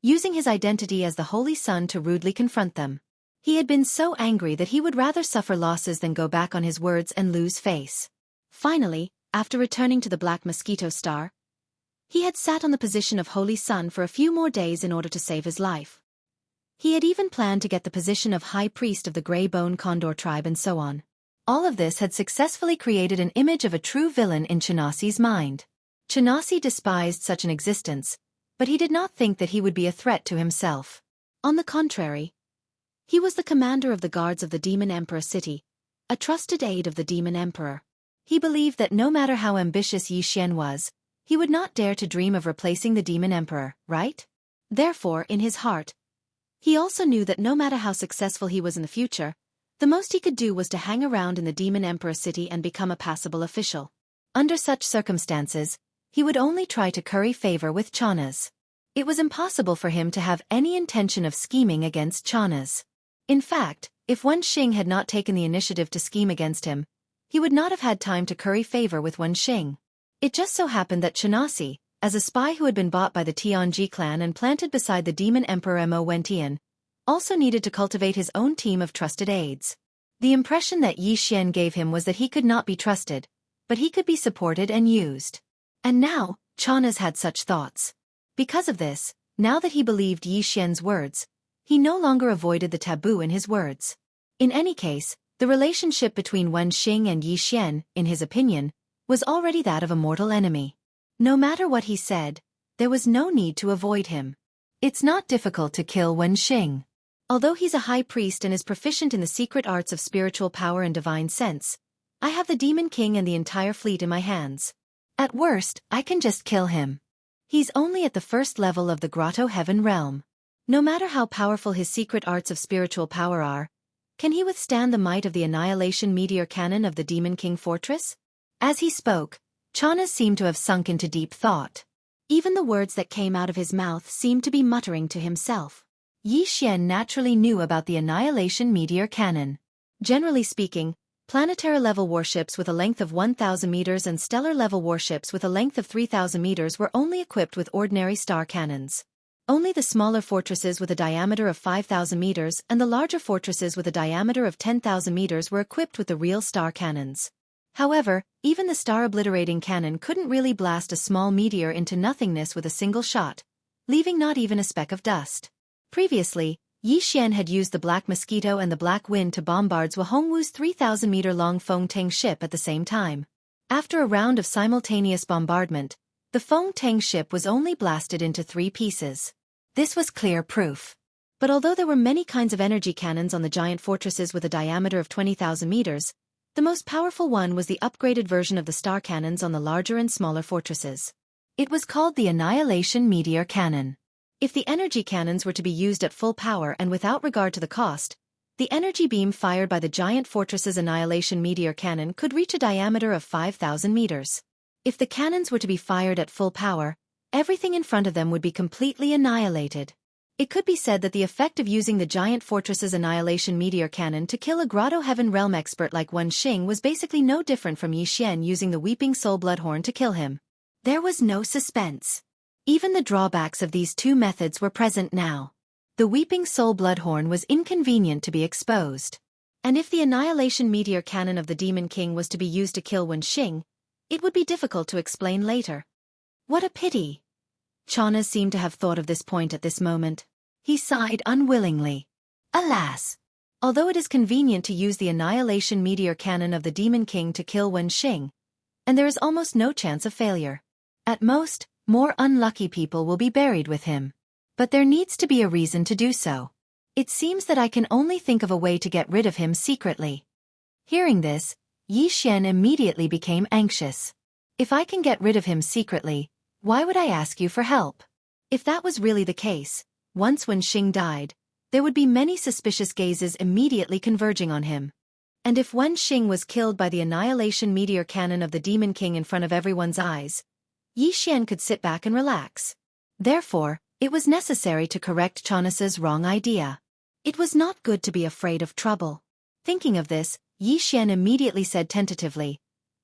using his identity as the Holy Sun to rudely confront them. He had been so angry that he would rather suffer losses than go back on his words and lose face. Finally, after returning to the Black Mosquito Star, he had sat on the position of Holy Sun for a few more days in order to save his life. He had even planned to get the position of High Priest of the Grey Bone Condor tribe and so on. All of this had successfully created an image of a true villain in Xianxi's mind. Xianxia despised such an existence, but he did not think that he would be a threat to himself. On the contrary, he was the commander of the guards of the Demon Emperor city, a trusted aide of the Demon Emperor. He believed that no matter how ambitious Xianxia was, he would not dare to dream of replacing the Demon Emperor, right? Therefore, in his heart, he also knew that no matter how successful he was in the future, the most he could do was to hang around in the Demon Emperor city and become a passable official. Under such circumstances, he would only try to curry favor with Xianxia. It was impossible for him to have any intention of scheming against Xianxia. In fact, if Wuxia had not taken the initiative to scheme against him, he would not have had time to curry favor with Wuxia. It just so happened that Xianxia, as a spy who had been bought by the Tianji clan and planted beside the Demon Emperor Mo Wentian, also needed to cultivate his own team of trusted aides. The impression that Xianxia gave him was that he could not be trusted, but he could be supported and used. And now, Xianxia had such thoughts. Because of this, now that he believed Xianxia's words, he no longer avoided the taboo in his words. In any case, the relationship between Wuxia and Xianxia, in his opinion, was already that of a mortal enemy. No matter what he said, there was no need to avoid him. It's not difficult to kill Wuxia. Although he's a high priest and is proficient in the secret arts of spiritual power and divine sense, I have the Demon King and the entire fleet in my hands. At worst, I can just kill him. He's only at the first level of the Grotto Heaven realm. No matter how powerful his secret arts of spiritual power are, can he withstand the might of the annihilation meteor cannon of the Demon King fortress? As he spoke, Xianxia seemed to have sunk into deep thought. Even the words that came out of his mouth seemed to be muttering to himself. Xianxia naturally knew about the annihilation meteor cannon. Generally speaking, planetary-level warships with a length of 1,000 meters and stellar-level warships with a length of 3,000 meters were only equipped with ordinary star cannons. Only the smaller fortresses with a diameter of 5,000 meters and the larger fortresses with a diameter of 10,000 meters were equipped with the real star cannons. However, even the star-obliterating cannon couldn't really blast a small meteor into nothingness with a single shot, leaving not even a speck of dust. Previously, Xianxia had used the Black Mosquito and the Black Wind to bombard Zhuhongwu's 3,000-meter-long Fengteng ship at the same time. After a round of simultaneous bombardment, the Fengteng ship was only blasted into 3 pieces. This was clear proof. But although there were many kinds of energy cannons on the giant fortresses with a diameter of 20,000 meters, the most powerful one was the upgraded version of the star cannons on the larger and smaller fortresses. It was called the Annihilation Meteor Cannon. If the energy cannons were to be used at full power and without regard to the cost, the energy beam fired by the giant fortress's Annihilation Meteor Cannon could reach a diameter of 5,000 meters. If the cannons were to be fired at full power, everything in front of them would be completely annihilated. It could be said that the effect of using the giant fortress's Annihilation Meteor Cannon to kill a Grotto Heaven realm expert like Wuxia was basically no different from Xianxia using the Weeping Soul Bloodhorn to kill him. There was no suspense. Even the drawbacks of these two methods were present now. The Weeping Soul Bloodhorn was inconvenient to be exposed. And if the Annihilation Meteor Cannon of the Demon King was to be used to kill Wuxia, it would be difficult to explain later. What a pity! Xianxia seemed to have thought of this point at this moment. He sighed unwillingly. Alas! Although it is convenient to use the Annihilation Meteor Cannon of the Demon King to kill Wuxia, and there is almost no chance of failure. At most, more unlucky people will be buried with him. But there needs to be a reason to do so. It seems that I can only think of a way to get rid of him secretly. Hearing this, Xianxia immediately became anxious. If I can get rid of him secretly, why would I ask you for help? If that was really the case, once Wuxia died, there would be many suspicious gazes immediately converging on him. And if Wuxia was killed by the Annihilation Meteor Cannon of the Demon King in front of everyone's eyes, Xianxia could sit back and relax. Therefore, it was necessary to correct Xianxia's wrong idea. It was not good to be afraid of trouble. Thinking of this, Xianxia immediately said tentatively,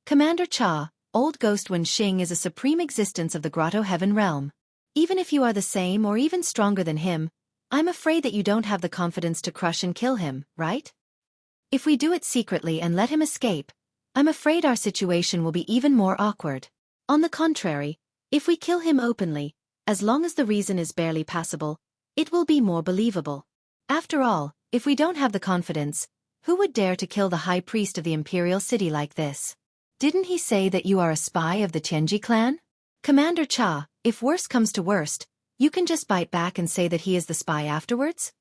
Commander Cha, Old Ghost Wuxia is a supreme existence of the Grotto Heaven realm. Even if you are the same or even stronger than him, I'm afraid that you don't have the confidence to crush and kill him, right? If we do it secretly and let him escape, I'm afraid our situation will be even more awkward. On the contrary, if we kill him openly, as long as the reason is barely passable, it will be more believable. After all, if we don't have the confidence, who would dare to kill the high priest of the imperial city like this? Didn't he say that you are a spy of the Tianji clan? Commander Cha, if worst comes to worst, you can just bite back and say that he is the spy afterwards?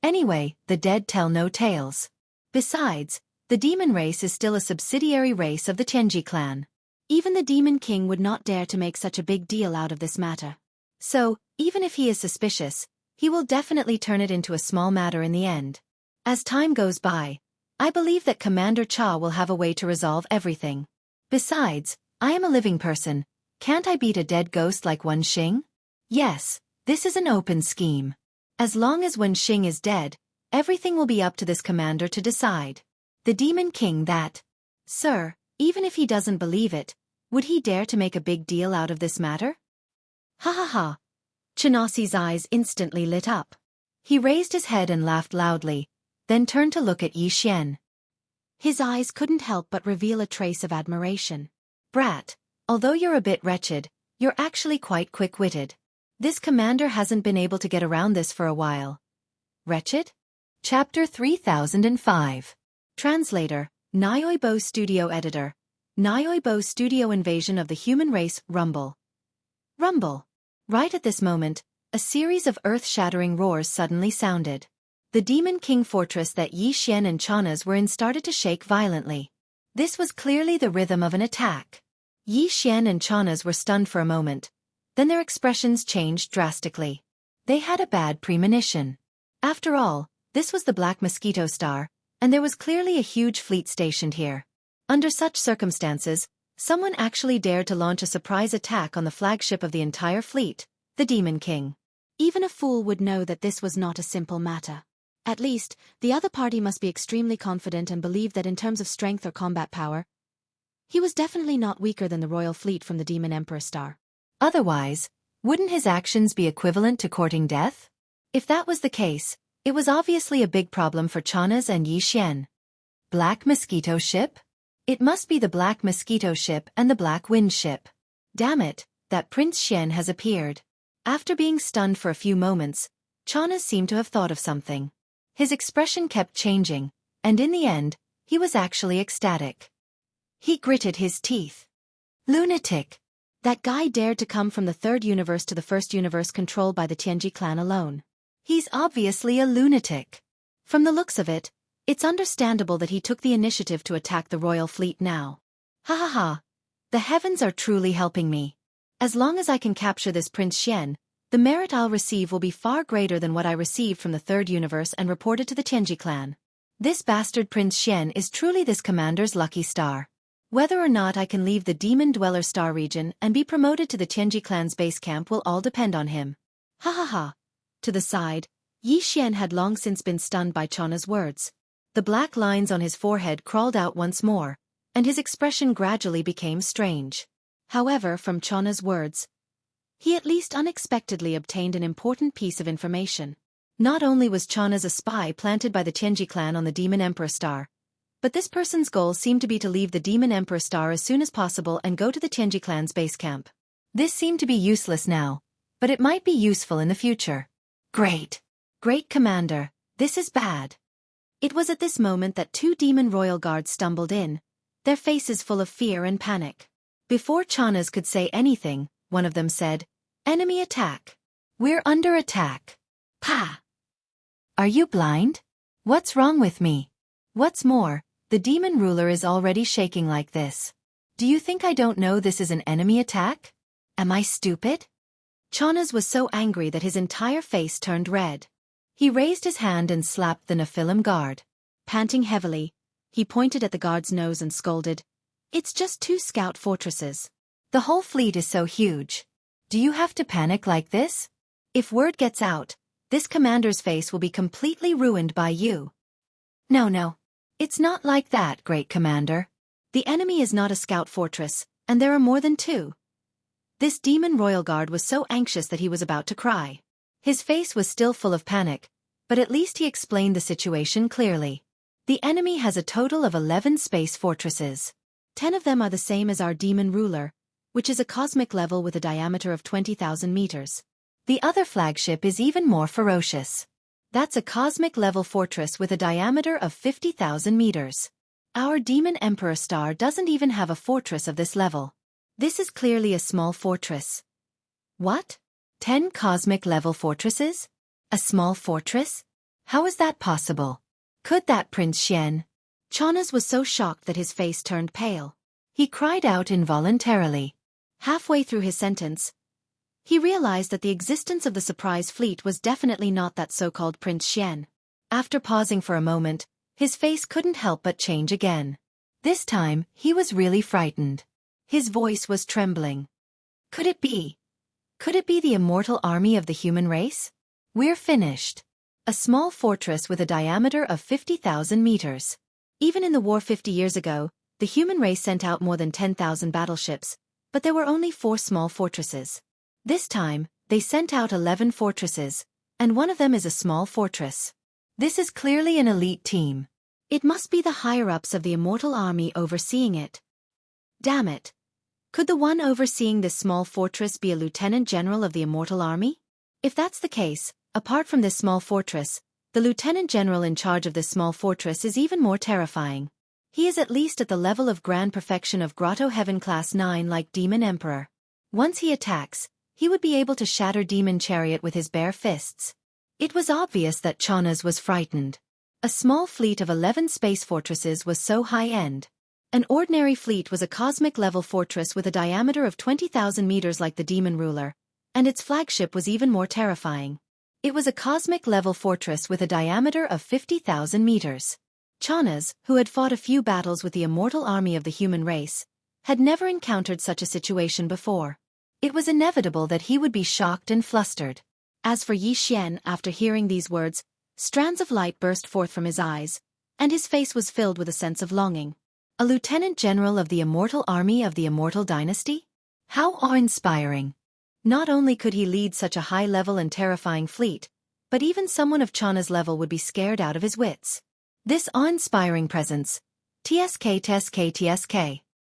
Anyway, the dead tell no tales. Besides, the demon race is still a subsidiary race of the Tianji clan. Even the demon king would not dare to make such a big deal out of this matter. So, even if he is suspicious, he will definitely turn it into a small matter in the end. As time goes by, I believe that Commander Cha will have a way to resolve everything. Besides, I am a living person. Can't I beat a dead ghost like Wen Xing? Yes, this is an open scheme. As long as Wen Xing is dead, everything will be up to this commander to decide. The demon king that. Sir, even if he doesn't believe it, would he dare to make a big deal out of this matter? Ha ha ha. Chinasi's eyes instantly lit up. He raised his head and laughed loudly, then turned to look at Yi Xian. His eyes couldn't help but reveal a trace of admiration. Brat, although you're a bit wretched, you're actually quite quick-witted. This commander hasn't been able to get around this for a while. Wretched? Chapter 3005. Translator, Nyoibo Studio Editor. Nyoibo Studio Invasion of the Human Race, Rumble. Rumble. Right at this moment, a series of earth-shattering roars suddenly sounded. The Demon King fortress that Yi Xian and Chana's were in started to shake violently. This was clearly the rhythm of an attack. Yi Xian and Chana's were stunned for a moment. Then their expressions changed drastically. They had a bad premonition. After all, this was the Black Mosquito Star, and there was clearly a huge fleet stationed here. Under such circumstances, someone actually dared to launch a surprise attack on the flagship of the entire fleet, the Demon King. Even a fool would know that this was not a simple matter. At least, the other party must be extremely confident and believe that in terms of strength or combat power, he was definitely not weaker than the royal fleet from the Demon Emperor Star. Otherwise, wouldn't his actions be equivalent to courting death? If that was the case, it was obviously a big problem for Chana's and Yi Xian. Black Mosquito Ship? It must be the Black Mosquito Ship and the Black Wind Ship. Damn it, that Prince Xian has appeared. After being stunned for a few moments, Chana's seemed to have thought of something. His expression kept changing, and in the end, he was actually ecstatic. He gritted his teeth. Lunatic! That guy dared to come from the third universe to the first universe controlled by the Tianji clan alone. He's obviously a lunatic. From the looks of it, it's understandable that he took the initiative to attack the royal fleet now. Ha ha ha. The heavens are truly helping me. As long as I can capture this Prince Xian, the merit I'll receive will be far greater than what I received from the third universe and reported to the Tianji clan. This bastard Prince Xian is truly this commander's lucky star. Whether or not I can leave the Demon Dweller Star region and be promoted to the Tianji clan's base camp will all depend on him. Ha ha ha. To the side, Yi Xian had long since been stunned by Chana's words. The black lines on his forehead crawled out once more, and his expression gradually became strange. However, from Chana's words, he at least unexpectedly obtained an important piece of information. Not only was Chana's a spy planted by the Tianji clan on the Demon Emperor Star, but this person's goal seemed to be to leave the Demon Emperor Star as soon as possible and go to the Tianji clan's base camp. This seemed to be useless now, but it might be useful in the future. Great! Great Commander, this is bad. It was at this moment that two demon royal guards stumbled in, their faces full of fear and panic. Before Chana's could say anything, one of them said, "Enemy attack. We're under attack." Pa! Are you blind? What's wrong with me? What's more, the demon ruler is already shaking like this. Do you think I don't know this is an enemy attack? Am I stupid? Chana's was so angry that his entire face turned red. He raised his hand and slapped the Nephilim guard. Panting heavily, he pointed at the guard's nose and scolded, "It's just 2 scout fortresses. The whole fleet is so huge. Do you have to panic like this? If word gets out, this commander's face will be completely ruined by you." No. It's not like that, great commander. The enemy is not a scout fortress, and there are more than 2. This demon royal guard was so anxious that he was about to cry. His face was still full of panic, but at least he explained the situation clearly. The enemy has a total of 11 space fortresses. 10 of them are the same as our demon ruler, which is a cosmic level with a diameter of 20,000 meters. The other flagship is even more ferocious. That's a cosmic level fortress with a diameter of 50,000 meters. Our demon emperor star doesn't even have a fortress of this level. This is clearly a small fortress. What? 10 cosmic level fortresses? A small fortress? How is that possible? Could that Prince Xian? Chanas was so shocked that his face turned pale. He cried out involuntarily. Halfway through his sentence, he realized that the existence of the surprise fleet was definitely not that so-called Prince Xian. After pausing for a moment, his face couldn't help but change again. This time, he was really frightened. His voice was trembling. Could it be? Could it be the immortal army of the human race? We're finished. A small fortress with a diameter of 50,000 meters. Even in the war 50 years ago, the human race sent out more than 10,000 battleships, but there were only 4 small fortresses. This time, they sent out 11 fortresses, and one of them is a small fortress. This is clearly an elite team. It must be the higher-ups of the immortal army overseeing it. Damn it. Could the one overseeing this small fortress be a lieutenant general of the immortal army? If that's the case, apart from this small fortress, the lieutenant general in charge of this small fortress is even more terrifying. He is at least at the level of grand perfection of Grotto Heaven Class 9 like Demon Emperor. Once he attacks, he would be able to shatter Demon Chariot with his bare fists. It was obvious that Chanas was frightened. A small fleet of 11 space fortresses was so high-end. An ordinary fleet was a cosmic-level fortress with a diameter of 20,000 meters like the Demon Ruler, and its flagship was even more terrifying. It was a cosmic-level fortress with a diameter of 50,000 meters. Chanas, who had fought a few battles with the immortal army of the human race, had never encountered such a situation before. It was inevitable that he would be shocked and flustered. As for Yi Xian, after hearing these words, strands of light burst forth from his eyes, and his face was filled with a sense of longing. A lieutenant general of the immortal army of the immortal dynasty? How awe-inspiring! Not only could he lead such a high-level and terrifying fleet, but even someone of Chana's level would be scared out of his wits. This awe-inspiring presence, TSK.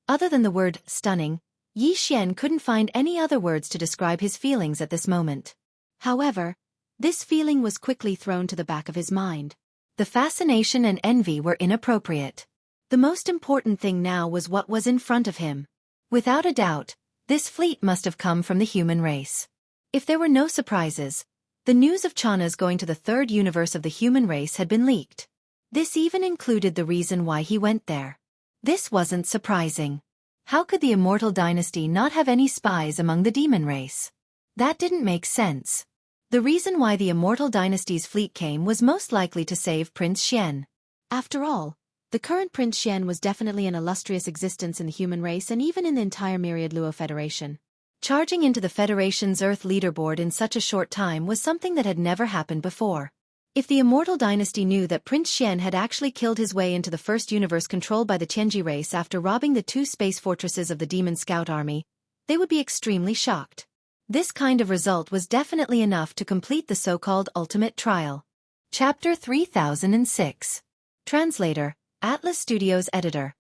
Other than the word stunning, Yi Xian couldn't find any other words to describe his feelings at this moment. However, this feeling was quickly thrown to the back of his mind. The fascination and envy were inappropriate. The most important thing now was what was in front of him. Without a doubt, this fleet must have come from the human race. If there were no surprises, the news of Chana's going to the third universe of the human race had been leaked. This even included the reason why he went there. This wasn't surprising. How could the immortal dynasty not have any spies among the demon race? That didn't make sense. The reason why the immortal dynasty's fleet came was most likely to save Prince Xian. After all, the current Prince Xian was definitely an illustrious existence in the human race and even in the entire myriad Luo Federation. Charging into the Federation's Earth leaderboard in such a short time was something that had never happened before. If the immortal dynasty knew that Prince Xian had actually killed his way into the first universe controlled by the Tianji race after robbing the 2 space fortresses of the Demon Scout Army, they would be extremely shocked. This kind of result was definitely enough to complete the so-called ultimate trial. Chapter 3006. Translator, Atlas Studios Editor.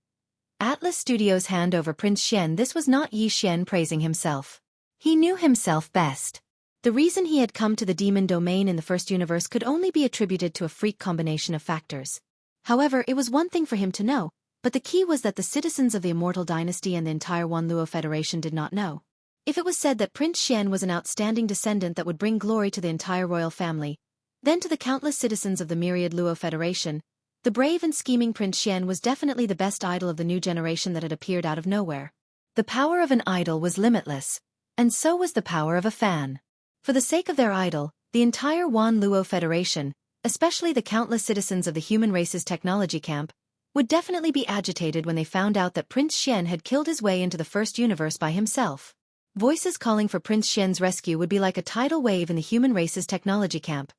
Atlas Studios hand over Prince Xian. This was not Yi Xian praising himself. He knew himself best. The reason he had come to the demon domain in the first universe could only be attributed to a freak combination of factors. However, it was one thing for him to know, but the key was that the citizens of the Immortal Dynasty and the entire One Luo Federation did not know. If it was said that Prince Xian was an outstanding descendant that would bring glory to the entire royal family, then to the countless citizens of the myriad Luo Federation, the brave and scheming Prince Xian was definitely the best idol of the new generation that had appeared out of nowhere. The power of an idol was limitless, and so was the power of a fan. For the sake of their idol, the entire Wan Luo Federation, especially the countless citizens of the human race's technology camp, would definitely be agitated when they found out that Prince Xian had killed his way into the first universe by himself. Voices calling for Prince Xian's rescue would be like a tidal wave in the human race's technology camp.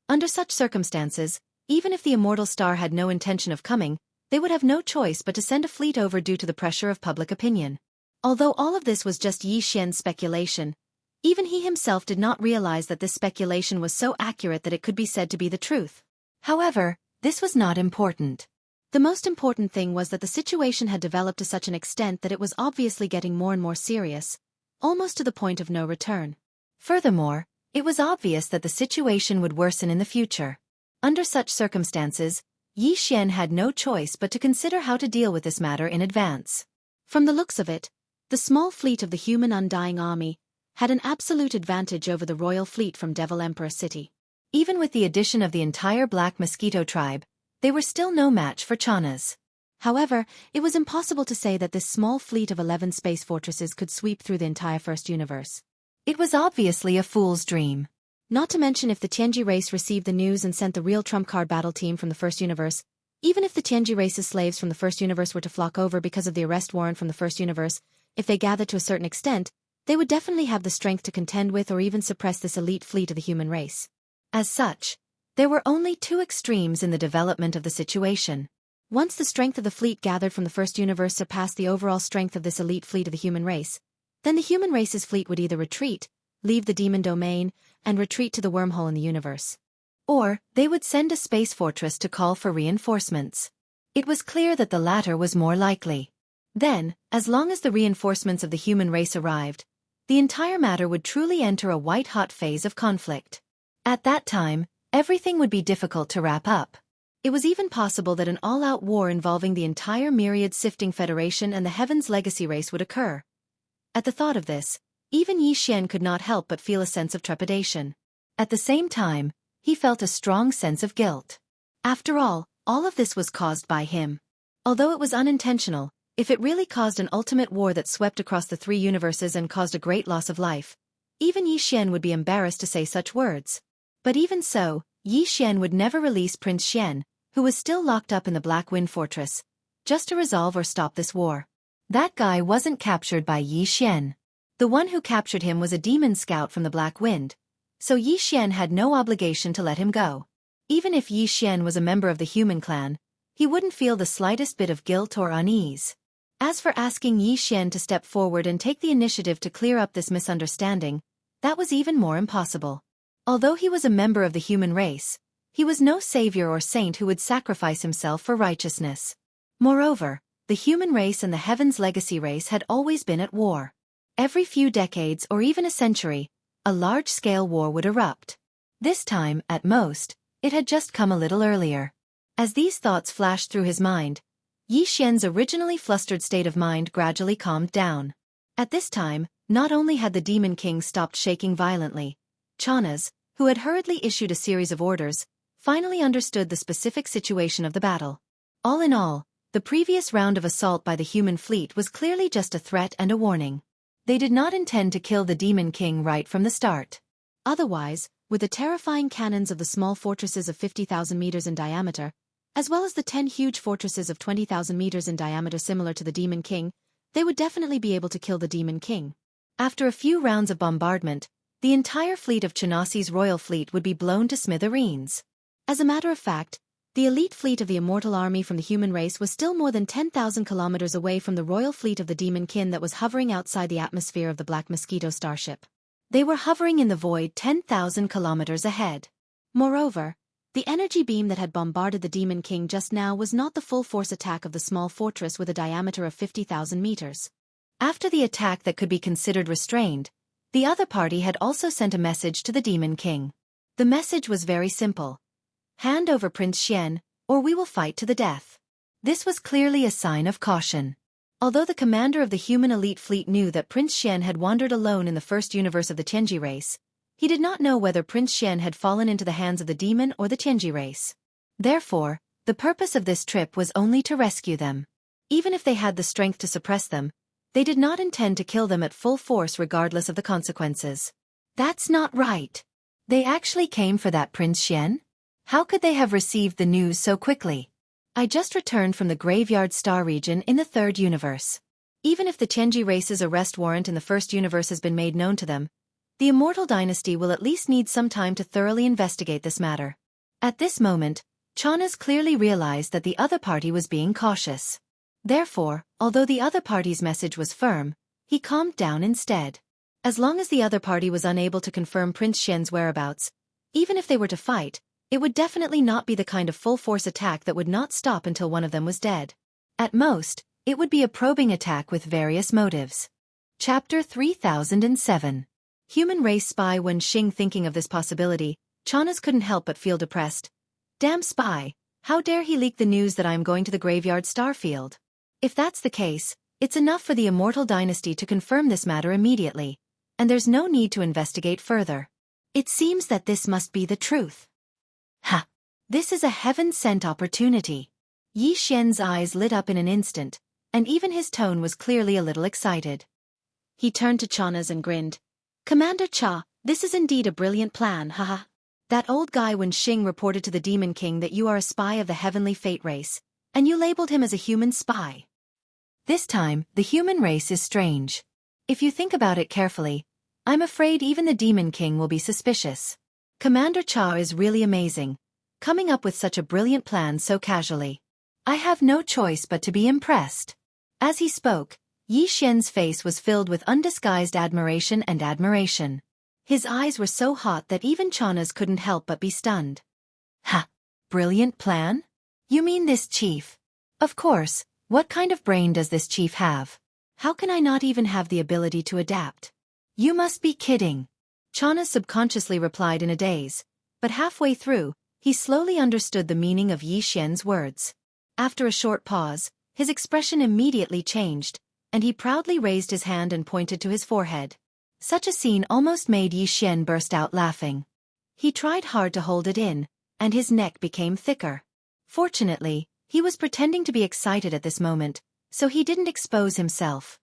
Under such circumstances, even if the immortal star had no intention of coming, they would have no choice but to send a fleet over due to the pressure of public opinion. Although all of this was just Yi Xian's speculation, Even he himself did not realize that this speculation was so accurate that it could be said to be the truth. However, this was not important. The most important thing was that the situation had developed to such an extent that it was obviously getting more and more serious, almost to the point of no return. Furthermore, it was obvious that the situation would worsen in the future. Under such circumstances, Yi Xian had no choice but to consider how to deal with this matter in advance. From the looks of it, the small fleet of the human Undying Army had an absolute advantage over the royal fleet from Devil Emperor City. Even with the addition of the entire Black Mosquito tribe, they were still no match for Chana's. However, it was impossible to say that this small fleet of 11 space fortresses could sweep through the entire first universe. It was obviously a fool's dream. Not to mention if the Tianji race received the news and sent the real trump card battle team from the first universe, even if the Tianji race's slaves from the first universe were to flock over because of the arrest warrant from the first universe, if they gathered to a certain extent, they would definitely have the strength to contend with or even suppress this elite fleet of the human race. As such, there were only two extremes in the development of the situation. Once the strength of the fleet gathered from the first universe surpassed the overall strength of this elite fleet of the human race, then the human race's fleet would either retreat, leave the demon domain, and retreat to the wormhole in the universe. Or, they would send a space fortress to call for reinforcements. It was clear that the latter was more likely. Then, as long as the reinforcements of the human race arrived, the entire matter would truly enter a white-hot phase of conflict. At that time, everything would be difficult to wrap up. It was even possible that an all-out war involving the entire Myriad Sifting Federation and the Heaven's Legacy race would occur. At the thought of this, even Yi Xian could not help but feel a sense of trepidation. At the same time, he felt a strong sense of guilt. After all of this was caused by him. Although it was unintentional, if it really caused an ultimate war that swept across the three universes and caused a great loss of life, even Yi Xian would be embarrassed to say such words. But even so, Yi Xian would never release Prince Xian, who was still locked up in the Black Wind Fortress, just to resolve or stop this war. That guy wasn't captured by Yi Xian. The one who captured him was a demon scout from the Black Wind, so Yi Xian had no obligation to let him go. Even if Yi Xian was a member of the human clan, he wouldn't feel the slightest bit of guilt or unease. As for asking Yi Xian to step forward and take the initiative to clear up this misunderstanding, that was even more impossible. Although he was a member of the human race, he was no savior or saint who would sacrifice himself for righteousness. Moreover, the human race and the Heaven's Legacy race had always been at war. Every few decades or even a century, a large-scale war would erupt. This time, at most, it had just come a little earlier. As these thoughts flashed through his mind, Yi Xian's originally flustered state of mind gradually calmed down. At this time, not only had the Demon King stopped shaking violently, Chana's, who had hurriedly issued a series of orders, finally understood the specific situation of the battle. All in all, the previous round of assault by the human fleet was clearly just a threat and a warning. They did not intend to kill the Demon King right from the start. Otherwise, with the terrifying cannons of the small fortresses of 50,000 meters in diameter, as well as the 10 huge fortresses of 20,000 meters in diameter similar to the Demon King, they would definitely be able to kill the Demon King. After a few rounds of bombardment, the entire fleet of Chanasi's royal fleet would be blown to smithereens. As a matter of fact, the elite fleet of the immortal army from the human race was still more than 10,000 kilometers away from the royal fleet of the Demon Kin that was hovering outside the atmosphere of the Black Mosquito starship. They were hovering in the void 10,000 kilometers ahead. Moreover, the energy beam that had bombarded the Demon King just now was not the full-force attack of the small fortress with a diameter of 50,000 meters. After the attack that could be considered restrained, the other party had also sent a message to the Demon King. The message was very simple. Hand over Prince Xian, or we will fight to the death. This was clearly a sign of caution. Although the commander of the human elite fleet knew that Prince Xian had wandered alone in the first universe of the Tianji race, he did not know whether Prince Xian had fallen into the hands of the demon or the Tianji race. Therefore, the purpose of this trip was only to rescue them. Even if they had the strength to suppress them, they did not intend to kill them at full force regardless of the consequences. That's not right. They actually came for that Prince Xian? How could they have received the news so quickly? I just returned from the Graveyard Star region in the third universe. Even if the Tianji race's arrest warrant in the first universe has been made known to them, the Immortal Dynasty will at least need some time to thoroughly investigate this matter. At this moment, Chana's clearly realized that the other party was being cautious. Therefore, although the other party's message was firm, he calmed down instead. As long as the other party was unable to confirm Prince Xian's whereabouts, even if they were to fight, it would definitely not be the kind of full-force attack that would not stop until one of them was dead. At most, it would be a probing attack with various motives. Chapter 3007. Human race spy. When Xing thinking of this possibility, Chanas couldn't help but feel depressed. Damn spy, how dare he leak the news that I am going to the graveyard starfield? If that's the case, it's enough for the immortal dynasty to confirm this matter immediately, and there's no need to investigate further. It seems that this must be the truth. Ha! This is a heaven-sent opportunity. Yi Xian's eyes lit up in an instant, and even his tone was clearly a little excited. He turned to Chanas and grinned. Commander Cha, this is indeed a brilliant plan, haha. That old guy when Xing reported to the Demon King that you are a spy of the heavenly fate race, and you labeled him as a human spy. This time, the human race is strange. If you think about it carefully, I'm afraid even the Demon King will be suspicious. Commander Cha is really amazing, coming up with such a brilliant plan so casually. I have no choice but to be impressed. As he spoke, Yi Xian's face was filled with undisguised admiration and admiration. His eyes were so hot that even Chanas couldn't help but be stunned. Ha! Brilliant plan? You mean this chief? Of course, what kind of brain does this chief have? How can I not even have the ability to adapt? You must be kidding. Chanas subconsciously replied in a daze, but halfway through, he slowly understood the meaning of Yi Xian's words. After a short pause, his expression immediately changed, and he proudly raised his hand and pointed to his forehead. Such a scene almost made Yi Xian burst out laughing. He tried hard to hold it in, and his neck became thicker. Fortunately, he was pretending to be excited at this moment, so he didn't expose himself.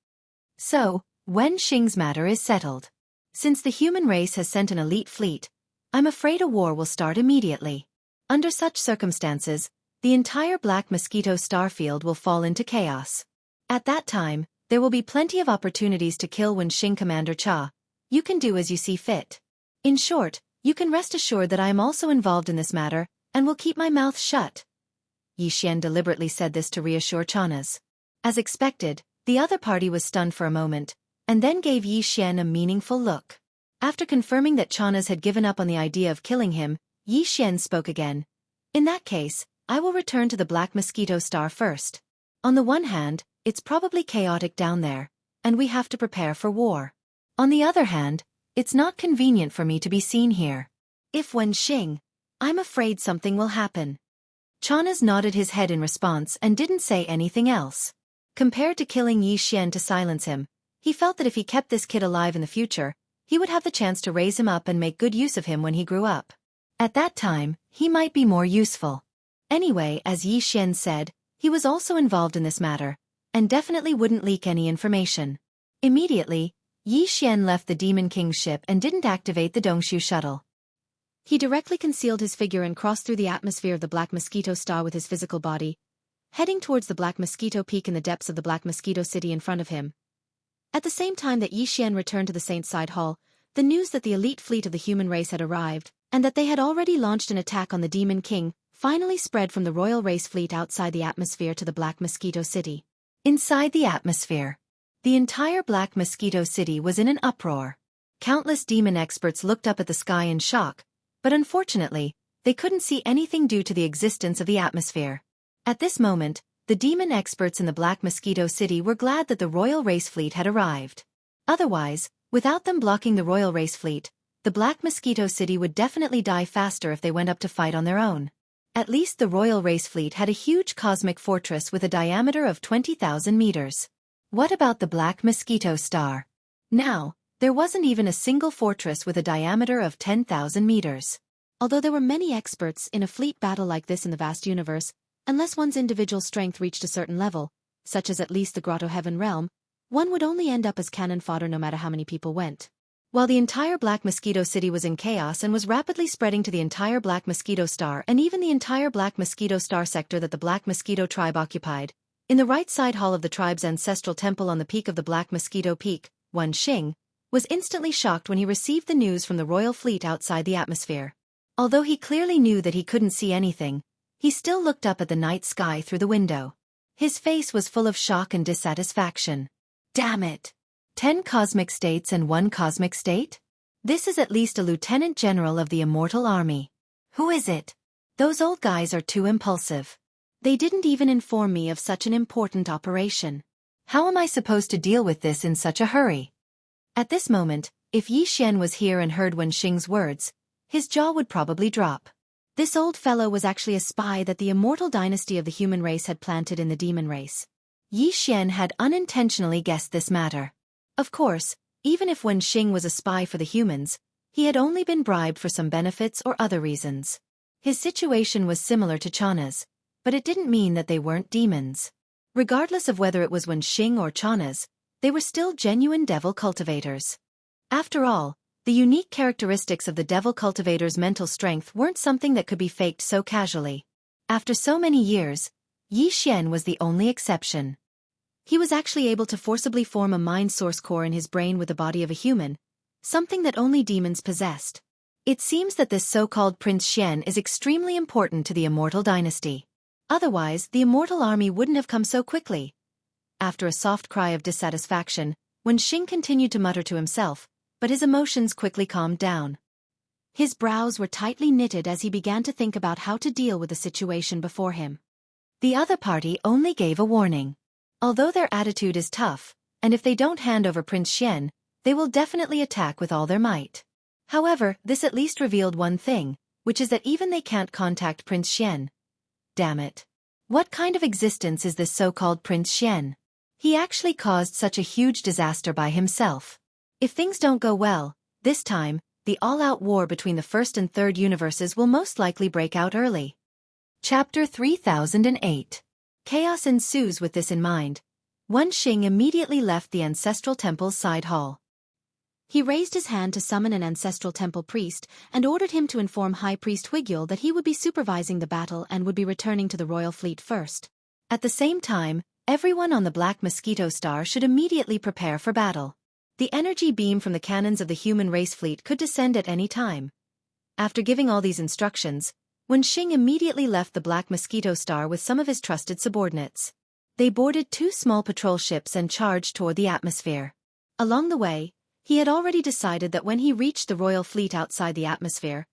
So, when Xing's matter is settled. Since the human race has sent an elite fleet, I'm afraid a war will start immediately. Under such circumstances, the entire Black Mosquito starfield will fall into chaos. At that time, there will be plenty of opportunities to kill when Xing. Commander Cha, you can do as you see fit. In short, you can rest assured that I am also involved in this matter, and will keep my mouth shut. Yi Xian deliberately said this to reassure Chanas. As expected, the other party was stunned for a moment, and then gave Yi Xian a meaningful look. After confirming that Chanas had given up on the idea of killing him, Yi Xian spoke again. In that case, I will return to the Black Mosquito Star first. On the one hand, it's probably chaotic down there, and we have to prepare for war. On the other hand, it's not convenient for me to be seen here. If when Xing, I'm afraid something will happen. Chanas nodded his head in response and didn't say anything else. Compared to killing Yi Xian to silence him, he felt that if he kept this kid alive in the future, he would have the chance to raise him up and make good use of him when he grew up. At that time, he might be more useful. Anyway, as Yi Xian said, he was also involved in this matter, and definitely wouldn't leak any information. Immediately, Yi Xian left the Demon King's ship and didn't activate the Dongshu shuttle. He directly concealed his figure and crossed through the atmosphere of the Black Mosquito Star with his physical body, heading towards the Black Mosquito Peak in the depths of the Black Mosquito City in front of him. At the same time that Yi Xian returned to the Saint Side Hall, the news that the elite fleet of the human race had arrived, and that they had already launched an attack on the Demon King, finally spread from the royal race fleet outside the atmosphere to the Black Mosquito City. Inside the atmosphere, the entire Black Mosquito City was in an uproar. Countless demon experts looked up at the sky in shock, but unfortunately, they couldn't see anything due to the existence of the atmosphere. At this moment, the demon experts in the Black Mosquito City were glad that the royal race fleet had arrived. Otherwise, without them blocking the royal race fleet, the Black Mosquito City would definitely die faster if they went up to fight on their own. At least the royal race fleet had a huge cosmic fortress with a diameter of 20,000 meters. What about the Black Mosquito Star? Now, there wasn't even a single fortress with a diameter of 10,000 meters. Although there were many experts in a fleet battle like this in the vast universe, unless one's individual strength reached a certain level, such as at least the Grotto Heaven realm, one would only end up as cannon fodder no matter how many people went. While the entire Black Mosquito City was in chaos and was rapidly spreading to the entire Black Mosquito Star and even the entire Black Mosquito Star sector that the Black Mosquito tribe occupied, in the right side hall of the tribe's ancestral temple on the peak of the Black Mosquito Peak, Wan Xing was instantly shocked when he received the news from the royal fleet outside the atmosphere. Although he clearly knew that he couldn't see anything, he still looked up at the night sky through the window. His face was full of shock and dissatisfaction. Damn it! 10 cosmic states and 1 cosmic state? This is at least a lieutenant general of the immortal army. Who is it? Those old guys are too impulsive. They didn't even inform me of such an important operation. How am I supposed to deal with this in such a hurry? At this moment, if Yi Xian was here and heard Wen Xing's words, his jaw would probably drop. This old fellow was actually a spy that the immortal dynasty of the human race had planted in the demon race. Yi Xian had unintentionally guessed this matter. Of course, even if Wen Xing was a spy for the humans, he had only been bribed for some benefits or other reasons. His situation was similar to Chana's, but it didn't mean that they weren't demons. Regardless of whether it was Wen Xing or Chana's, they were still genuine devil cultivators. After all, the unique characteristics of the devil cultivator's mental strength weren't something that could be faked so casually. After so many years, Yi Xian was the only exception. He was actually able to forcibly form a mind source core in his brain with the body of a human, something that only demons possessed. It seems that this so-called Prince Xian is extremely important to the immortal dynasty. Otherwise, the immortal army wouldn't have come so quickly. After a soft cry of dissatisfaction, Wen Xing continued to mutter to himself, but his emotions quickly calmed down. His brows were tightly knitted as he began to think about how to deal with the situation before him. The other party only gave a warning. Although their attitude is tough, and if they don't hand over Prince Xian, they will definitely attack with all their might. However, this at least revealed one thing, which is that even they can't contact Prince Xian. Damn it. What kind of existence is this so-called Prince Xian? He actually caused such a huge disaster by himself. If things don't go well, this time, the all-out war between the first and third universes will most likely break out early. Chapter 3008. Chaos ensues. With this in mind, Wen Xing immediately left the ancestral temple's side hall. He raised his hand to summon an ancestral temple priest and ordered him to inform High Priest Huigyul that he would be supervising the battle and would be returning to the royal fleet first. At the same time, everyone on the Black Mosquito Star should immediately prepare for battle. The energy beam from the cannons of the human race fleet could descend at any time. After giving all these instructions, Wen Xing immediately left the Black Mosquito Star with some of his trusted subordinates. They boarded 2 small patrol ships and charged toward the atmosphere. Along the way, he had already decided that when he reached the royal fleet outside the atmosphere,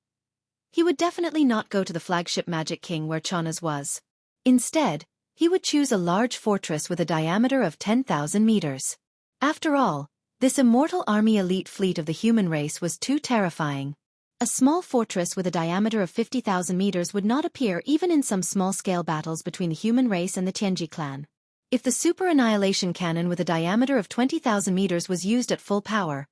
he would definitely not go to the flagship Magic King where Chana's was. Instead, he would choose a large fortress with a diameter of 10,000 meters. After all, this immortal army elite fleet of the human race was too terrifying. A small fortress with a diameter of 50,000 meters would not appear even in some small-scale battles between the human race and the Tianji clan. If the super annihilation cannon with a diameter of 20,000 meters was used at full power,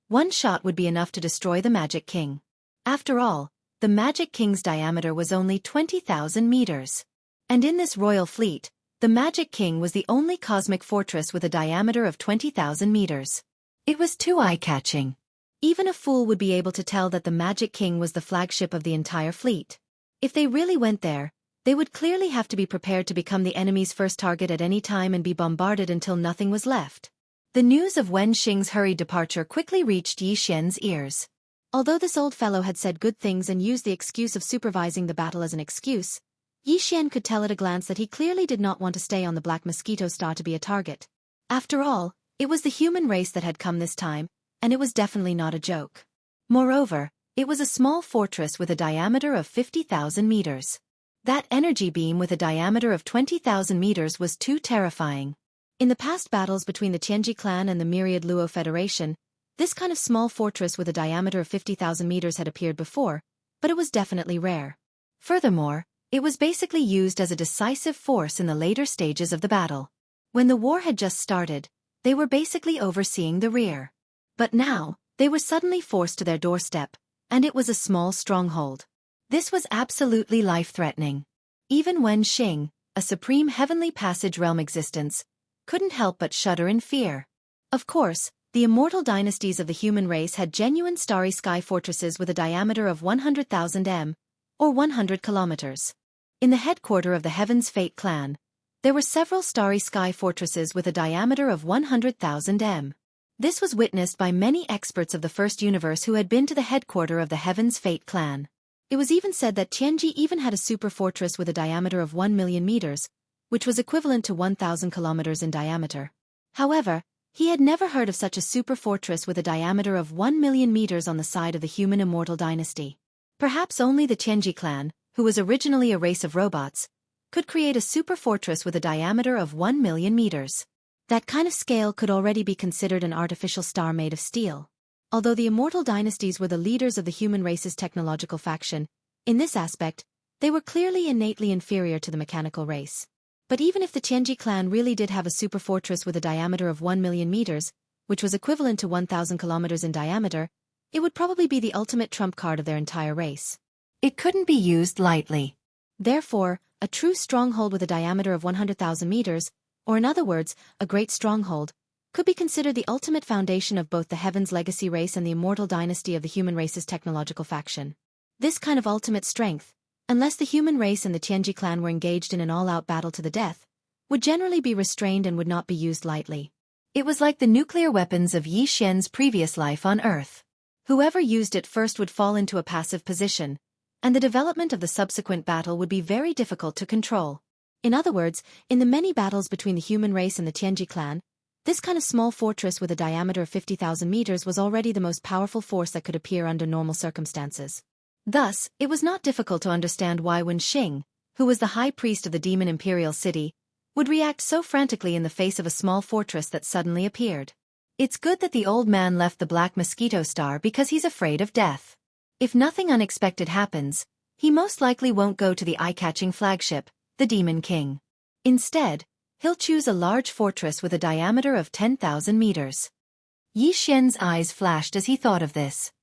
one shot would be enough to destroy the Magic King. After all, the Magic King's diameter was only 20,000 meters. And in this royal fleet, the Magic King was the only cosmic fortress with a diameter of 20,000 meters. It was too eye-catching. Even a fool would be able to tell that the Magic King was the flagship of the entire fleet. If they really went there, they would clearly have to be prepared to become the enemy's first target at any time and be bombarded until nothing was left. The news of Wen Xing's hurried departure quickly reached Yi Xian's ears. Although this old fellow had said good things and used the excuse of supervising the battle as an excuse, Yi Xian could tell at a glance that he clearly did not want to stay on the Black Mosquito Star to be a target. After all, it was the human race that had come this time, and it was definitely not a joke. Moreover, it was a small fortress with a diameter of 50,000 meters. That energy beam with a diameter of 20,000 meters was too terrifying. In the past battles between the Tianji clan and the myriad Luo Federation, this kind of small fortress with a diameter of 50,000 meters had appeared before, but it was definitely rare. Furthermore, it was basically used as a decisive force in the later stages of the battle. When the war had just started, they were basically overseeing the rear. But now, they were suddenly forced to their doorstep, and it was a small stronghold. This was absolutely life-threatening. Even Wen Xing, a supreme heavenly passage realm existence, couldn't help but shudder in fear. Of course, the immortal dynasties of the human race had genuine starry sky fortresses with a diameter of 100,000 m, or 100 kilometers. In the headquarters of the Heaven's Fate clan, there were several starry sky fortresses with a diameter of 100,000 m. This was witnessed by many experts of the first universe who had been to the headquarters of the Heaven's Fate clan. It was even said that Tianji even had a super fortress with a diameter of 1 million meters, which was equivalent to 1,000 kilometers in diameter. However, He had never heard of such a super fortress with a diameter of 1 million meters on the side of the human immortal dynasty. Perhaps only the Qianji clan, who was originally a race of robots, could create a super fortress with a diameter of 1 million meters. That kind of scale could already be considered an artificial star made of steel. Although the immortal dynasties were the leaders of the human race's technological faction, in this aspect, they were clearly innately inferior to the mechanical race. But even if the Qianji clan really did have a super fortress with a diameter of 1 million meters, which was equivalent to 1,000 kilometers in diameter, it would probably be the ultimate trump card of their entire race. It couldn't be used lightly. Therefore, a true stronghold with a diameter of 100,000 meters, or in other words, a great stronghold, could be considered the ultimate foundation of both the Heaven's Legacy race and the immortal dynasty of the human race's technological faction. This kind of ultimate strength, unless the human race and the Qianji clan were engaged in an all-out battle to the death, would generally be restrained and would not be used lightly. It was like the nuclear weapons of Yi Xian's previous life on Earth. Whoever used it first would fall into a passive position, and the development of the subsequent battle would be very difficult to control. In other words, in the many battles between the human race and the Qianji clan, this kind of small fortress with a diameter of 50,000 meters was already the most powerful force that could appear under normal circumstances. Thus, it was not difficult to understand why Wen Xing, who was the high priest of the demon imperial city, would react so frantically in the face of a small fortress that suddenly appeared. It's good that the old man left the Black Mosquito Star because he's afraid of death. If nothing unexpected happens, he most likely won't go to the eye-catching flagship, the Demon King. Instead, he'll choose a large fortress with a diameter of 10,000 meters. Yi Xian's eyes flashed as he thought of this.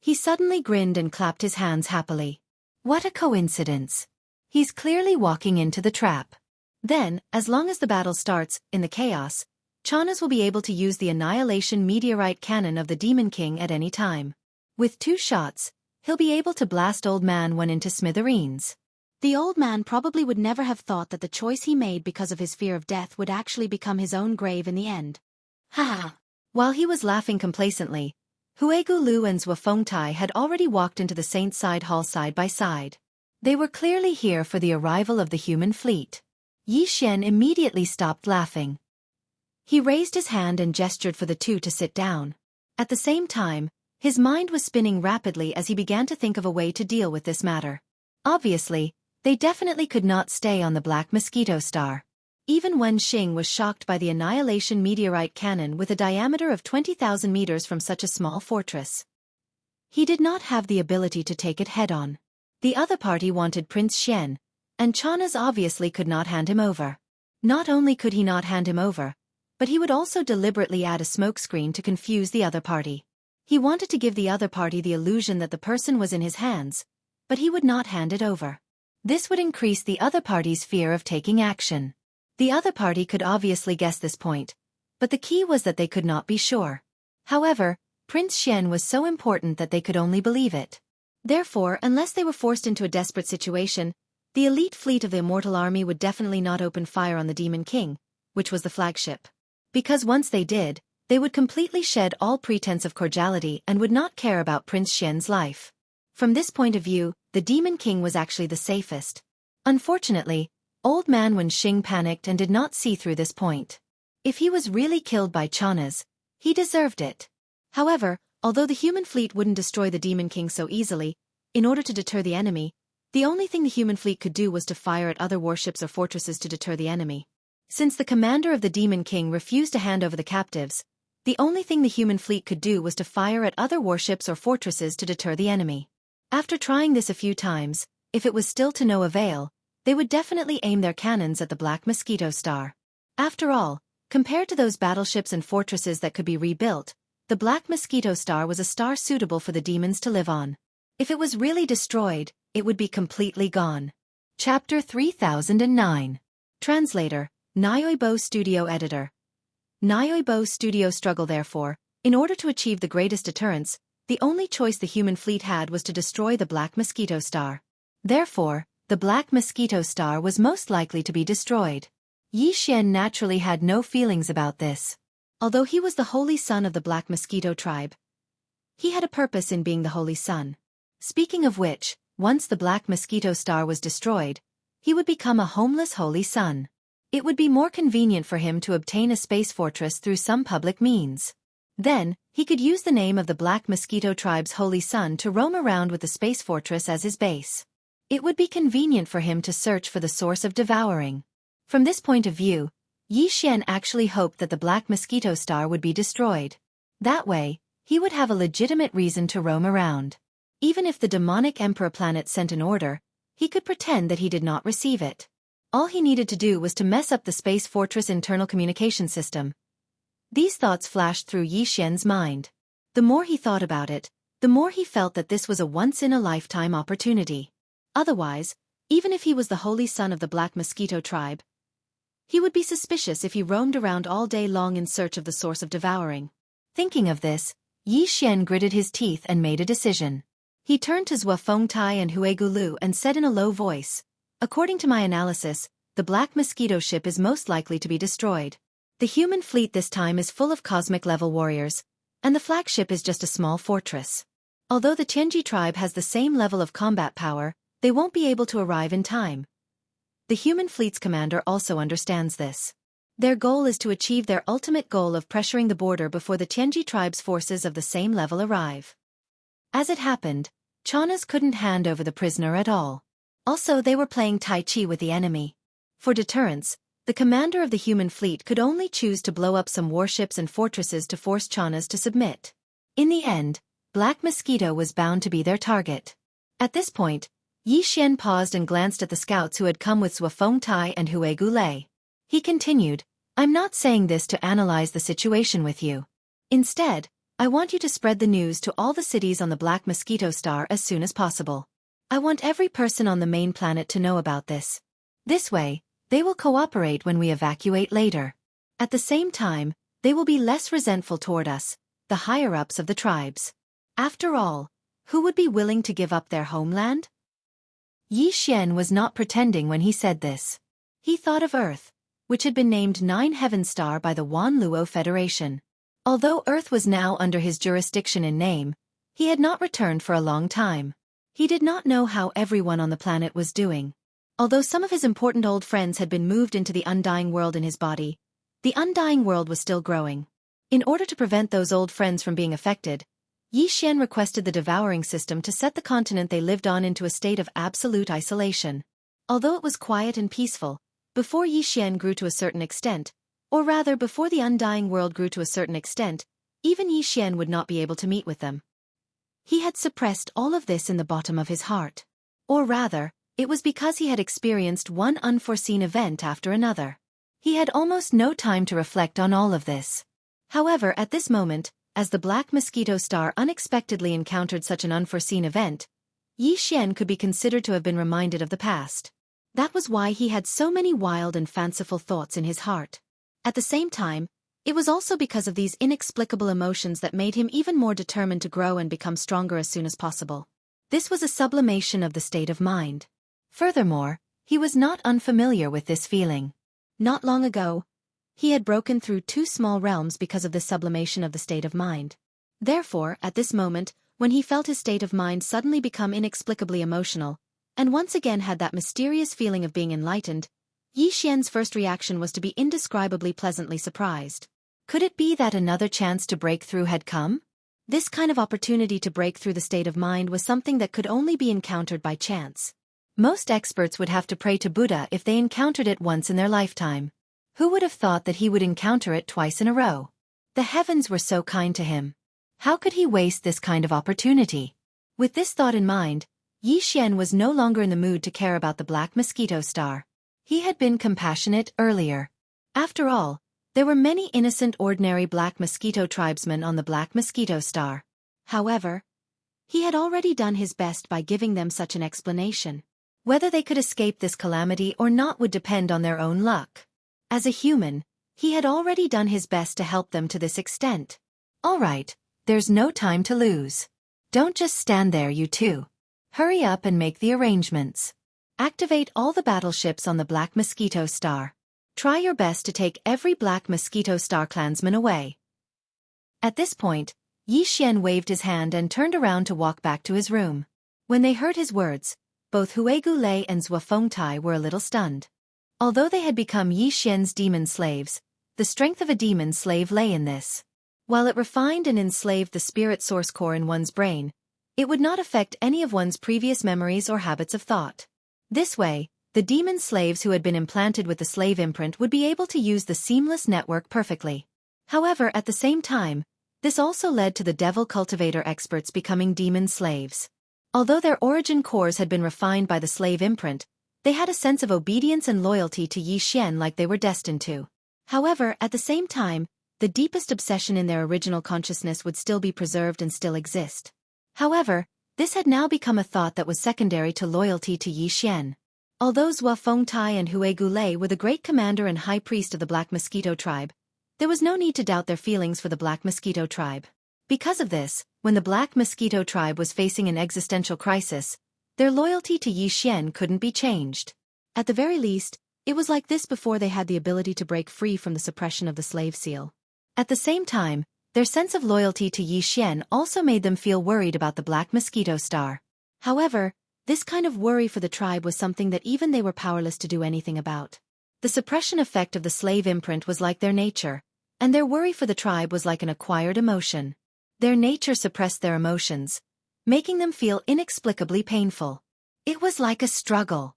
He suddenly grinned and clapped his hands happily. What a coincidence. He's clearly walking into the trap. Then, as long as the battle starts, in the chaos, Chanas will be able to use the annihilation meteorite cannon of the Demon King at any time. With 2 shots, he'll be able to blast Old Man Wen into smithereens. The old man probably would never have thought that the choice he made because of his fear of death would actually become his own grave in the end. Ha ha! While he was laughing complacently, Huegu Lu and Zhou Fengtai had already walked into the Saint's Side Hall side by side. They were clearly here for the arrival of the human fleet. Yi Xian immediately stopped laughing. He raised his hand and gestured for the two to sit down. At the same time, his mind was spinning rapidly as he began to think of a way to deal with this matter. Obviously, they definitely could not stay on the Black Mosquito Star. Even Wen Xing was shocked by the annihilation meteorite cannon with a diameter of 20,000 meters from such a small fortress. He did not have the ability to take it head-on. The other party wanted Prince Xian, and Chanas obviously could not hand him over. Not only could he not hand him over, but he would also deliberately add a smokescreen to confuse the other party. He wanted to give the other party the illusion that the person was in his hands, but he would not hand it over. This would increase the other party's fear of taking action. The other party could obviously guess this point, but the key was that they could not be sure. However, Prince Xian was so important that they could only believe it. Therefore, unless they were forced into a desperate situation, the elite fleet of the Immortal Army would definitely not open fire on the Demon King, which was the flagship. Because once they did, they would completely shed all pretense of cordiality and would not care about Prince Xian's life. From this point of view, the Demon King was actually the safest. Unfortunately, Old Man Wen Xing panicked and did not see through this point. If he was really killed by Chanas, he deserved it. However, although the human fleet wouldn't destroy the Demon King so easily, in order to deter the enemy, the only thing the human fleet could do was to fire at other warships or fortresses to deter the enemy. Since the commander of the Demon King refused to hand over the captives, the only thing the human fleet could do was to fire at other warships or fortresses to deter the enemy. After trying this a few times, if it was still to no avail, they would definitely aim their cannons at the Black Mosquito Star. After all, compared to those battleships and fortresses that could be rebuilt, the Black Mosquito Star was a star suitable for the demons to live on. If it was really destroyed, it would be completely gone. Chapter 3009. Translator, Nyoibo Studio Editor. Nyoibo Studio struggle therefore, in order to achieve the greatest deterrence, the only choice the human fleet had was to destroy the Black Mosquito Star. Therefore, the Black Mosquito Star was most likely to be destroyed. Yi Xian naturally had no feelings about this. Although he was the holy son of the Black Mosquito tribe, he had a purpose in being the holy son. Speaking of which, once the Black Mosquito Star was destroyed, he would become a homeless holy son. It would be more convenient for him to obtain a space fortress through some public means. Then, he could use the name of the Black Mosquito Tribe's holy son to roam around with the space fortress as his base. It would be convenient for him to search for the source of devouring. From this point of view, Xian actually hoped that the Black Mosquito Star would be destroyed. That way, he would have a legitimate reason to roam around. Even if the demonic Emperor planet sent an order, he could pretend that he did not receive it. All he needed to do was to mess up the space fortress internal communication system. These thoughts flashed through Xian's mind. The more he thought about it, the more he felt that this was a once-in-a-lifetime opportunity. Otherwise, even if he was the holy son of the Black Mosquito Tribe, he would be suspicious if he roamed around all day long in search of the source of devouring. Thinking of this, Xian gritted his teeth and made a decision. He turned to Zhou Fengtai and Huigulu and said in a low voice, "According to my analysis, the Black Mosquito ship is most likely to be destroyed. The human fleet this time is full of cosmic-level warriors, and the flagship is just a small fortress. Although the Tianji tribe has the same level of combat power, they won't be able to arrive in time. The human fleet's commander also understands this. Their goal is to achieve their ultimate goal of pressuring the border before the Tianji tribe's forces of the same level arrive." As it happened, Chana's couldn't hand over the prisoner at all. Also, they were playing Tai Chi with the enemy. For deterrence, the commander of the human fleet could only choose to blow up some warships and fortresses to force Chana's to submit. In the end, Black Mosquito was bound to be their target. At this point, Xian paused and glanced at the scouts who had come with Zhou Fengtai and Huigulu. He continued, "I'm not saying this to analyze the situation with you. Instead, I want you to spread the news to all the cities on the Black Mosquito Star as soon as possible. I want every person on the main planet to know about this. This way, they will cooperate when we evacuate later. At the same time, they will be less resentful toward us, the higher-ups of the tribes. After all, who would be willing to give up their homeland?" Xian was not pretending when he said this. He thought of Earth, which had been named Nine Heaven Star by the Wan Luo Federation. Although Earth was now under his jurisdiction in name, he had not returned for a long time. He did not know how everyone on the planet was doing. Although some of his important old friends had been moved into the undying world in his body, the undying world was still growing. In order to prevent those old friends from being affected, Xian requested the devouring system to set the continent they lived on into a state of absolute isolation. Although it was quiet and peaceful, before Xian grew to a certain extent, or rather before the undying world grew to a certain extent, even Xian would not be able to meet with them. He had suppressed all of this in the bottom of his heart. Or rather, it was because he had experienced one unforeseen event after another. He had almost no time to reflect on all of this. However, at this moment, as the Black Mosquito Star unexpectedly encountered such an unforeseen event, Xian could be considered to have been reminded of the past. That was why he had so many wild and fanciful thoughts in his heart. At the same time, it was also because of these inexplicable emotions that made him even more determined to grow and become stronger as soon as possible. This was a sublimation of the state of mind. Furthermore, he was not unfamiliar with this feeling. Not long ago, he had broken through 2 small realms because of this sublimation of the state of mind. Therefore, at this moment, when he felt his state of mind suddenly become inexplicably emotional, and once again had that mysterious feeling of being enlightened, Xian's first reaction was to be indescribably pleasantly surprised. Could it be that another chance to break through had come? This kind of opportunity to break through the state of mind was something that could only be encountered by chance. Most experts would have to pray to Buddha if they encountered it once in their lifetime. Who would have thought that he would encounter it twice in a row? The heavens were so kind to him. How could he waste this kind of opportunity? With this thought in mind, Xian was no longer in the mood to care about the Black Mosquito Star. He had been compassionate earlier. After all, there were many innocent ordinary Black Mosquito tribesmen on the Black Mosquito Star. However, he had already done his best by giving them such an explanation. Whether they could escape this calamity or not would depend on their own luck. As a human, he had already done his best to help them to this extent. All right, there's no time to lose. Don't just stand there, you two. Hurry up and make the arrangements. Activate all the battleships on the Black Mosquito Star. Try your best to take every Black Mosquito Star clansman away. At this point, Xian waved his hand and turned around to walk back to his room. When they heard his words, both Huigulu and Zhou Fengtai were a little stunned. Although they had become Yi Xian's demon slaves, the strength of a demon slave lay in this. While it refined and enslaved the spirit source core in one's brain, it would not affect any of one's previous memories or habits of thought. This way, the demon slaves who had been implanted with the slave imprint would be able to use the seamless network perfectly. However, at the same time, this also led to the devil cultivator experts becoming demon slaves. Although their origin cores had been refined by the slave imprint, they had a sense of obedience and loyalty to Yi Xian like they were destined to. However, at the same time, the deepest obsession in their original consciousness would still be preserved and still exist. However, this had now become a thought that was secondary to loyalty to Yi Xian. Although Zhua Fengtai and Hui Gulei were the great commander and high priest of the Black Mosquito tribe, there was no need to doubt their feelings for the Black Mosquito tribe. Because of this, when the Black Mosquito tribe was facing an existential crisis, their loyalty to Yi Xian couldn't be changed. At the very least, it was like this before they had the ability to break free from the suppression of the slave seal. At the same time, their sense of loyalty to Yi Xian also made them feel worried about the Black Mosquito star. However, this kind of worry for the tribe was something that even they were powerless to do anything about. The suppression effect of the slave imprint was like their nature, and their worry for the tribe was like an acquired emotion. Their nature suppressed their emotions, making them feel inexplicably painful. It was like a struggle.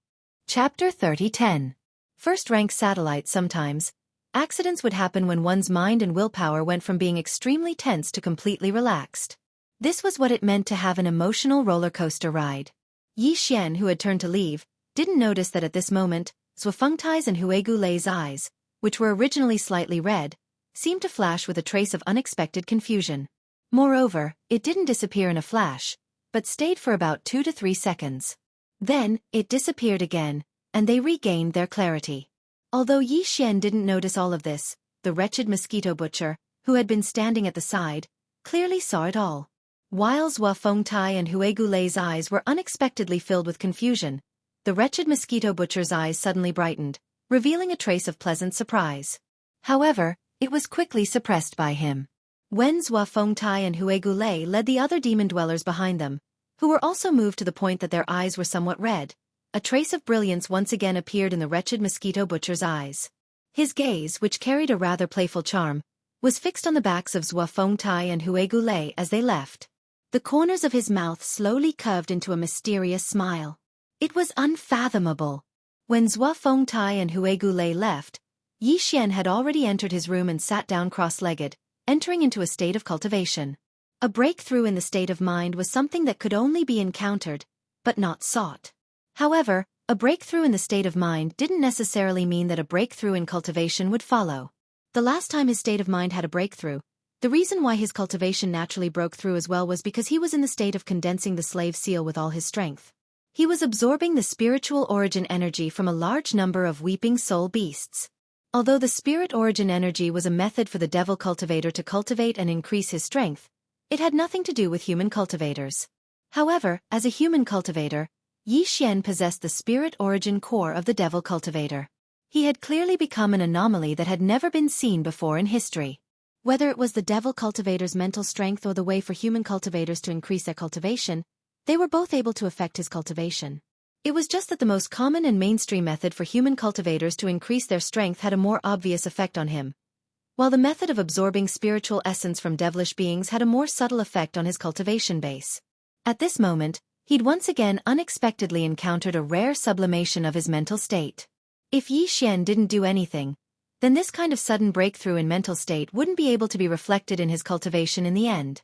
Chapter 30:10. First-rank satellite. Sometimes, accidents would happen when one's mind and willpower went from being extremely tense to completely relaxed. This was what it meant to have an emotional roller coaster ride. Yi Xian, who had turned to leave, didn't notice that at this moment, Zhua Fengtai's and Hui Gulei's eyes, which were originally slightly red, seemed to flash with a trace of unexpected confusion. Moreover, it didn't disappear in a flash, but stayed for about 2 to 3 seconds. Then, it disappeared again, and they regained their clarity. Although Yi Xian didn't notice all of this, the wretched mosquito butcher, who had been standing at the side, clearly saw it all. While Zhua Fengtai and Hui Gulei's eyes were unexpectedly filled with confusion, the wretched mosquito butcher's eyes suddenly brightened, revealing a trace of pleasant surprise. However, it was quickly suppressed by him. When Zhua Fengtai and Hui Gulei led the other demon dwellers behind them, who were also moved to the point that their eyes were somewhat red, a trace of brilliance once again appeared in the wretched mosquito butcher's eyes. His gaze, which carried a rather playful charm, was fixed on the backs of Zhua Fengtai and Hui Gulei as they left. The corners of his mouth slowly curved into a mysterious smile. It was unfathomable. When Zhua Fengtai and Hui Gulei left, Yi Xian had already entered his room and sat down cross-legged, entering into a state of cultivation. A breakthrough in the state of mind was something that could only be encountered, but not sought. However, a breakthrough in the state of mind didn't necessarily mean that a breakthrough in cultivation would follow. The last time his state of mind had a breakthrough, the reason why his cultivation naturally broke through as well was because he was in the state of condensing the slave seal with all his strength. He was absorbing the spiritual origin energy from a large number of weeping soul beasts. Although the spirit origin energy was a method for the devil cultivator to cultivate and increase his strength, it had nothing to do with human cultivators. However, as a human cultivator, Yi Xian possessed the spirit origin core of the devil cultivator. He had clearly become an anomaly that had never been seen before in history. Whether it was the devil cultivator's mental strength or the way for human cultivators to increase their cultivation, they were both able to affect his cultivation. It was just that the most common and mainstream method for human cultivators to increase their strength had a more obvious effect on him, while the method of absorbing spiritual essence from devilish beings had a more subtle effect on his cultivation base. At this moment, he'd once again unexpectedly encountered a rare sublimation of his mental state. If Yi Xian didn't do anything, then this kind of sudden breakthrough in mental state wouldn't be able to be reflected in his cultivation in the end.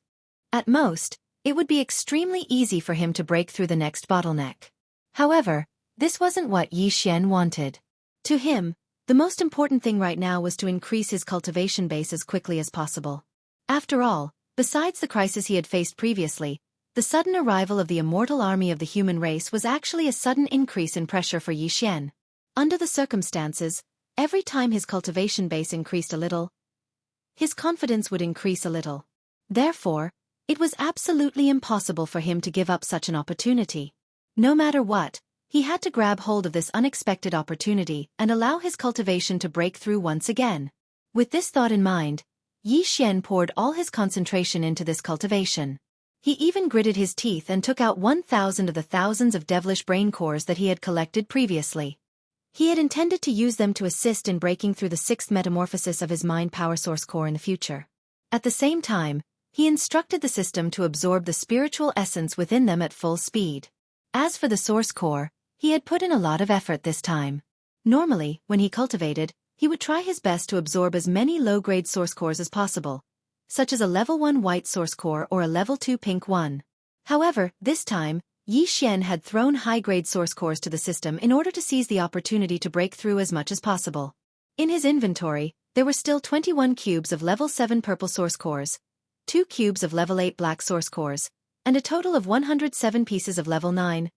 At most, it would be extremely easy for him to break through the next bottleneck. However, this wasn't what Yi Xian wanted. To him, the most important thing right now was to increase his cultivation base as quickly as possible. After all, besides the crisis he had faced previously, the sudden arrival of the immortal army of the human race was actually a sudden increase in pressure for Yi Xian. Under the circumstances, every time his cultivation base increased a little, his confidence would increase a little. Therefore, it was absolutely impossible for him to give up such an opportunity. No matter what, he had to grab hold of this unexpected opportunity and allow his cultivation to break through once again. With this thought in mind, Yi Xian poured all his concentration into this cultivation. He even gritted his teeth and took out 1,000 of the thousands of devilish brain cores that he had collected previously. He had intended to use them to assist in breaking through the sixth metamorphosis of his mind power source core in the future. At the same time, he instructed the system to absorb the spiritual essence within them at full speed. As for the source core, he had put in a lot of effort this time. Normally, when he cultivated, he would try his best to absorb as many low-grade source cores as possible, such as a level 1 white source core or a level 2 pink one. However, this time, Xianxia had thrown high-grade source cores to the system in order to seize the opportunity to break through as much as possible. In his inventory, there were still 21 cubes of level 7 purple source cores, 2 cubes of level 8 black source cores, and a total of 107 pieces of level 9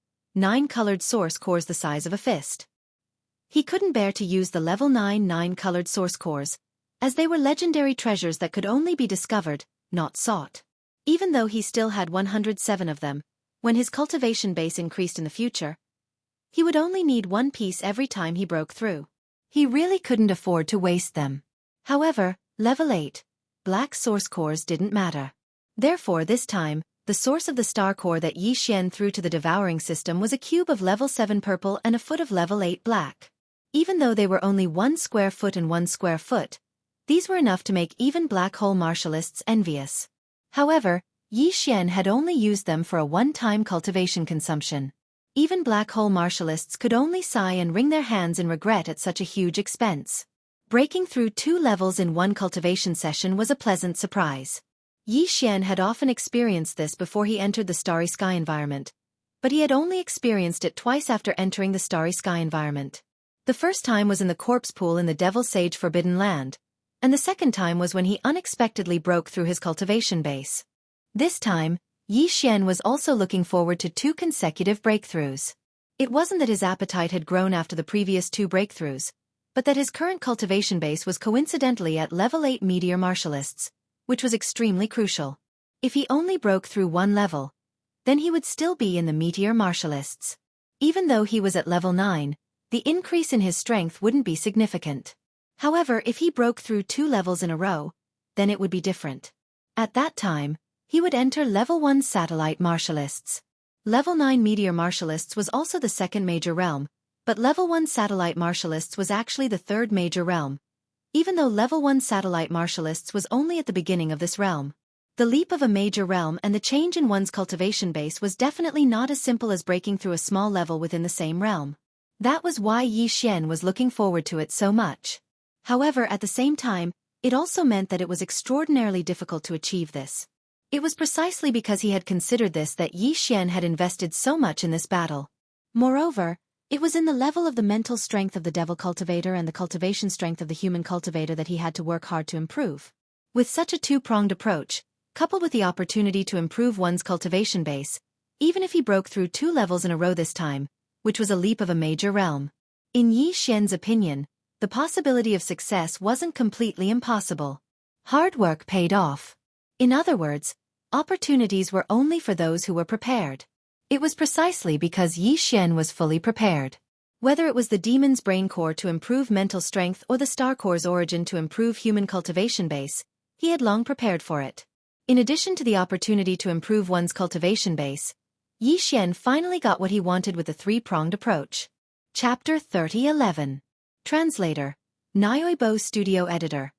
colored source cores the size of a fist. He couldn't bear to use the level 9 colored source cores, as they were legendary treasures that could only be discovered, not sought. Even though he still had 107 of them, when his cultivation base increased in the future, he would only need one piece every time he broke through. He really couldn't afford to waste them. However, level 8 black source cores didn't matter. Therefore this time, the source of the star core that Xianxia threw to the devouring system was a cube of level 7 purple and a foot of level 8 black. Even though they were only 1 square foot and 1 square foot, these were enough to make even black hole martialists envious. However, Xianxia had only used them for a one-time cultivation consumption. Even black hole martialists could only sigh and wring their hands in regret at such a huge expense. Breaking through 2 levels in one cultivation session was a pleasant surprise. Xianxia had often experienced this before he entered the Starry Sky environment, but he had only experienced it twice after entering the Starry Sky environment. The first time was in the corpse pool in the Devil Sage Forbidden Land, and the second time was when he unexpectedly broke through his cultivation base. This time, Xianxia was also looking forward to 2 consecutive breakthroughs. It wasn't that his appetite had grown after the previous 2 breakthroughs, but that his current cultivation base was coincidentally at level 8 meteor martialists, which was extremely crucial. If he only broke through 1 level, then he would still be in the meteor martialists. Even though he was at level 9, the increase in his strength wouldn't be significant. However, if he broke through 2 levels in a row, then it would be different. At that time, he would enter level 1 satellite martialists. Level 9 meteor martialists was also the second major realm, but level 1 satellite martialists was actually the third major realm, even though level 1 satellite martialists was only at the beginning of this realm. The leap of a major realm and the change in one's cultivation base was definitely not as simple as breaking through a small level within the same realm. That was why Xianxia was looking forward to it so much. However, at the same time, it also meant that it was extraordinarily difficult to achieve this. It was precisely because he had considered this that Xianxia had invested so much in this battle. Moreover, it was in the level of the mental strength of the devil cultivator and the cultivation strength of the human cultivator that he had to work hard to improve. With such a two-pronged approach, coupled with the opportunity to improve one's cultivation base, even if he broke through 2 levels in a row this time, which was a leap of a major realm. In Xianxia's opinion, the possibility of success wasn't completely impossible. Hard work paid off. In other words, opportunities were only for those who were prepared. It was precisely because Xianxia was fully prepared. Whether it was the demon's brain core to improve mental strength or the star core's origin to improve human cultivation base, he had long prepared for it. In addition to the opportunity to improve one's cultivation base, Xianxia finally got what he wanted with the 3-pronged approach. Chapter 30:11. Translator. Nyoibo Studio Editor.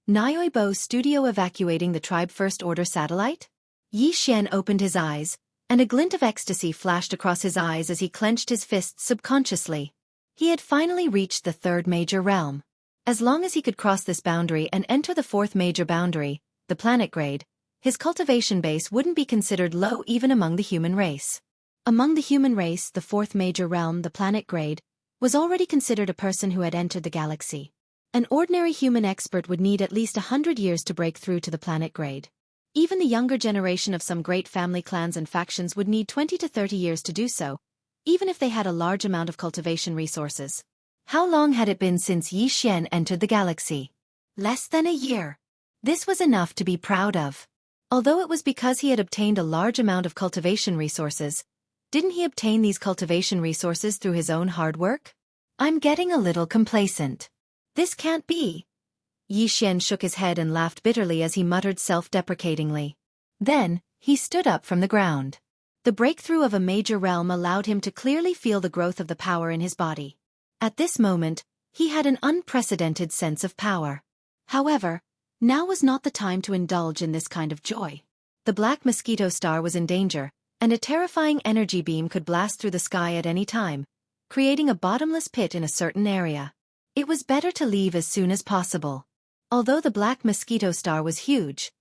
Nyoibo Studio evacuating the tribe First Order satellite? Xianxia opened his eyes, and a glint of ecstasy flashed across his eyes as he clenched his fists subconsciously. He had finally reached the 3rd major realm. As long as he could cross this boundary and enter the 4th major boundary, the planet grade, his cultivation base wouldn't be considered low even among the human race. Among the human race, the 4th major realm, the planet grade, was already considered a person who had entered the galaxy. An ordinary human expert would need at least 100 years to break through to the planet grade. Even the younger generation of some great family clans and factions would need 20 to 30 years to do so, even if they had a large amount of cultivation resources. How long had it been since Xianxia entered the galaxy? Less than a year. This was enough to be proud of. Although it was because he had obtained a large amount of cultivation resources, didn't he obtain these cultivation resources through his own hard work? I'm getting a little complacent. This can't be. Xianxia shook his head and laughed bitterly as he muttered self-deprecatingly. Then, he stood up from the ground. The breakthrough of a major realm allowed him to clearly feel the growth of the power in his body. At this moment, he had an unprecedented sense of power. However, now was not the time to indulge in this kind of joy. The Black Mosquito Star was in danger, and a terrifying energy beam could blast through the sky at any time, creating a bottomless pit in a certain area. It was better to leave as soon as possible. Although the Black Mosquito Star was huge,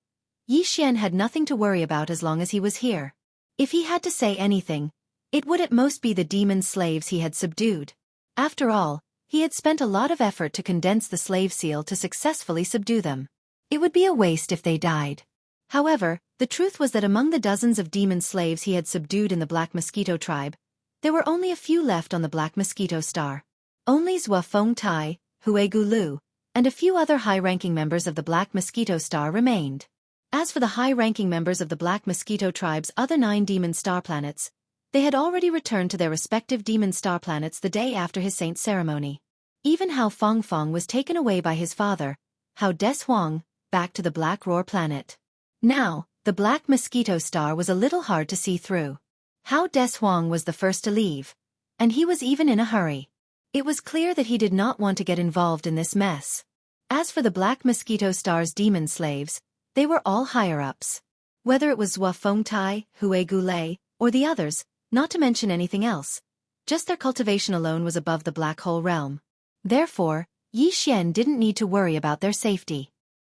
Xianxia had nothing to worry about as long as he was here. If he had to say anything, it would at most be the demon slaves he had subdued. After all, he had spent a lot of effort to condense the slave seal to successfully subdue them. It would be a waste if they died. However, the truth was that among the dozens of demon slaves he had subdued in the Black Mosquito tribe, there were only a few left on the Black Mosquito Star. Only Zhua Fengtai, Huegu Lu, and a few other high-ranking members of the Black Mosquito Star remained. As for the high-ranking members of the Black Mosquito tribe's other 9 demon star planets, they had already returned to their respective demon star planets the day after his saint ceremony. Even Hao Fengfeng was taken away by his father, Hao Deshuang, back to the Black Roar planet. Now, the Black Mosquito Star was a little hard to see through. Hao Deshuang was the first to leave, and he was even in a hurry. It was clear that he did not want to get involved in this mess. As for the Black Mosquito Star's demon slaves, they were all higher-ups. Whether it was Zhua Fengtai, Huegu Lei, or the others, not to mention anything else, just their cultivation alone was above the Black Hole realm. Therefore, Xianxia didn't need to worry about their safety.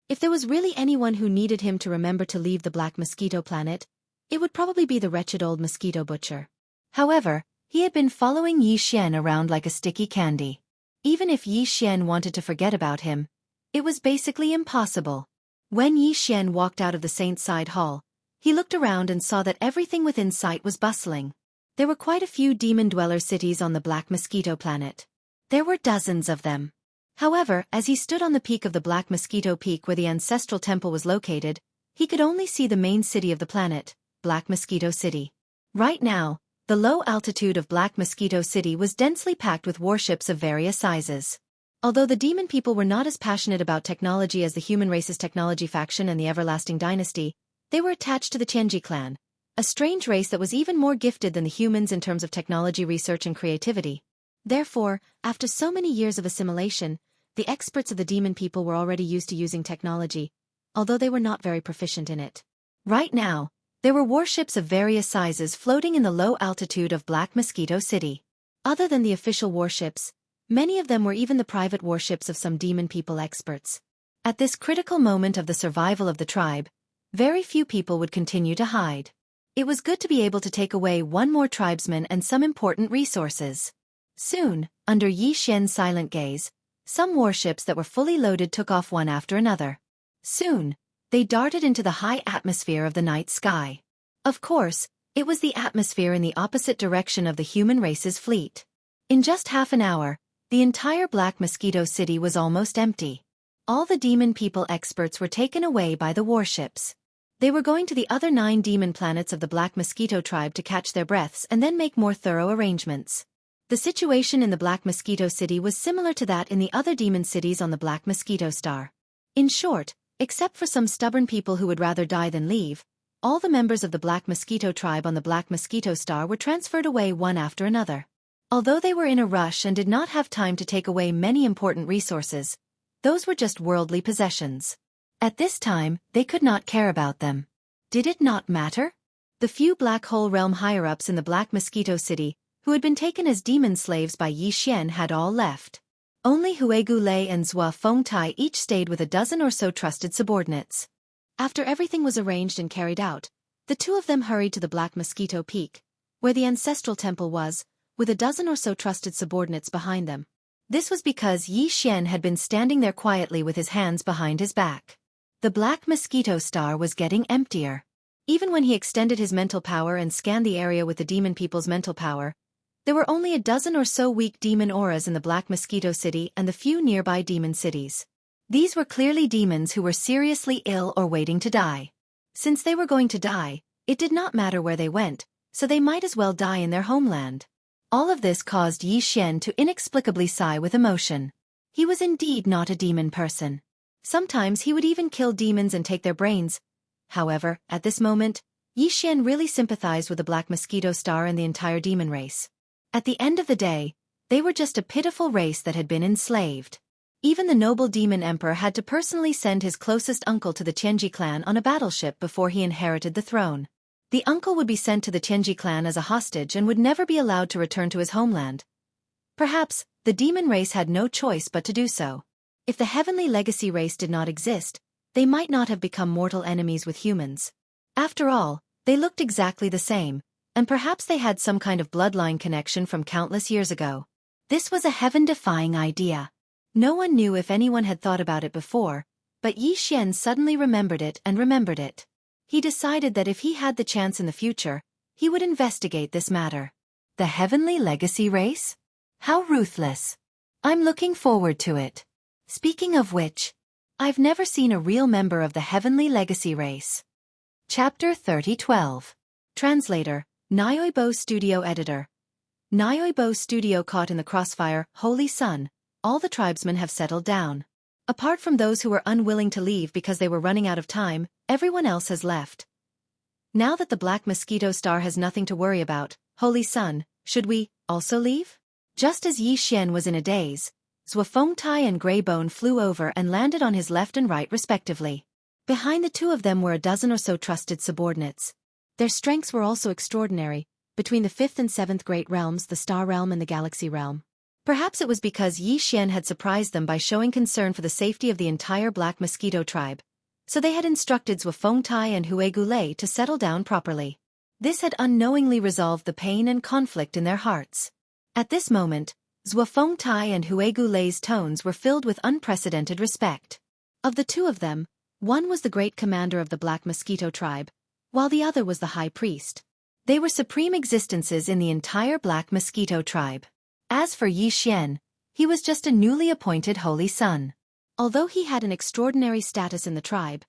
If there was really anyone who needed him to remember to leave the Black Mosquito planet, it would probably be the wretched old mosquito butcher. However, he had been following Xianxia around like a sticky candy. Even if Xianxia wanted to forget about him, it was basically impossible. When Xianxia walked out of the Saint Side Hall, he looked around and saw that everything within sight was bustling. There were quite a few demon-dweller cities on the Black Mosquito planet. There were dozens of them. However, as he stood on the peak of the Black Mosquito Peak where the ancestral temple was located, he could only see the main city of the planet, Black Mosquito City. Right now, the low altitude of Black Mosquito City was densely packed with warships of various sizes. Although the demon people were not as passionate about technology as the human race's technology faction and the Everlasting Dynasty, they were attached to the Tianji clan, a strange race that was even more gifted than the humans in terms of technology research and creativity. Therefore, after so many years of assimilation, the experts of the demon people were already used to using technology, although they were not very proficient in it. Right now, there were warships of various sizes floating in the low altitude of Black Mosquito City. Other than the official warships, many of them were even the private warships of some demon people experts. At this critical moment of the survival of the tribe, very few people would continue to hide. It was good to be able to take away one more tribesman and some important resources. Soon, under Xianxia's silent gaze, some warships that were fully loaded took off one after another. Soon, they darted into the high atmosphere of the night sky. Of course, it was the atmosphere in the opposite direction of the human race's fleet. In just half an hour, the entire Black Mosquito City was almost empty. All the demon people experts were taken away by the warships. They were going to the other 9 demon planets of the Black Mosquito tribe to catch their breaths and then make more thorough arrangements. The situation in the Black Mosquito City was similar to that in the other demon cities on the Black Mosquito Star. In short, except for some stubborn people who would rather die than leave, all the members of the Black Mosquito tribe on the Black Mosquito Star were transferred away one after another. Although they were in a rush and did not have time to take away many important resources, those were just worldly possessions. At this time, they could not care about them. Did it not matter? The few Black Hole Realm higher-ups in the Black Mosquito City, who had been taken as demon slaves by Xianxia, had all left. Only Huegu Lei and Zhua Fengtai each stayed with a dozen or so trusted subordinates. After everything was arranged and carried out, the two of them hurried to the Black Mosquito Peak, where the ancestral temple was, with a dozen or so trusted subordinates behind them. This was because Xianxia had been standing there quietly with his hands behind his back. The Black Mosquito Star was getting emptier. Even when he extended his mental power and scanned the area with the demon people's mental power, there were only a dozen or so weak demon auras in the Black Mosquito City and the few nearby demon cities. These were clearly demons who were seriously ill or waiting to die. Since they were going to die, it did not matter where they went, so they might as well die in their homeland. All of this caused Xianxia to inexplicably sigh with emotion. He was indeed not a demon person. Sometimes he would even kill demons and take their brains. However, at this moment, Xianxia really sympathized with the Black Mosquito Star and the entire demon race. At the end of the day, They were just a pitiful race that had been enslaved. Even the noble demon emperor had to personally send his closest uncle to the Tianji clan on a battleship before he inherited the throne. The uncle would be sent to the Tianji clan as a hostage and would never be allowed to return to his homeland. Perhaps, the demon race had no choice but to do so. If the heavenly legacy race did not exist, they might not have become mortal enemies with humans. After all, they looked exactly the same, and perhaps they had some kind of bloodline connection from countless years ago. This was a heaven-defying idea. No one knew if anyone had thought about it before, but Yi Xian suddenly remembered it and remembered it. He decided that if he had the chance in the future, he would investigate this matter. The heavenly legacy race? How ruthless. I'm looking forward to it. Speaking of which, I've never seen a real member of the heavenly legacy race. Chapter 30:12. Translator, Nyoibo Studio Editor. Nyoibo Studio caught in the crossfire, Holy Sun, all the tribesmen have settled down. Apart from those who were unwilling to leave because they were running out of time, everyone else has left. Now that the Black Mosquito Star has nothing to worry about, Holy Sun, should we also leave? Just as Yi Xian was in a daze, Zhuofengtai and Greybone flew over and landed on his left and right respectively. Behind the two of them were a dozen or so trusted subordinates. Their strengths were also extraordinary, between the 5th and 7th great realms, the Star Realm and the Galaxy Realm. Perhaps it was because Yi Xian had surprised them by showing concern for the safety of the entire Black Mosquito tribe, so they had instructed Zhuofengtai and Hue Gulei to settle down properly. This had unknowingly resolved the pain and conflict in their hearts. At this moment, Zhuofengtai and Hue Gulei's tones were filled with unprecedented respect. Of the two of them, one was the great commander of the Black Mosquito tribe, while the other was the high priest. They were supreme existences in the entire Black Mosquito tribe. As for Yi Xian, he was just a newly appointed Holy Sun. Although he had an extraordinary status in the tribe,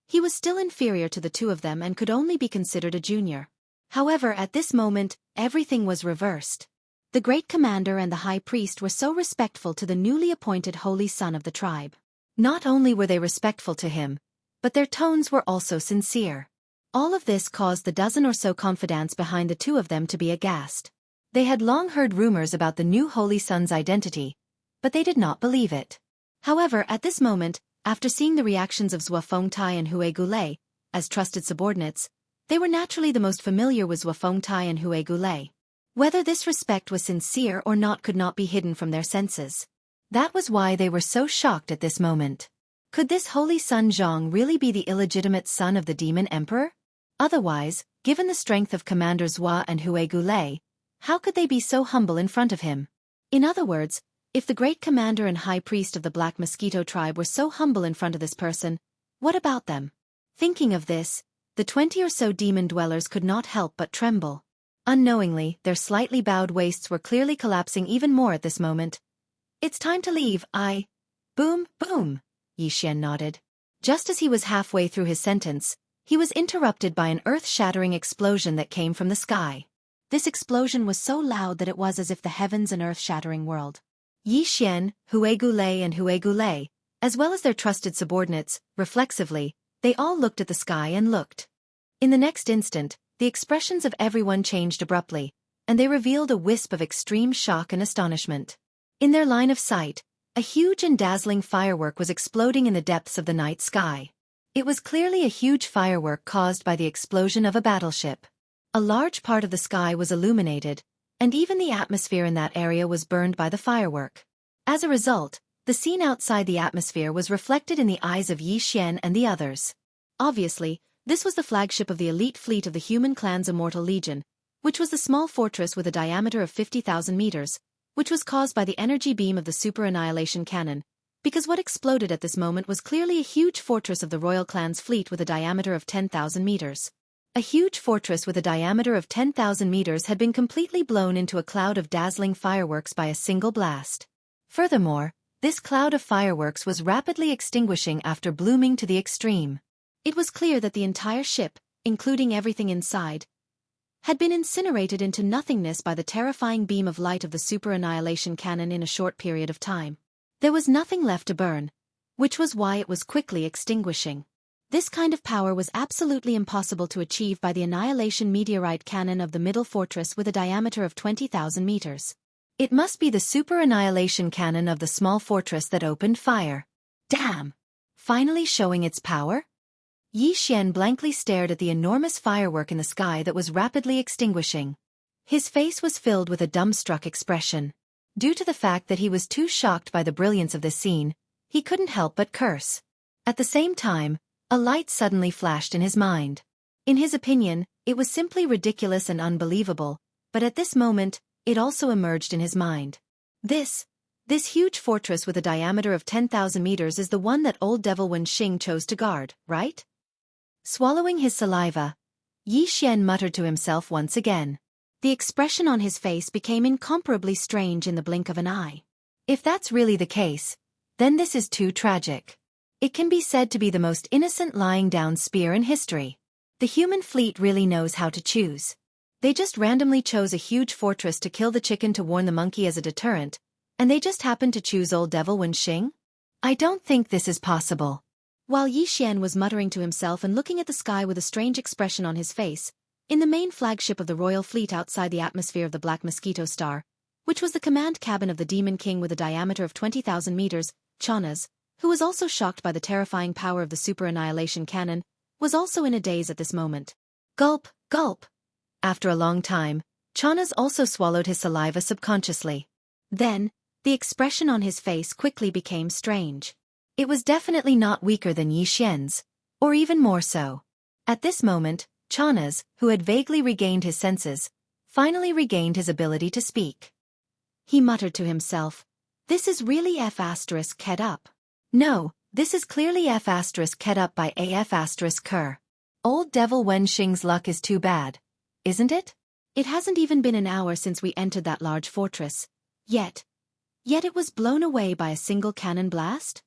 he was still inferior to the two of them and could only be considered a junior. However, at this moment, everything was reversed. The great commander and the high priest were so respectful to the newly appointed Holy Son of the tribe. Not only were they respectful to him, but their tones were also sincere. All of this caused the dozen or so confidants behind the two of them to be aghast. They had long heard rumors about the new Holy Son's identity, but they did not believe it. However, at this moment, after seeing the reactions of Zhuofengtai and Hue Gulei, as trusted subordinates, they were naturally the most familiar with Zhuofengtai and Hue Gulei. Whether this respect was sincere or not could not be hidden from their senses. That was why they were so shocked at this moment. Could this Holy Son Zhang really be the illegitimate son of the Demon Emperor? Otherwise, given the strength of Commanders Hua and Hue Gulei, how could they be so humble in front of him? In other words, if the great commander and high priest of the Black Mosquito tribe were so humble in front of this person, what about them? Thinking of this, the 20 or so demon dwellers could not help but tremble. Unknowingly, their slightly bowed waists were clearly collapsing even more at this moment. It's time to leave, Boom, boom, Yi Xian nodded. Just as he was halfway through his sentence, he was interrupted by an earth-shattering explosion that came from the sky. This explosion was so loud that it was as if the heavens and earth-shattering whirled. Yi Xian, Hue Gulei and Hue Gulei, as well as their trusted subordinates, reflexively, they all looked at the sky and looked. In the next instant, the expressions of everyone changed abruptly, and they revealed a wisp of extreme shock and astonishment. In their line of sight, a huge and dazzling firework was exploding in the depths of the night sky. It was clearly a huge firework caused by the explosion of a battleship. A large part of the sky was illuminated, and even the atmosphere in that area was burned by the firework. As a result, the scene outside the atmosphere was reflected in the eyes of Yi Xian and the others. Obviously, this was the flagship of the elite fleet of the human clan's Immortal Legion, which was the small fortress with a diameter of 50,000 meters, which was caused by the energy beam of the super annihilation cannon, because what exploded at this moment was clearly a huge fortress of the royal clan's fleet with a diameter of 10,000 meters. A huge fortress with a diameter of 10,000 meters had been completely blown into a cloud of dazzling fireworks by a single blast. Furthermore, this cloud of fireworks was rapidly extinguishing after blooming to the extreme. It was clear that the entire ship, including everything inside, had been incinerated into nothingness by the terrifying beam of light of the super annihilation cannon in a short period of time. There was nothing left to burn, which was why it was quickly extinguishing. This kind of power was absolutely impossible to achieve by the annihilation meteorite cannon of the middle fortress with a diameter of 20,000 meters. It must be the super annihilation cannon of the small fortress that opened fire. Damn! Finally showing its power? Yi Xian blankly stared at the enormous firework in the sky that was rapidly extinguishing. His face was filled with a dumbstruck expression. Due to the fact that he was too shocked by the brilliance of this scene, he couldn't help but curse. At the same time, a light suddenly flashed in his mind. In his opinion, it was simply ridiculous and unbelievable, but at this moment, it also emerged in his mind. This huge fortress with a diameter of 10,000 meters is the one that old devil Wenxing chose to guard, right? Swallowing his saliva, Yi Xian muttered to himself once again. The expression on his face became incomparably strange in the blink of an eye. If that's really the case, then this is too tragic. It can be said to be the most innocent lying down spear in history. The human fleet really knows how to choose. They just randomly chose a huge fortress to kill the chicken to warn the monkey as a deterrent, and they just happened to choose old devil Wenxing? I don't think this is possible. While Yi Xian was muttering to himself and looking at the sky with a strange expression on his face, in the main flagship of the royal fleet outside the atmosphere of the Black Mosquito Star, which was the command cabin of the Demon King with a diameter of 20,000 meters, Chanas, who was also shocked by the terrifying power of the super annihilation cannon, was also in a daze at this moment. Gulp, gulp. After a long time, Chanas also swallowed his saliva subconsciously. Then, the expression on his face quickly became strange. It was definitely not weaker than Yi Xian's, or even more so. At this moment, Chanas, who had vaguely regained his senses, finally regained his ability to speak. He muttered to himself, "This is really F***ed up. No, this is clearly F***ed up by AF***Ker. Old devil Wenxing's luck is too bad, isn't it? It hasn't even been an hour since we entered that large fortress. Yet it was blown away by a single cannon blast?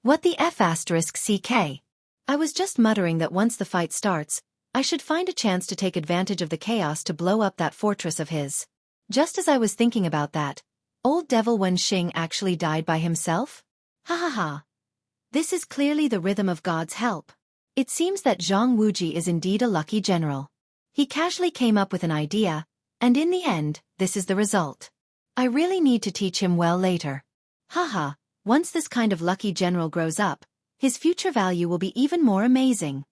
What the F***CK? I was just muttering that once the fight starts, I should find a chance to take advantage of the chaos to blow up that fortress of his. Just as I was thinking about that, old devil Wenxing actually died by himself? Ha ha ha. This is clearly the rhythm of God's help. It seems that Jianghu is indeed a lucky general. He casually came up with an idea, and in the end, this is the result. I really need to teach him well later. Haha, once this kind of lucky general grows up, his future value will be even more amazing.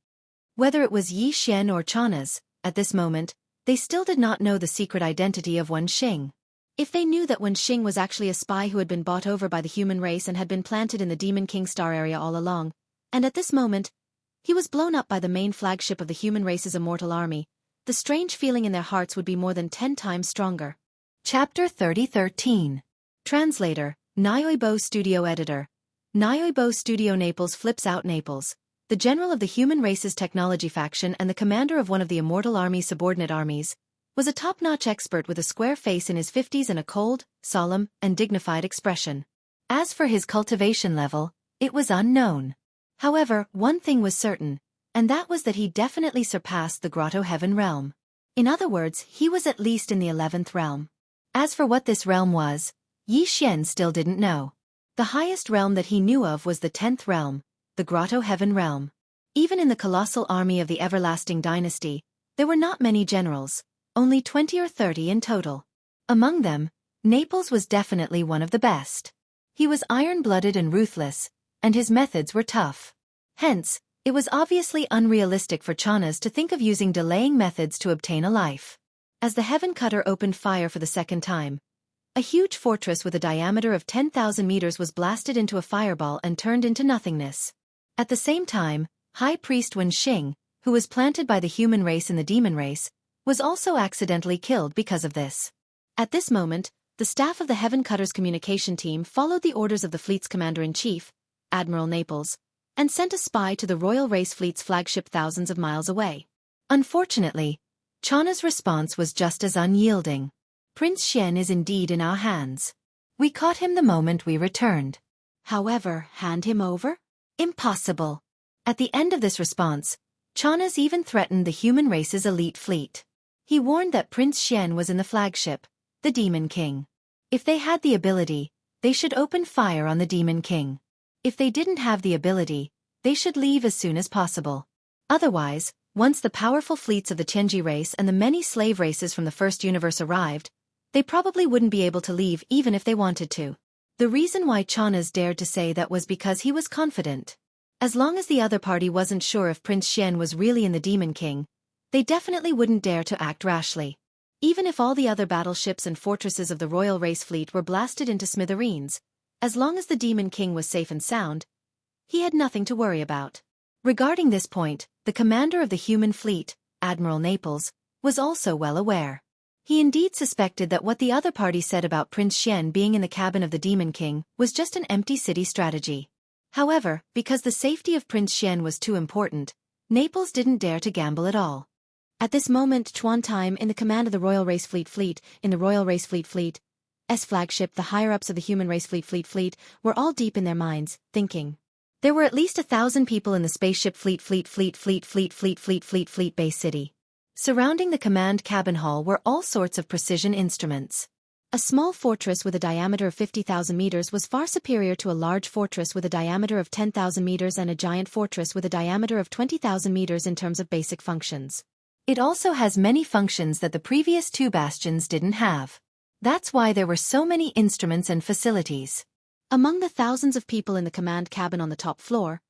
Whether it was Yi Xian or Chanas, at this moment, they still did not know the secret identity of Wenxing. If they knew that Wenxing was actually a spy who had been bought over by the human race and had been planted in the Demon King Star area all along, and at this moment, he was blown up by the main flagship of the human race's immortal army, the strange feeling in their hearts would be more than 10 times stronger. Chapter 3013. Translator, Nyoibo Studio Editor. Nyoibo Studio Naples flips out Naples, the general of the human race's technology faction and the commander of one of the immortal army's subordinate armies, was a top-notch expert with a square face in his 50s and a cold, solemn, and dignified expression. As for his cultivation level, it was unknown. However, one thing was certain, and that was that he definitely surpassed the Grotto Heaven realm. In other words, he was at least in the 11th realm. As for what this realm was, Yi Xian still didn't know. The highest realm that he knew of was the 10th realm, the Grotto Heaven realm. Even in the colossal army of the Everlasting Dynasty, there were not many generals, only 20 or 30 in total. Among them, Naples was definitely one of the best. He was iron-blooded and ruthless, and his methods were tough. Hence, it was obviously unrealistic for Chanas to think of using delaying methods to obtain a life. As the Heaven Cutter opened fire for the second time, a huge fortress with a diameter of 10,000 meters was blasted into a fireball and turned into nothingness. At the same time, High Priest Wenxing, who was planted by the human race in the demon race, was also accidentally killed because of this. At this moment, the staff of the Heaven Cutter's communication team followed the orders of the fleet's commander-in-chief, Admiral Naples, and sent a spy to the Royal Race Fleet's flagship thousands of miles away. Unfortunately, Chana's response was just as unyielding. Prince Xian is indeed in our hands. We caught him the moment we returned. However, hand him over? Impossible. At the end of this response, Chanas even threatened the human race's elite fleet. He warned that Prince Xian was in the flagship, the Demon King. If they had the ability, they should open fire on the Demon King. If they didn't have the ability, they should leave as soon as possible. Otherwise, once the powerful fleets of the Tianji race and the many slave races from the First Universe arrived, They probably wouldn't be able to leave even if they wanted to. The reason why Chanas dared to say that was because he was confident. As long as the other party wasn't sure if Prince Xian was really in the Demon King, they definitely wouldn't dare to act rashly. Even if all the other battleships and fortresses of the Royal Race Fleet were blasted into smithereens, as long as the Demon King was safe and sound, he had nothing to worry about. Regarding this point, the commander of the human fleet, Admiral Naples, was also well aware. He indeed suspected that what the other party said about Prince Xian being in the cabin of the Demon King was just an empty city strategy. However, because the safety of Prince Xian was too important, Naples didn't dare to gamble at all. At this moment, Chuan Time, in the command of the Royal Race Fleet, in the Royal Race Fleet's flagship, the higher-ups of the Human Race Fleet, were all deep in their minds, thinking. There were at least 1,000 people in the spaceship fleet base city. Surrounding the command cabin hall were all sorts of precision instruments. A small fortress with a diameter of 50,000 meters was far superior to a large fortress with a diameter of 10,000 meters and a giant fortress with a diameter of 20,000 meters in terms of basic functions. It also has many functions that the previous two bastions didn't have. That's why there were so many instruments and facilities. Among the thousands of people in the command cabin on the top floor,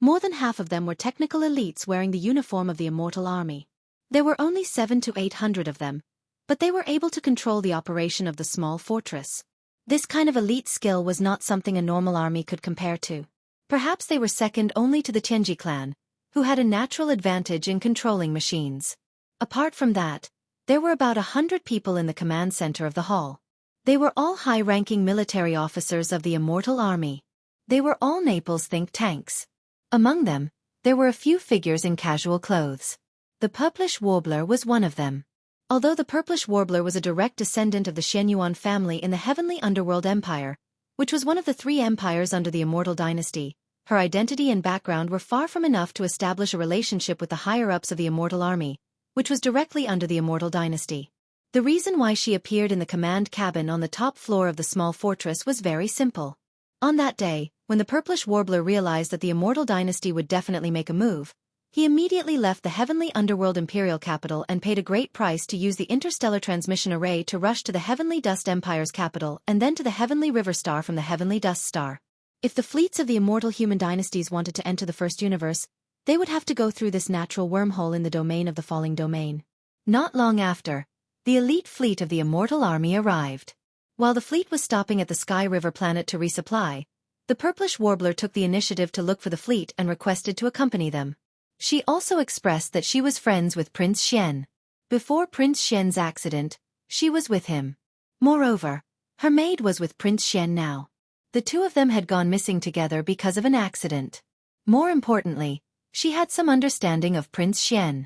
more than half of them were technical elites wearing the uniform of the Immortal Army. There were only 700 to 800 of them, but they were able to control the operation of the small fortress. This kind of elite skill was not something a normal army could compare to. Perhaps they were second only to the Tianji clan, who had a natural advantage in controlling machines. Apart from that, there were about 100 people in the command center of the hall. They were all high-ranking military officers of the Immortal Army. They were all Naples think tanks. Among them, there were a few figures in casual clothes. The Purplish Warbler was one of them. Although the Purplish Warbler was a direct descendant of the Shenyuan family in the Heavenly Underworld Empire, which was one of the 3 empires under the Immortal Dynasty, her identity and background were far from enough to establish a relationship with the higher-ups of the Immortal Army, which was directly under the Immortal Dynasty. The reason why she appeared in the command cabin on the top floor of the small fortress was very simple. On that day, when the Purplish Warbler realized that the Immortal Dynasty would definitely make a move, he immediately left the Heavenly Underworld Imperial capital and paid a great price to use the interstellar transmission array to rush to the Heavenly Dust Empire's capital and then to the Heavenly River Star from the Heavenly Dust Star. If the fleets of the immortal human dynasties wanted to enter the first universe, they would have to go through this natural wormhole in the domain of the falling domain. Not long after, the elite fleet of the Immortal Army arrived. While the fleet was stopping at the Sky River planet to resupply, the Purplish Warbler took the initiative to look for the fleet and requested to accompany them. She also expressed that she was friends with Prince Xian. Before Prince Xian's accident, she was with him. Moreover, her maid was with Prince Xian now. The two of them had gone missing together because of an accident. More importantly, she had some understanding of Prince Xian.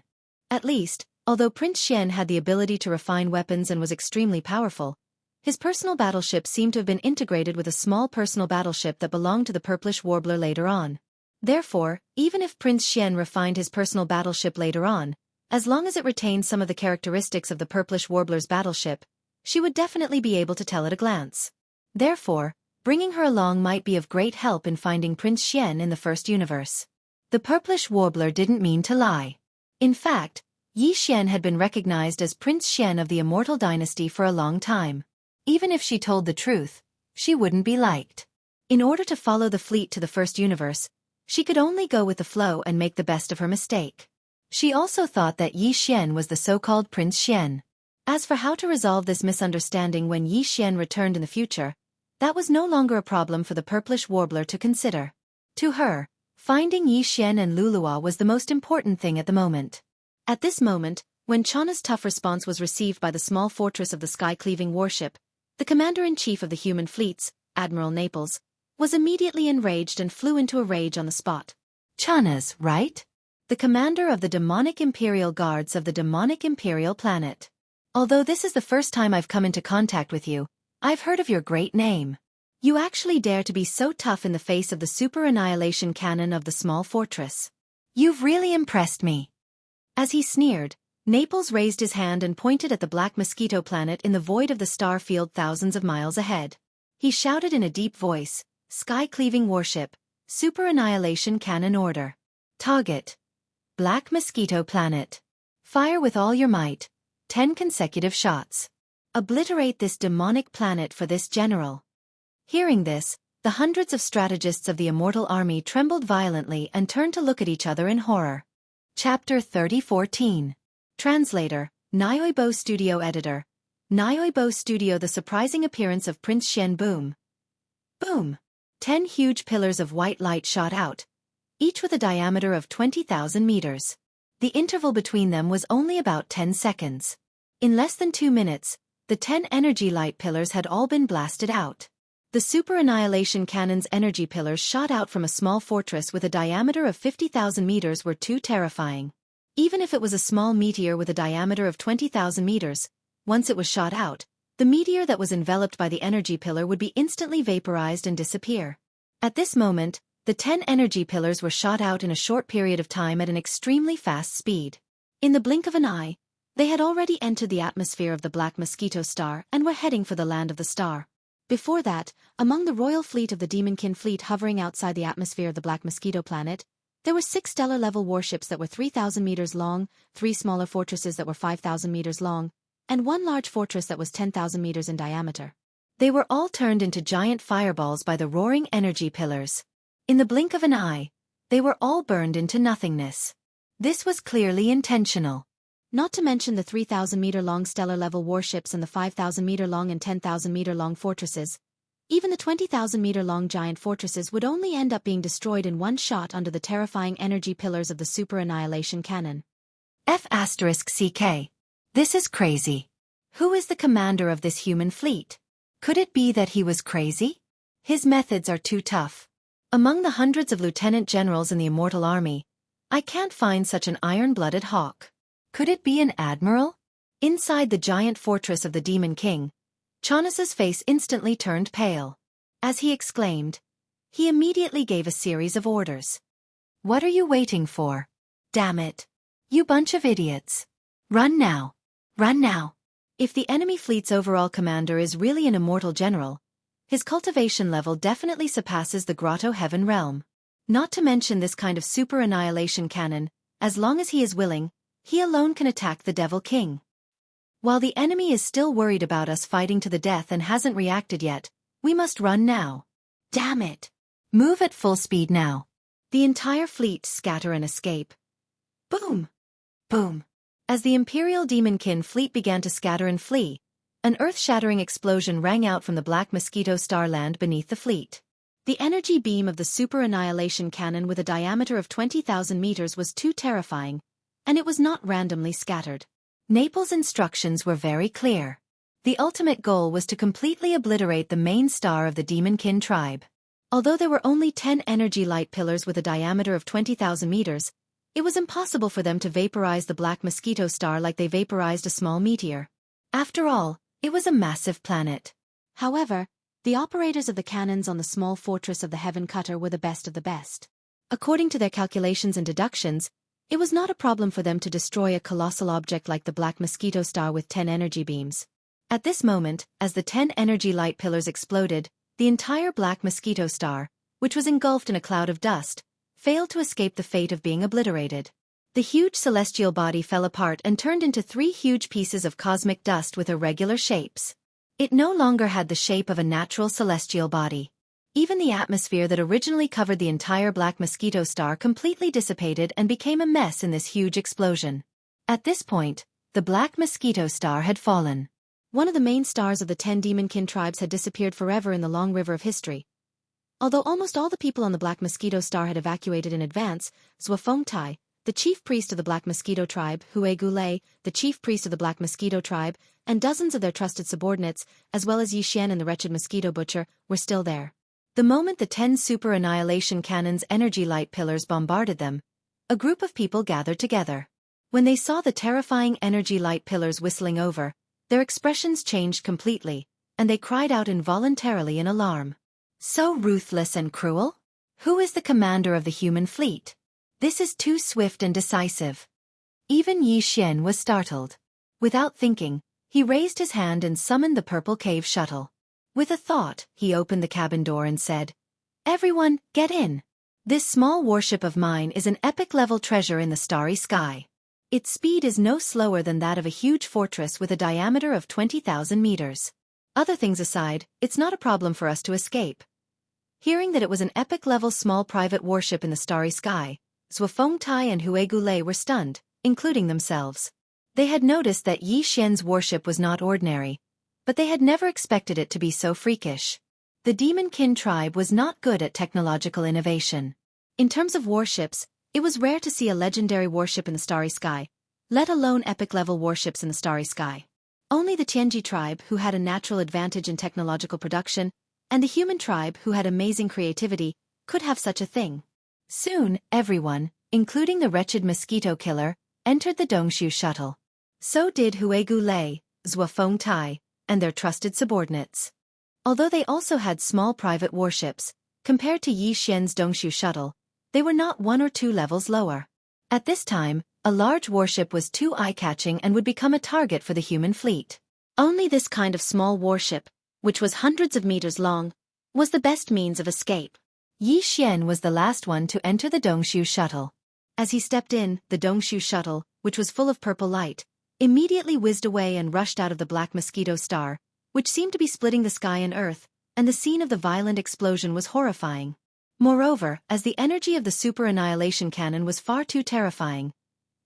At least, although Prince Xian had the ability to refine weapons and was extremely powerful, his personal battleship seemed to have been integrated with a small personal battleship that belonged to the Purplish Warbler later on. Therefore, even if Prince Xian refined his personal battleship later on, as long as it retained some of the characteristics of the Purplish Warbler's battleship, she would definitely be able to tell at a glance. Therefore, bringing her along might be of great help in finding Prince Xian in the first universe. The Purplish Warbler didn't mean to lie. In fact, Yi Xian had been recognized as Prince Xian of the Immortal Dynasty for a long time. Even if she told the truth, she wouldn't be liked. In order to follow the fleet to the first universe, she could only go with the flow and make the best of her mistake. She also thought that Yi Xian was the so-called Prince Xian. As for how to resolve this misunderstanding when Yi Xian returned in the future, that was no longer a problem for the Purplish Warbler to consider. To her, finding Yi Xian and Lulua was the most important thing at the moment. At this moment, when Chana's tough response was received by the small fortress of the sky-cleaving warship, the commander-in-chief of the human fleets, Admiral Naples, was immediately enraged and flew into a rage on the spot. Chana's, right? The commander of the demonic imperial guards of the demonic imperial planet. Although this is the first time I've come into contact with you, I've heard of your great name. You actually dare to be so tough in the face of the super annihilation cannon of the small fortress. You've really impressed me. As he sneered, Naples raised his hand and pointed at the black mosquito planet in the void of the star field thousands of miles ahead. He shouted in a deep voice, "Sky-cleaving warship, super annihilation cannon order. Target. Black mosquito planet. Fire with all your might. 10 consecutive shots." Obliterate this demonic planet for this general. Hearing this, the hundreds of strategists of the immortal army trembled violently and turned to look at each other in horror. Chapter 30:14. Translator, Nyoibo Studio Editor. Nyoibo Studio. The surprising appearance of Prince Shen. Boom. Boom. 10 huge pillars of white light shot out, each with a diameter of 20,000 meters. The interval between them was only about 10 seconds. In less than 2 minutes, the 10 energy light pillars had all been blasted out. The super annihilation cannon's energy pillars shot out from a small fortress with a diameter of 50,000 meters were too terrifying. Even if it was a small meteor with a diameter of 20,000 meters, once it was shot out, the meteor that was enveloped by the energy pillar would be instantly vaporized and disappear. At this moment, the 10 energy pillars were shot out in a short period of time at an extremely fast speed. In the blink of an eye, they had already entered the atmosphere of the Black Mosquito Star and were heading for the land of the star. Before that, among the royal fleet of the Demonkin fleet hovering outside the atmosphere of the Black Mosquito planet, there were 6 stellar-level warships that were 3,000 meters long, 3 smaller fortresses that were 5,000 meters long, and 1 large fortress that was 10,000 meters in diameter. They were all turned into giant fireballs by the roaring energy pillars. In the blink of an eye, they were all burned into nothingness. This was clearly intentional. Not to mention the 3,000-meter-long stellar-level warships and the 5,000-meter-long and 10,000-meter-long fortresses. Even the 20,000-meter-long giant fortresses would only end up being destroyed in one shot under the terrifying energy pillars of the super annihilation cannon. F***CK. This is crazy. Who is the commander of this human fleet? Could it be that he was crazy? His methods are too tough. Among the hundreds of lieutenant generals in the immortal army, I can't find such an iron-blooded hawk. Could it be an admiral? Inside the giant fortress of the Demon King, Chonas's face instantly turned pale. As he exclaimed, he immediately gave a series of orders. What are you waiting for? Damn it. You bunch of idiots. Run now. Run now. If the enemy fleet's overall commander is really an immortal general, his cultivation level definitely surpasses the Grotto Heaven realm. Not to mention this kind of super annihilation cannon, as long as he is willing, he alone can attack the Devil King. While the enemy is still worried about us fighting to the death and hasn't reacted yet, we must run now. Damn it. Move at full speed now. The entire fleet scatter and escape. Boom. Boom. As the Imperial Demonkin fleet began to scatter and flee, an earth-shattering explosion rang out from the Black Mosquito Star land beneath the fleet. The energy beam of the super annihilation cannon with a diameter of 20,000 meters was too terrifying, and it was not randomly scattered. Naples' instructions were very clear. The ultimate goal was to completely obliterate the main star of the Demonkin tribe. Although there were only 10 energy light pillars with a diameter of 20,000 meters, it was impossible for them to vaporize the Black Mosquito Star like they vaporized a small meteor. After all, it was a massive planet. However, the operators of the cannons on the small fortress of the Heaven Cutter were the best of the best. According to their calculations and deductions, it was not a problem for them to destroy a colossal object like the Black Mosquito Star with 10 energy beams. At this moment, as the 10 energy light pillars exploded, the entire Black Mosquito Star, which was engulfed in a cloud of dust, failed to escape the fate of being obliterated. The huge celestial body fell apart and turned into 3 huge pieces of cosmic dust with irregular shapes. It no longer had the shape of a natural celestial body. Even the atmosphere that originally covered the entire Black Mosquito Star completely dissipated and became a mess in this huge explosion. At this point, the Black Mosquito Star had fallen. One of the main stars of the 10 Demonkin tribes had disappeared forever in the long river of history. Although almost all the people on the Black Mosquito Star had evacuated in advance, Zhuafengtai, the chief priest of the Black Mosquito tribe, Hue Gulei, the chief priest of the Black Mosquito tribe, and dozens of their trusted subordinates, as well as Yi Xian and the wretched mosquito butcher, were still there. The moment the 10 super annihilation cannons' energy light pillars bombarded them, a group of people gathered together. When they saw the terrifying energy light pillars whistling over, their expressions changed completely, and they cried out involuntarily in alarm. So ruthless and cruel? Who is the commander of the human fleet? This is too swift and decisive. Even Yi Xian was startled. Without thinking, he raised his hand and summoned the purple cave shuttle. With a thought, he opened the cabin door and said, "Everyone, get in. This small warship of mine is an epic-level treasure in the starry sky. Its speed is no slower than that of a huge fortress with a diameter of 20,000 meters. Other things aside, it's not a problem for us to escape. Hearing that it was an epic-level small private warship in the starry sky, Zhuofengtai and Huigulei were stunned, including themselves. They had noticed that Yi Xian's warship was not ordinary, but they had never expected it to be so freakish. The Demon Kin tribe was not good at technological innovation. In terms of warships, it was rare to see a legendary warship in the starry sky, let alone epic-level warships in the starry sky. Only the Tianji tribe, who had a natural advantage in technological production, and the human tribe, who had amazing creativity, could have such a thing. Soon, everyone, including the wretched mosquito killer, entered the Dongshu shuttle. So did Huigulei, Zhuofengtai, and their trusted subordinates. Although they also had small private warships, compared to Yi Xian's Dongshu shuttle, they were not 1 or 2 levels lower. At this time, a large warship was too eye-catching and would become a target for the human fleet. Only this kind of small warship, which was hundreds of meters long, was the best means of escape. Yi Xian was the last one to enter the Dongshu shuttle. As he stepped in, the Dongshu shuttle, which was full of purple light, immediately whizzed away and rushed out of the black mosquito star, which seemed to be splitting the sky and earth, and the scene of the violent explosion was horrifying. Moreover, as the energy of the super annihilation cannon was far too terrifying,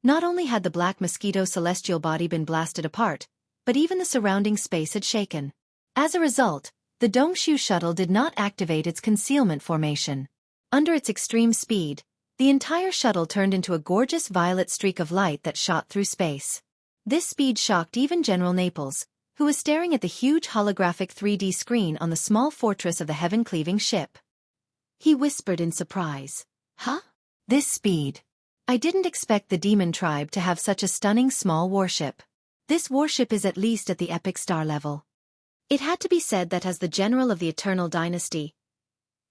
not only had the black mosquito celestial body been blasted apart, but even the surrounding space had shaken. As a result, the Dongshu shuttle did not activate its concealment formation. Under its extreme speed, the entire shuttle turned into a gorgeous violet streak of light that shot through space. This speed shocked even General Naples, who was staring at the huge holographic 3D screen on the small fortress of the heaven-cleaving ship. He whispered in surprise, "Huh? This speed? I didn't expect the demon tribe to have such a stunning small warship. This warship is at least at the epic star level." It had to be said that as the general of the Eternal Dynasty,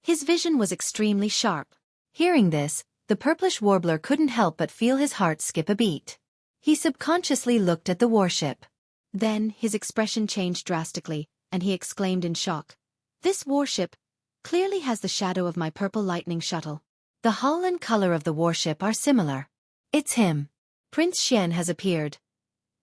his vision was extremely sharp. Hearing this, the purplish warbler couldn't help but feel his heart skip a beat. He subconsciously looked at the warship. Then, his expression changed drastically, and he exclaimed in shock, "This warship clearly has the shadow of my purple lightning shuttle. The hull and color of the warship are similar. It's him. Prince Xian has appeared."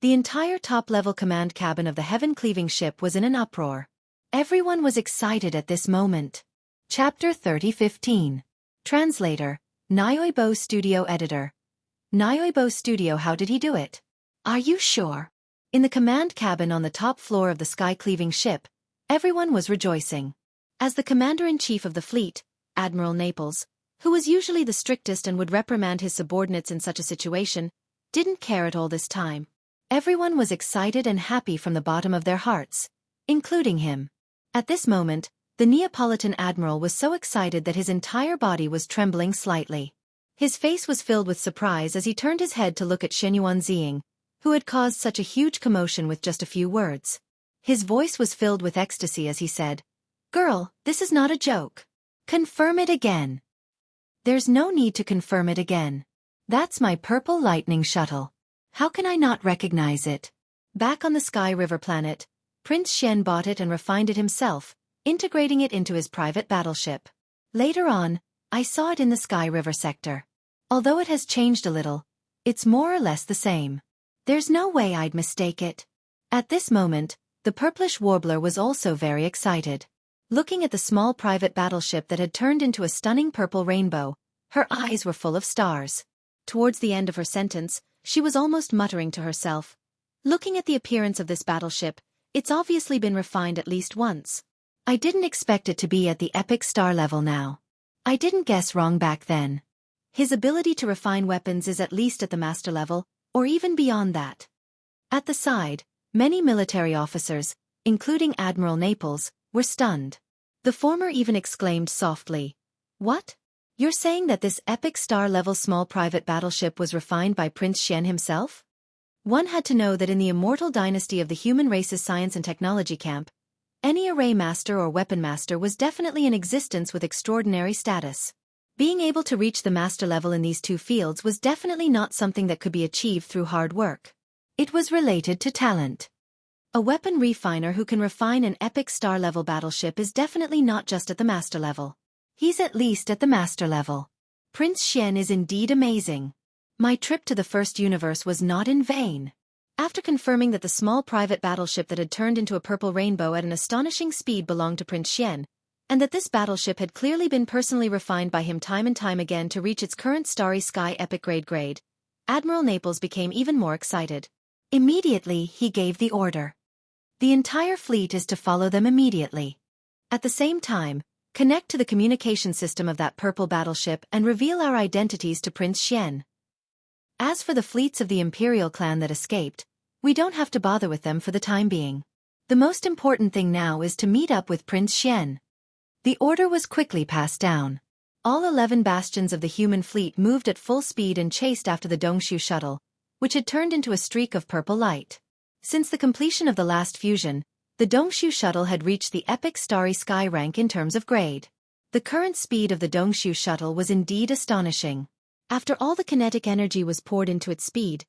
The entire top-level command cabin of the heaven-cleaving ship was in an uproar. Everyone was excited at this moment. Chapter 30:15. Translator, Nyoibo Studio Editor. Nyoibo Studio. How did he do it? Are you sure? In the command cabin on the top floor of the sky-cleaving ship, everyone was rejoicing. As the commander-in-chief of the fleet, Admiral Naples, who was usually the strictest and would reprimand his subordinates in such a situation, didn't care at all this time. Everyone was excited and happy from the bottom of their hearts, including him. At this moment, the Neapolitan admiral was so excited that his entire body was trembling slightly. His face was filled with surprise as he turned his head to look at Shenyuan Ziying, who had caused such a huge commotion with just a few words. His voice was filled with ecstasy as he said, "Girl, this is not a joke. Confirm it again." "There's no need to confirm it again. That's my purple lightning shuttle. How can I not recognize it?" Back on the Sky River planet, Prince Xian bought it and refined it himself, integrating it into his private battleship. Later on, I saw it in the Sky River sector. Although it has changed a little, it's more or less the same. There's no way I'd mistake it. At this moment, the purplish warbler was also very excited. Looking at the small private battleship that had turned into a stunning purple rainbow, her eyes were full of stars. Towards the end of her sentence, she was almost muttering to herself, "Looking at the appearance of this battleship, it's obviously been refined at least once. I didn't expect it to be at the epic star level now. I didn't guess wrong back then. His ability to refine weapons is at least at the master level, or even beyond that." At the side, many military officers, including Admiral Naples, were stunned. The former even exclaimed softly, "What? You're saying that this epic star-level small private battleship was refined by Prince Xian himself?" One had to know that in the immortal dynasty of the human race's science and technology camp, any array master or weapon master was definitely in existence with extraordinary status. Being able to reach the master level in these two fields was definitely not something that could be achieved through hard work. It was related to talent. A weapon refiner who can refine an epic star-level battleship is definitely not just at the master level. He's at least at the master level. Prince Xian is indeed amazing. My trip to the first universe was not in vain. After confirming that the small private battleship that had turned into a purple rainbow at an astonishing speed belonged to Prince Xian, and that this battleship had clearly been personally refined by him time and time again to reach its current starry sky epic grade, Admiral Naples became even more excited. Immediately, he gave the order. The entire fleet is to follow them immediately. At the same time, connect to the communication system of that purple battleship and reveal our identities to Prince Xian. As for the fleets of the Imperial clan that escaped, we don't have to bother with them for the time being. The most important thing now is to meet up with Prince Xian. The order was quickly passed down. All 11 bastions of the human fleet moved at full speed and chased after the Dongshu shuttle, which had turned into a streak of purple light. Since the completion of the last fusion, the Dongshu shuttle had reached the epic starry sky rank in terms of grade. The current speed of the Dongshu shuttle was indeed astonishing. After all the kinetic energy was poured into its speed,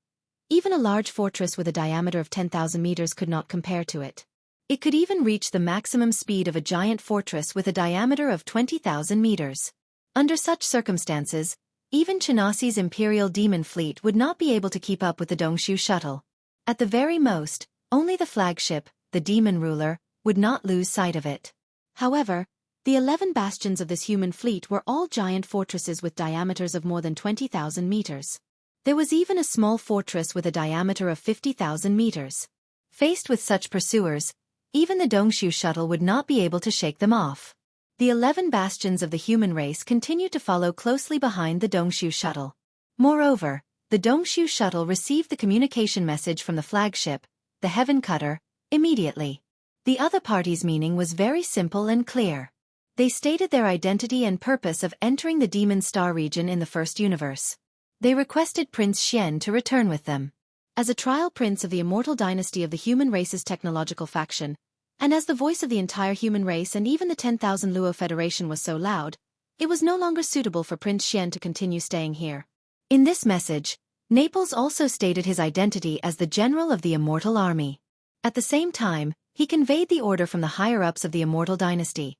even a large fortress with a diameter of 10,000 meters could not compare to it. It could even reach the maximum speed of a giant fortress with a diameter of 20,000 meters. Under such circumstances, even Xianxia's Imperial Demon Fleet would not be able to keep up with the Dongshu shuttle. At the very most, only the flagship, the Demon Ruler, would not lose sight of it. However, the 11 bastions of this human fleet were all giant fortresses with diameters of more than 20,000 meters. There was even a small fortress with a diameter of 50,000 meters. Faced with such pursuers, even the Dongshu shuttle would not be able to shake them off. The 11 bastions of the human race continued to follow closely behind the Dongshu shuttle. Moreover, the Dongshu shuttle received the communication message from the flagship, the Heaven Cutter, immediately. The other party's meaning was very simple and clear. They stated their identity and purpose of entering the Demon Star region in the first universe. They requested Prince Xian to return with them. As a trial prince of the immortal dynasty of the human race's technological faction, and as the voice of the entire human race and even the 10,000 Luo Federation was so loud, it was no longer suitable for Prince Xian to continue staying here. In this message, Naples also stated his identity as the general of the immortal army. At the same time, he conveyed the order from the higher-ups of the immortal dynasty.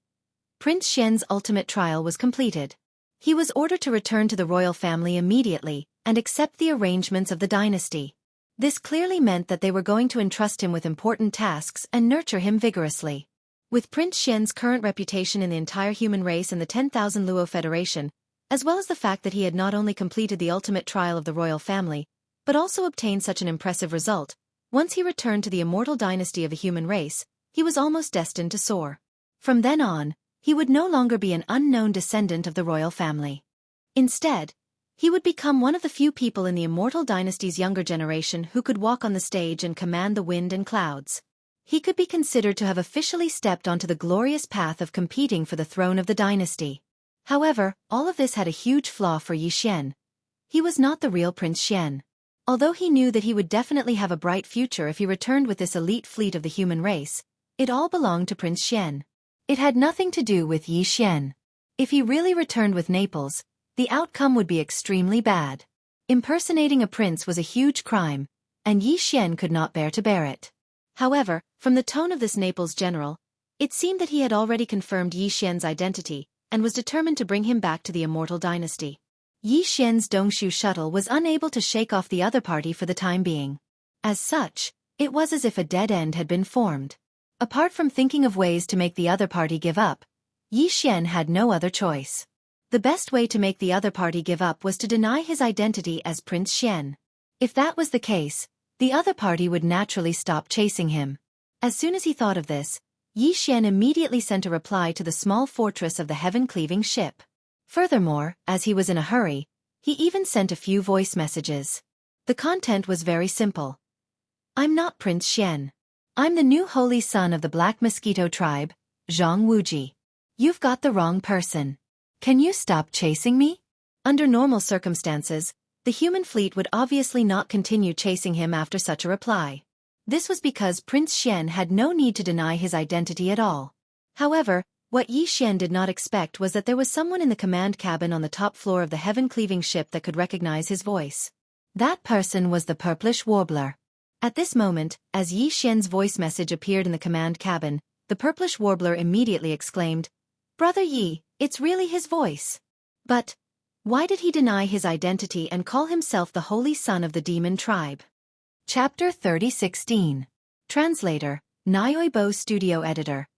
Prince Xian's ultimate trial was completed. He was ordered to return to the royal family immediately and accept the arrangements of the dynasty. This clearly meant that they were going to entrust him with important tasks and nurture him vigorously. With Prince Xian's current reputation in the entire human race and the 10,000 Luo Federation, as well as the fact that he had not only completed the ultimate trial of the royal family, but also obtained such an impressive result, once he returned to the immortal dynasty of a human race, he was almost destined to soar. From then on, he would no longer be an unknown descendant of the royal family. Instead, he would become one of the few people in the immortal dynasty's younger generation who could walk on the stage and command the wind and clouds. He could be considered to have officially stepped onto the glorious path of competing for the throne of the dynasty. However, all of this had a huge flaw for Yi Xian. He was not the real Prince Xian. Although he knew that he would definitely have a bright future if he returned with this elite fleet of the human race, it all belonged to Prince Xian. It had nothing to do with Yi Xian. If he really returned with Naples, the outcome would be extremely bad. Impersonating a prince was a huge crime, and Yi Xian could not bear to bear it. However, from the tone of this Naples general, it seemed that he had already confirmed Yi Xian's identity and was determined to bring him back to the immortal dynasty. Yi Xian's Dongshu shuttle was unable to shake off the other party for the time being. As such, it was as if a dead end had been formed. Apart from thinking of ways to make the other party give up, Yi Xian had no other choice. The best way to make the other party give up was to deny his identity as Prince Xian. If that was the case, the other party would naturally stop chasing him. As soon as he thought of this, Yi Xian immediately sent a reply to the small fortress of the heaven-cleaving ship. Furthermore, as he was in a hurry, he even sent a few voice messages. The content was very simple. I'm not Prince Xian. I'm the new holy son of the Black Mosquito tribe, Jianghu. You've got the wrong person. Can you stop chasing me? Under normal circumstances, the human fleet would obviously not continue chasing him after such a reply. This was because Prince Xian had no need to deny his identity at all. However, what Yi Xian did not expect was that there was someone in the command cabin on the top floor of the heaven-cleaving ship that could recognize his voice. That person was the purplish warbler. At this moment, as Yi Xian's voice message appeared in the command cabin, the purplish warbler immediately exclaimed, "Brother Yi, it's really his voice." But Why did he deny his identity and call himself the holy son of the demon tribe? Chapter 30:16. Translator, Nyoibo Studio Editor.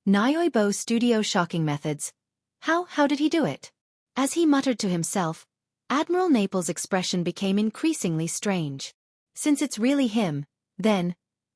Nyoibo Studio Shocking Methods. How did he do it? As he muttered to himself, Admiral Naples' expression became increasingly strange. Since it's really him, then,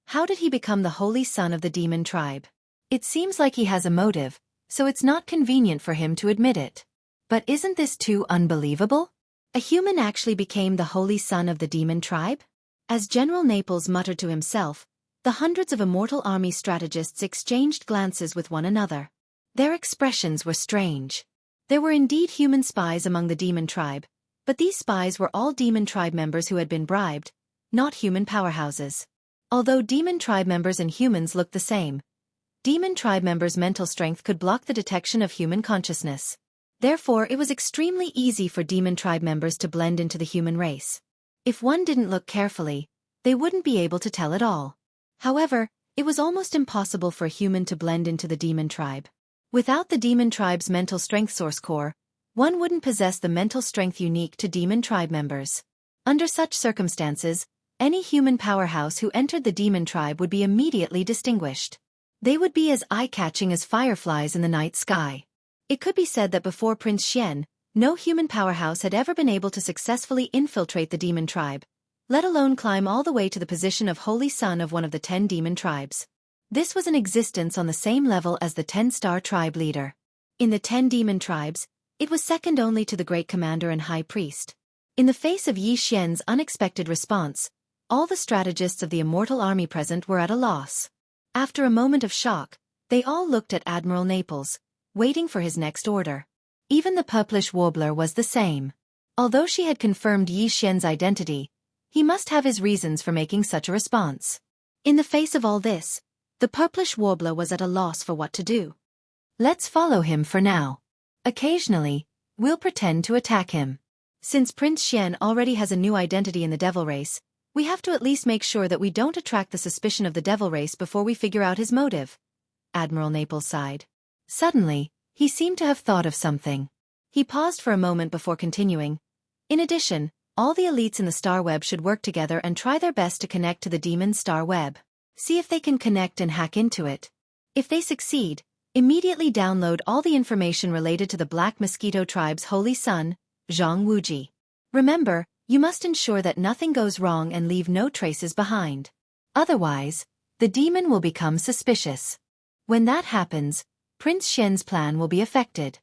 how did he become the holy son of the demon tribe? It seems like he has a motive, so it's not convenient for him to admit it. But isn't this too unbelievable? A human actually became the holy son of the demon tribe? As General Naples muttered to himself, the hundreds of immortal army strategists exchanged glances with one another. Their expressions were strange. There were indeed human spies among the demon tribe, but these spies were all demon tribe members who had been bribed, not human powerhouses. Although demon tribe members and humans looked the same, demon tribe members' mental strength could block the detection of human consciousness. Therefore, it was extremely easy for demon tribe members to blend into the human race. If one didn't look carefully, they wouldn't be able to tell at all. However, it was almost impossible for a human to blend into the demon tribe. Without the demon tribe's mental strength source core, one wouldn't possess the mental strength unique to demon tribe members. Under such circumstances, any human powerhouse who entered the demon tribe would be immediately distinguished. They would be as eye-catching as fireflies in the night sky. It could be said that before Prince Xian, no human powerhouse had ever been able to successfully infiltrate the demon tribe, let alone climb all the way to the position of holy son of one of the 10 demon tribes. This was an existence on the same level as the 10-star tribe leader. In the 10 demon tribes, it was second only to the great commander and high priest. In the face of Yi Xian's unexpected response, all the strategists of the immortal army present were at a loss. After a moment of shock, they all looked at Admiral Naples, waiting for his next order. Even the purplish warbler was the same. Although she had confirmed Yi Xian's identity, he must have his reasons for making such a response. In the face of all this, the purplish warbler was at a loss for what to do. Let's follow him for now. Occasionally, we'll pretend to attack him. Since Prince Xian already has a new identity in the devil race, we have to at least make sure that we don't attract the suspicion of the devil race before we figure out his motive. Admiral Naples sighed. Suddenly, he seemed to have thought of something. He paused for a moment before continuing. In addition, all the elites in the star web should work together and try their best to connect to the demon star web. See if they can connect and hack into it. If they succeed, immediately download all the information related to the Black Mosquito tribe's holy son, Jianghu. Remember, you must ensure that nothing goes wrong and leave no traces behind. Otherwise, the demon will become suspicious. When that happens, Prince Xian's plan will be affected.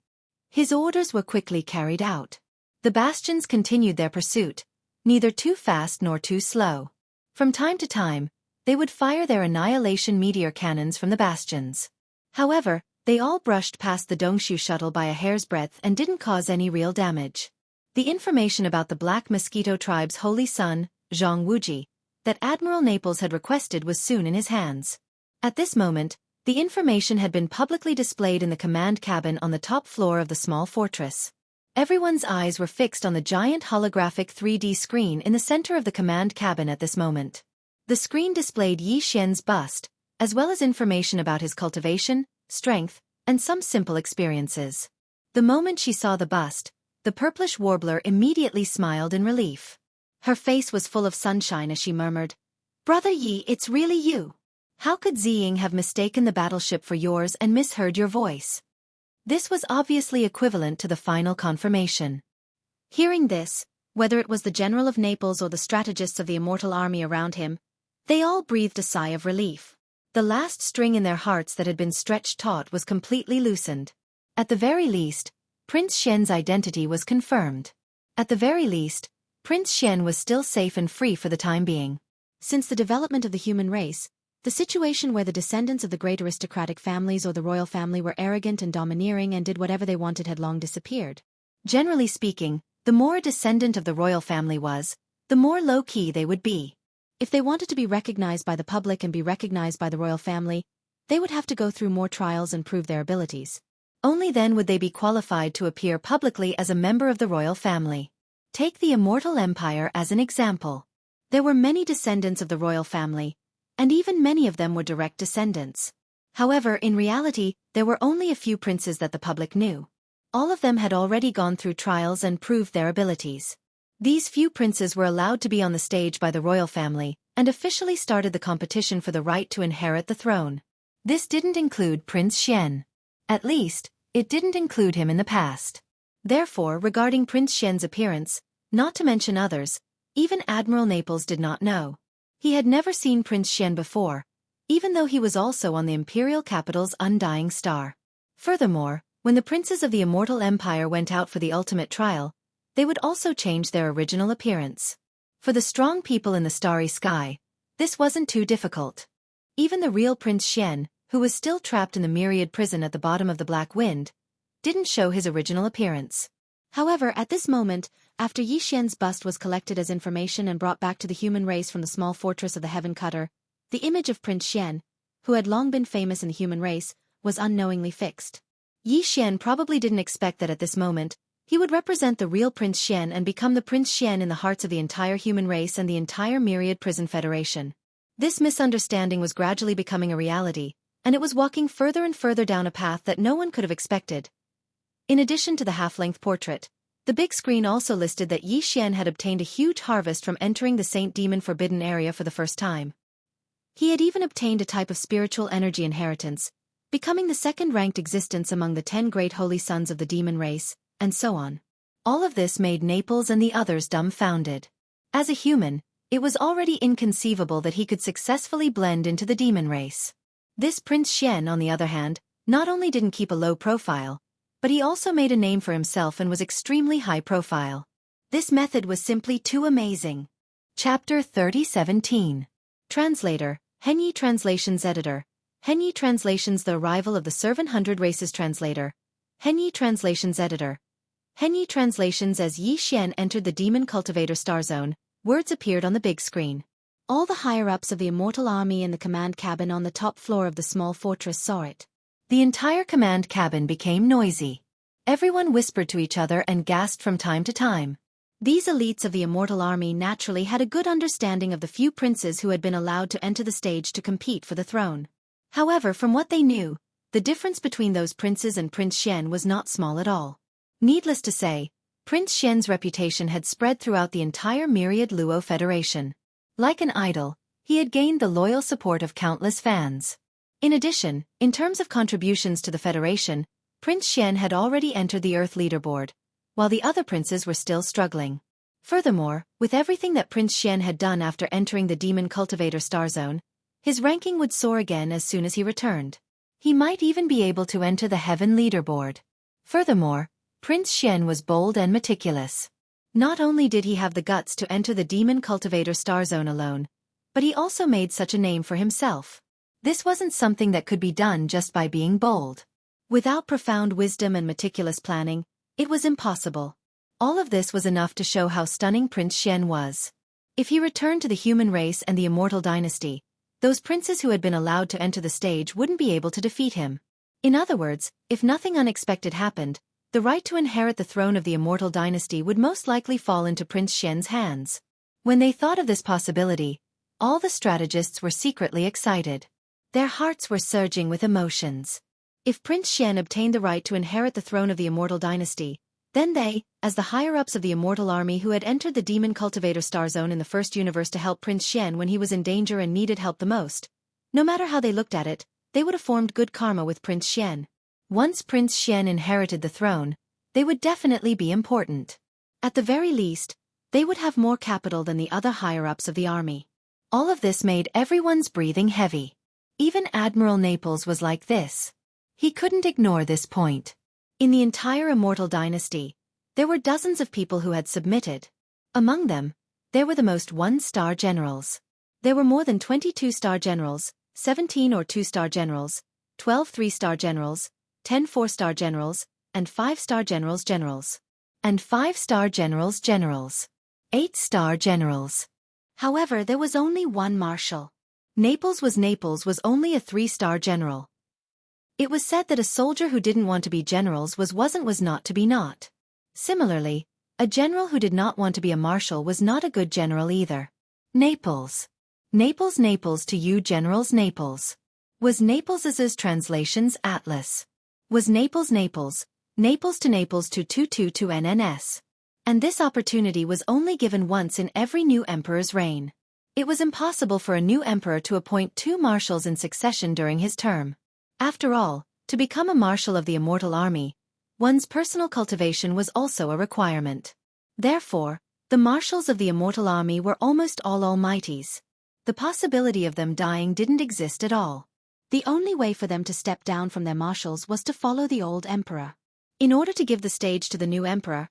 His orders were quickly carried out. The bastions continued their pursuit, neither too fast nor too slow. From time to time, they would fire their annihilation meteor cannons from the bastions. However, they all brushed past the Dongshu shuttle by a hair's breadth and didn't cause any real damage. The information about the Black Mosquito tribe's holy son, Jianghu, that Admiral Naples had requested was soon in his hands. At this moment, the information had been publicly displayed in the command cabin on the top floor of the small fortress. Everyone's eyes were fixed on the giant holographic 3D screen in the center of the command cabin at this moment. The screen displayed Yi Xian's bust, as well as information about his cultivation, strength, and some simple experiences. The moment she saw the bust, the purplish warbler immediately smiled in relief. Her face was full of sunshine as she murmured, "Brother Yi, it's really you. How could Ziying have mistaken the battleship for yours and misheard your voice?" This was obviously equivalent to the final confirmation. Hearing this, whether it was the general of Naples or the strategists of the immortal army around him, they all breathed a sigh of relief. The last string in their hearts that had been stretched taut was completely loosened. At the very least, Prince Xian's identity was confirmed. At the very least, Prince Xian was still safe and free for the time being. Since the development of the human race, the situation where the descendants of the great aristocratic families or the royal family were arrogant and domineering and did whatever they wanted had long disappeared. Generally speaking, the more a descendant of the royal family was, the more low-key they would be. If they wanted to be recognized by the public and be recognized by the royal family, they would have to go through more trials and prove their abilities. Only then would they be qualified to appear publicly as a member of the royal family. Take the Immortal Empire as an example. There were many descendants of the royal family, and even many of them were direct descendants. However, in reality, there were only a few princes that the public knew. All of them had already gone through trials and proved their abilities. These few princes were allowed to be on the stage by the royal family, and officially started the competition for the right to inherit the throne. This didn't include Prince Xian. At least, it didn't include him in the past. Therefore, regarding Prince Xian's appearance, not to mention others, even Admiral Naples did not know. He had never seen Prince Xian before, even though he was also on the imperial capital's undying star. Furthermore, when the princes of the Immortal Empire went out for the ultimate trial, they would also change their original appearance. For the strong people in the starry sky, this wasn't too difficult. Even the real Prince Xian, who was still trapped in the myriad prison at the bottom of the Black Wind, didn't show his original appearance. However, at this moment, after Yi Xian's bust was collected as information and brought back to the human race from the small fortress of the Heaven Cutter, the image of Prince Xian, who had long been famous in the human race, was unknowingly fixed. Yi Xian probably didn't expect that at this moment, he would represent the real Prince Xian and become the Prince Xian in the hearts of the entire human race and the entire Myriad Prison Federation. This misunderstanding was gradually becoming a reality, and it was walking further and further down a path that no one could have expected. In addition to the half-length portrait, the big screen also listed that Yi Xian had obtained a huge harvest from entering the Saint Demon Forbidden Area for the first time. He had even obtained a type of spiritual energy inheritance, becoming the second-ranked existence among the 10 great holy sons of the demon race, and so on. All of this made Naples and the others dumbfounded. As a human, it was already inconceivable that he could successfully blend into the demon race. This Prince Xian, on the other hand, not only didn't keep a low profile, but he also made a name for himself and was extremely high profile. This method was simply too amazing. Chapter 30:17. Translator, Henyi Translations Editor. Henyi Translations The Arrival of the Servant Hundred Races Translator. Henyi Translations Editor. Henyi Translations As Yi Xian entered the Demon Cultivator Star Zone, words appeared on the big screen. All the higher-ups of the Immortal Army in the command cabin on the top floor of the small fortress saw it. The entire command cabin became noisy. Everyone whispered to each other and gasped from time to time. These elites of the Immortal Army naturally had a good understanding of the few princes who had been allowed to enter the stage to compete for the throne. However, from what they knew, the difference between those princes and Prince Xian was not small at all. Needless to say, Prince Xian's reputation had spread throughout the entire Myriad Luo Federation. Like an idol, he had gained the loyal support of countless fans. In addition, in terms of contributions to the Federation, Prince Xian had already entered the Earth leaderboard, while the other princes were still struggling. Furthermore, with everything that Prince Xian had done after entering the Demon Cultivator Star Zone, his ranking would soar again as soon as he returned. He might even be able to enter the Heaven leaderboard. Furthermore, Prince Xian was bold and meticulous. Not only did he have the guts to enter the Demon Cultivator Star Zone alone, but he also made such a name for himself. This wasn't something that could be done just by being bold. Without profound wisdom and meticulous planning, it was impossible. All of this was enough to show how stunning Prince Xian was. If he returned to the human race and the immortal dynasty, those princes who had been allowed to enter the stage wouldn't be able to defeat him. In other words, if nothing unexpected happened, the right to inherit the throne of the immortal dynasty would most likely fall into Prince Xian's hands. When they thought of this possibility, all the strategists were secretly excited. Their hearts were surging with emotions. If Prince Xian obtained the right to inherit the throne of the immortal dynasty, then they, as the higher-ups of the Immortal Army who had entered the Demon Cultivator Star Zone in the first universe to help Prince Xian when he was in danger and needed help the most, no matter how they looked at it, they would have formed good karma with Prince Xian. Once Prince Xian inherited the throne, they would definitely be important. At the very least, they would have more capital than the other higher-ups of the army. All of this made everyone's breathing heavy. Even Admiral Naples was like this. He couldn't ignore this point. In the entire Immortal Dynasty, there were dozens of people who had submitted. Among them, there were the most 1-star generals. There were more than 22 star generals, 17 or 2-star generals, 12 3-star generals, 10 4-star generals, and 5-star generals. And 5-star generals. 8-star generals. However, there was only one marshal. Naples was only a 3-star general. It was said that a soldier who didn't want to be generals was not to be not. Similarly, a general who did not want to be a marshal was not a good general either. Naples to you generals Naples. Was Naples's translations Atlas? Was Naples, Naples to Naples to 22 NNS. And this opportunity was only given once in every new emperor's reign. It was impossible for a new emperor to appoint 2 marshals in succession during his term. After all, to become a marshal of the immortal army, one's personal cultivation was also a requirement. Therefore, the marshals of the immortal army were almost all almighties. The possibility of them dying didn't exist at all. The only way for them to step down from their marshals was to follow the old emperor. In order to give the stage to the new emperor,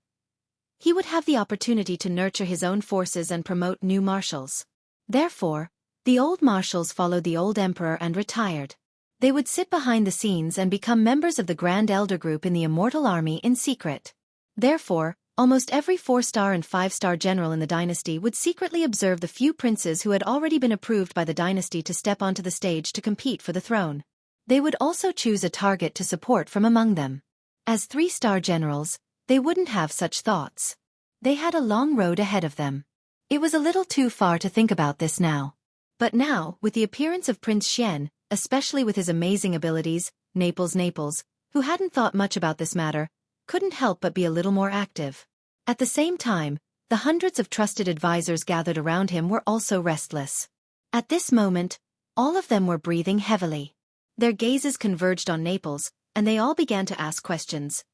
he would have the opportunity to nurture his own forces and promote new marshals. Therefore, the old marshals followed the old emperor and retired. They would sit behind the scenes and become members of the Grand Elder Group in the immortal army in secret. Therefore, almost every 4-star and 5-star general in the dynasty would secretly observe the few princes who had already been approved by the dynasty to step onto the stage to compete for the throne. They would also choose a target to support from among them. As 3-star generals, they wouldn't have such thoughts. They had a long road ahead of them. It was a little too far to think about this now. But now, with the appearance of Prince Xian, especially with his amazing abilities, Naples, who hadn't thought much about this matter, couldn't help but be a little more active. At the same time, the hundreds of trusted advisors gathered around him were also restless. At this moment, all of them were breathing heavily. Their gazes converged on Naples, and they all began to ask questions.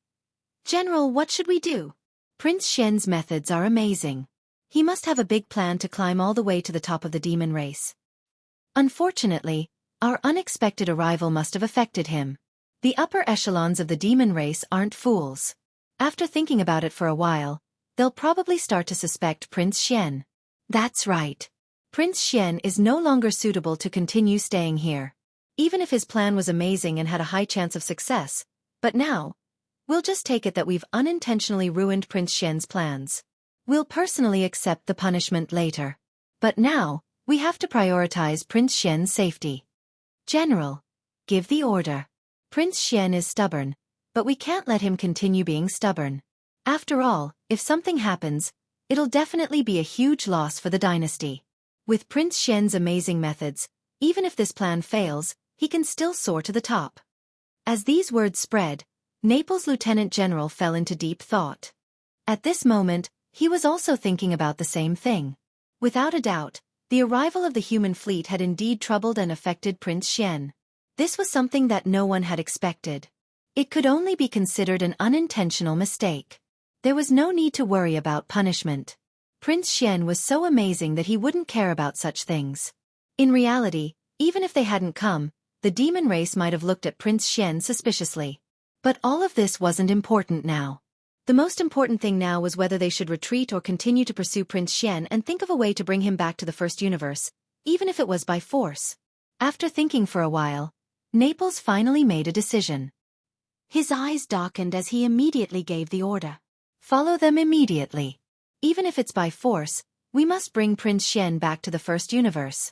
"General, what should we do? Prince Xian's methods are amazing. He must have a big plan to climb all the way to the top of the demon race. Unfortunately, our unexpected arrival must have affected him. The upper echelons of the demon race aren't fools. After thinking about it for a while, they'll probably start to suspect Prince Xian. That's right. Prince Xian is no longer suitable to continue staying here. Even if his plan was amazing and had a high chance of success, but now, we'll just take it that we've unintentionally ruined Prince Xian's plans. We'll personally accept the punishment later. But now, we have to prioritize Prince Xian's safety. General, give the order. Prince Xian is stubborn, but we can't let him continue being stubborn. After all, if something happens, it'll definitely be a huge loss for the dynasty. With Prince Xian's amazing methods, even if this plan fails, he can still soar to the top." As these words spread, Naples' Lieutenant General fell into deep thought. At this moment, he was also thinking about the same thing. Without a doubt, the arrival of the human fleet had indeed troubled and affected Prince Xian. This was something that no one had expected. It could only be considered an unintentional mistake. There was no need to worry about punishment. Prince Xian was so amazing that he wouldn't care about such things. In reality, even if they hadn't come, the demon race might have looked at Prince Xian suspiciously. But all of this wasn't important now. The most important thing now was whether they should retreat or continue to pursue Prince Xian and think of a way to bring him back to the first universe, even if it was by force. After thinking for a while, Naples finally made a decision. His eyes darkened as he immediately gave the order. "Follow them immediately. Even if it's by force, we must bring Prince Xian back to the first universe.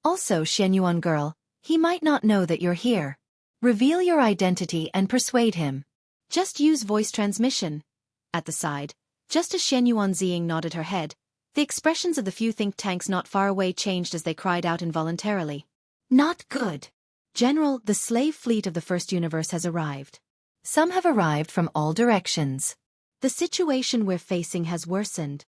Also, Xianyuan girl, he might not know that you're here. Reveal your identity and persuade him. Just use voice transmission." At the side, just as Xianyuan Ziying nodded her head, the expressions of the few think tanks not far away changed as they cried out involuntarily. "Not good. General, the slave fleet of the first universe has arrived. Some have arrived from all directions. The situation we're facing has worsened.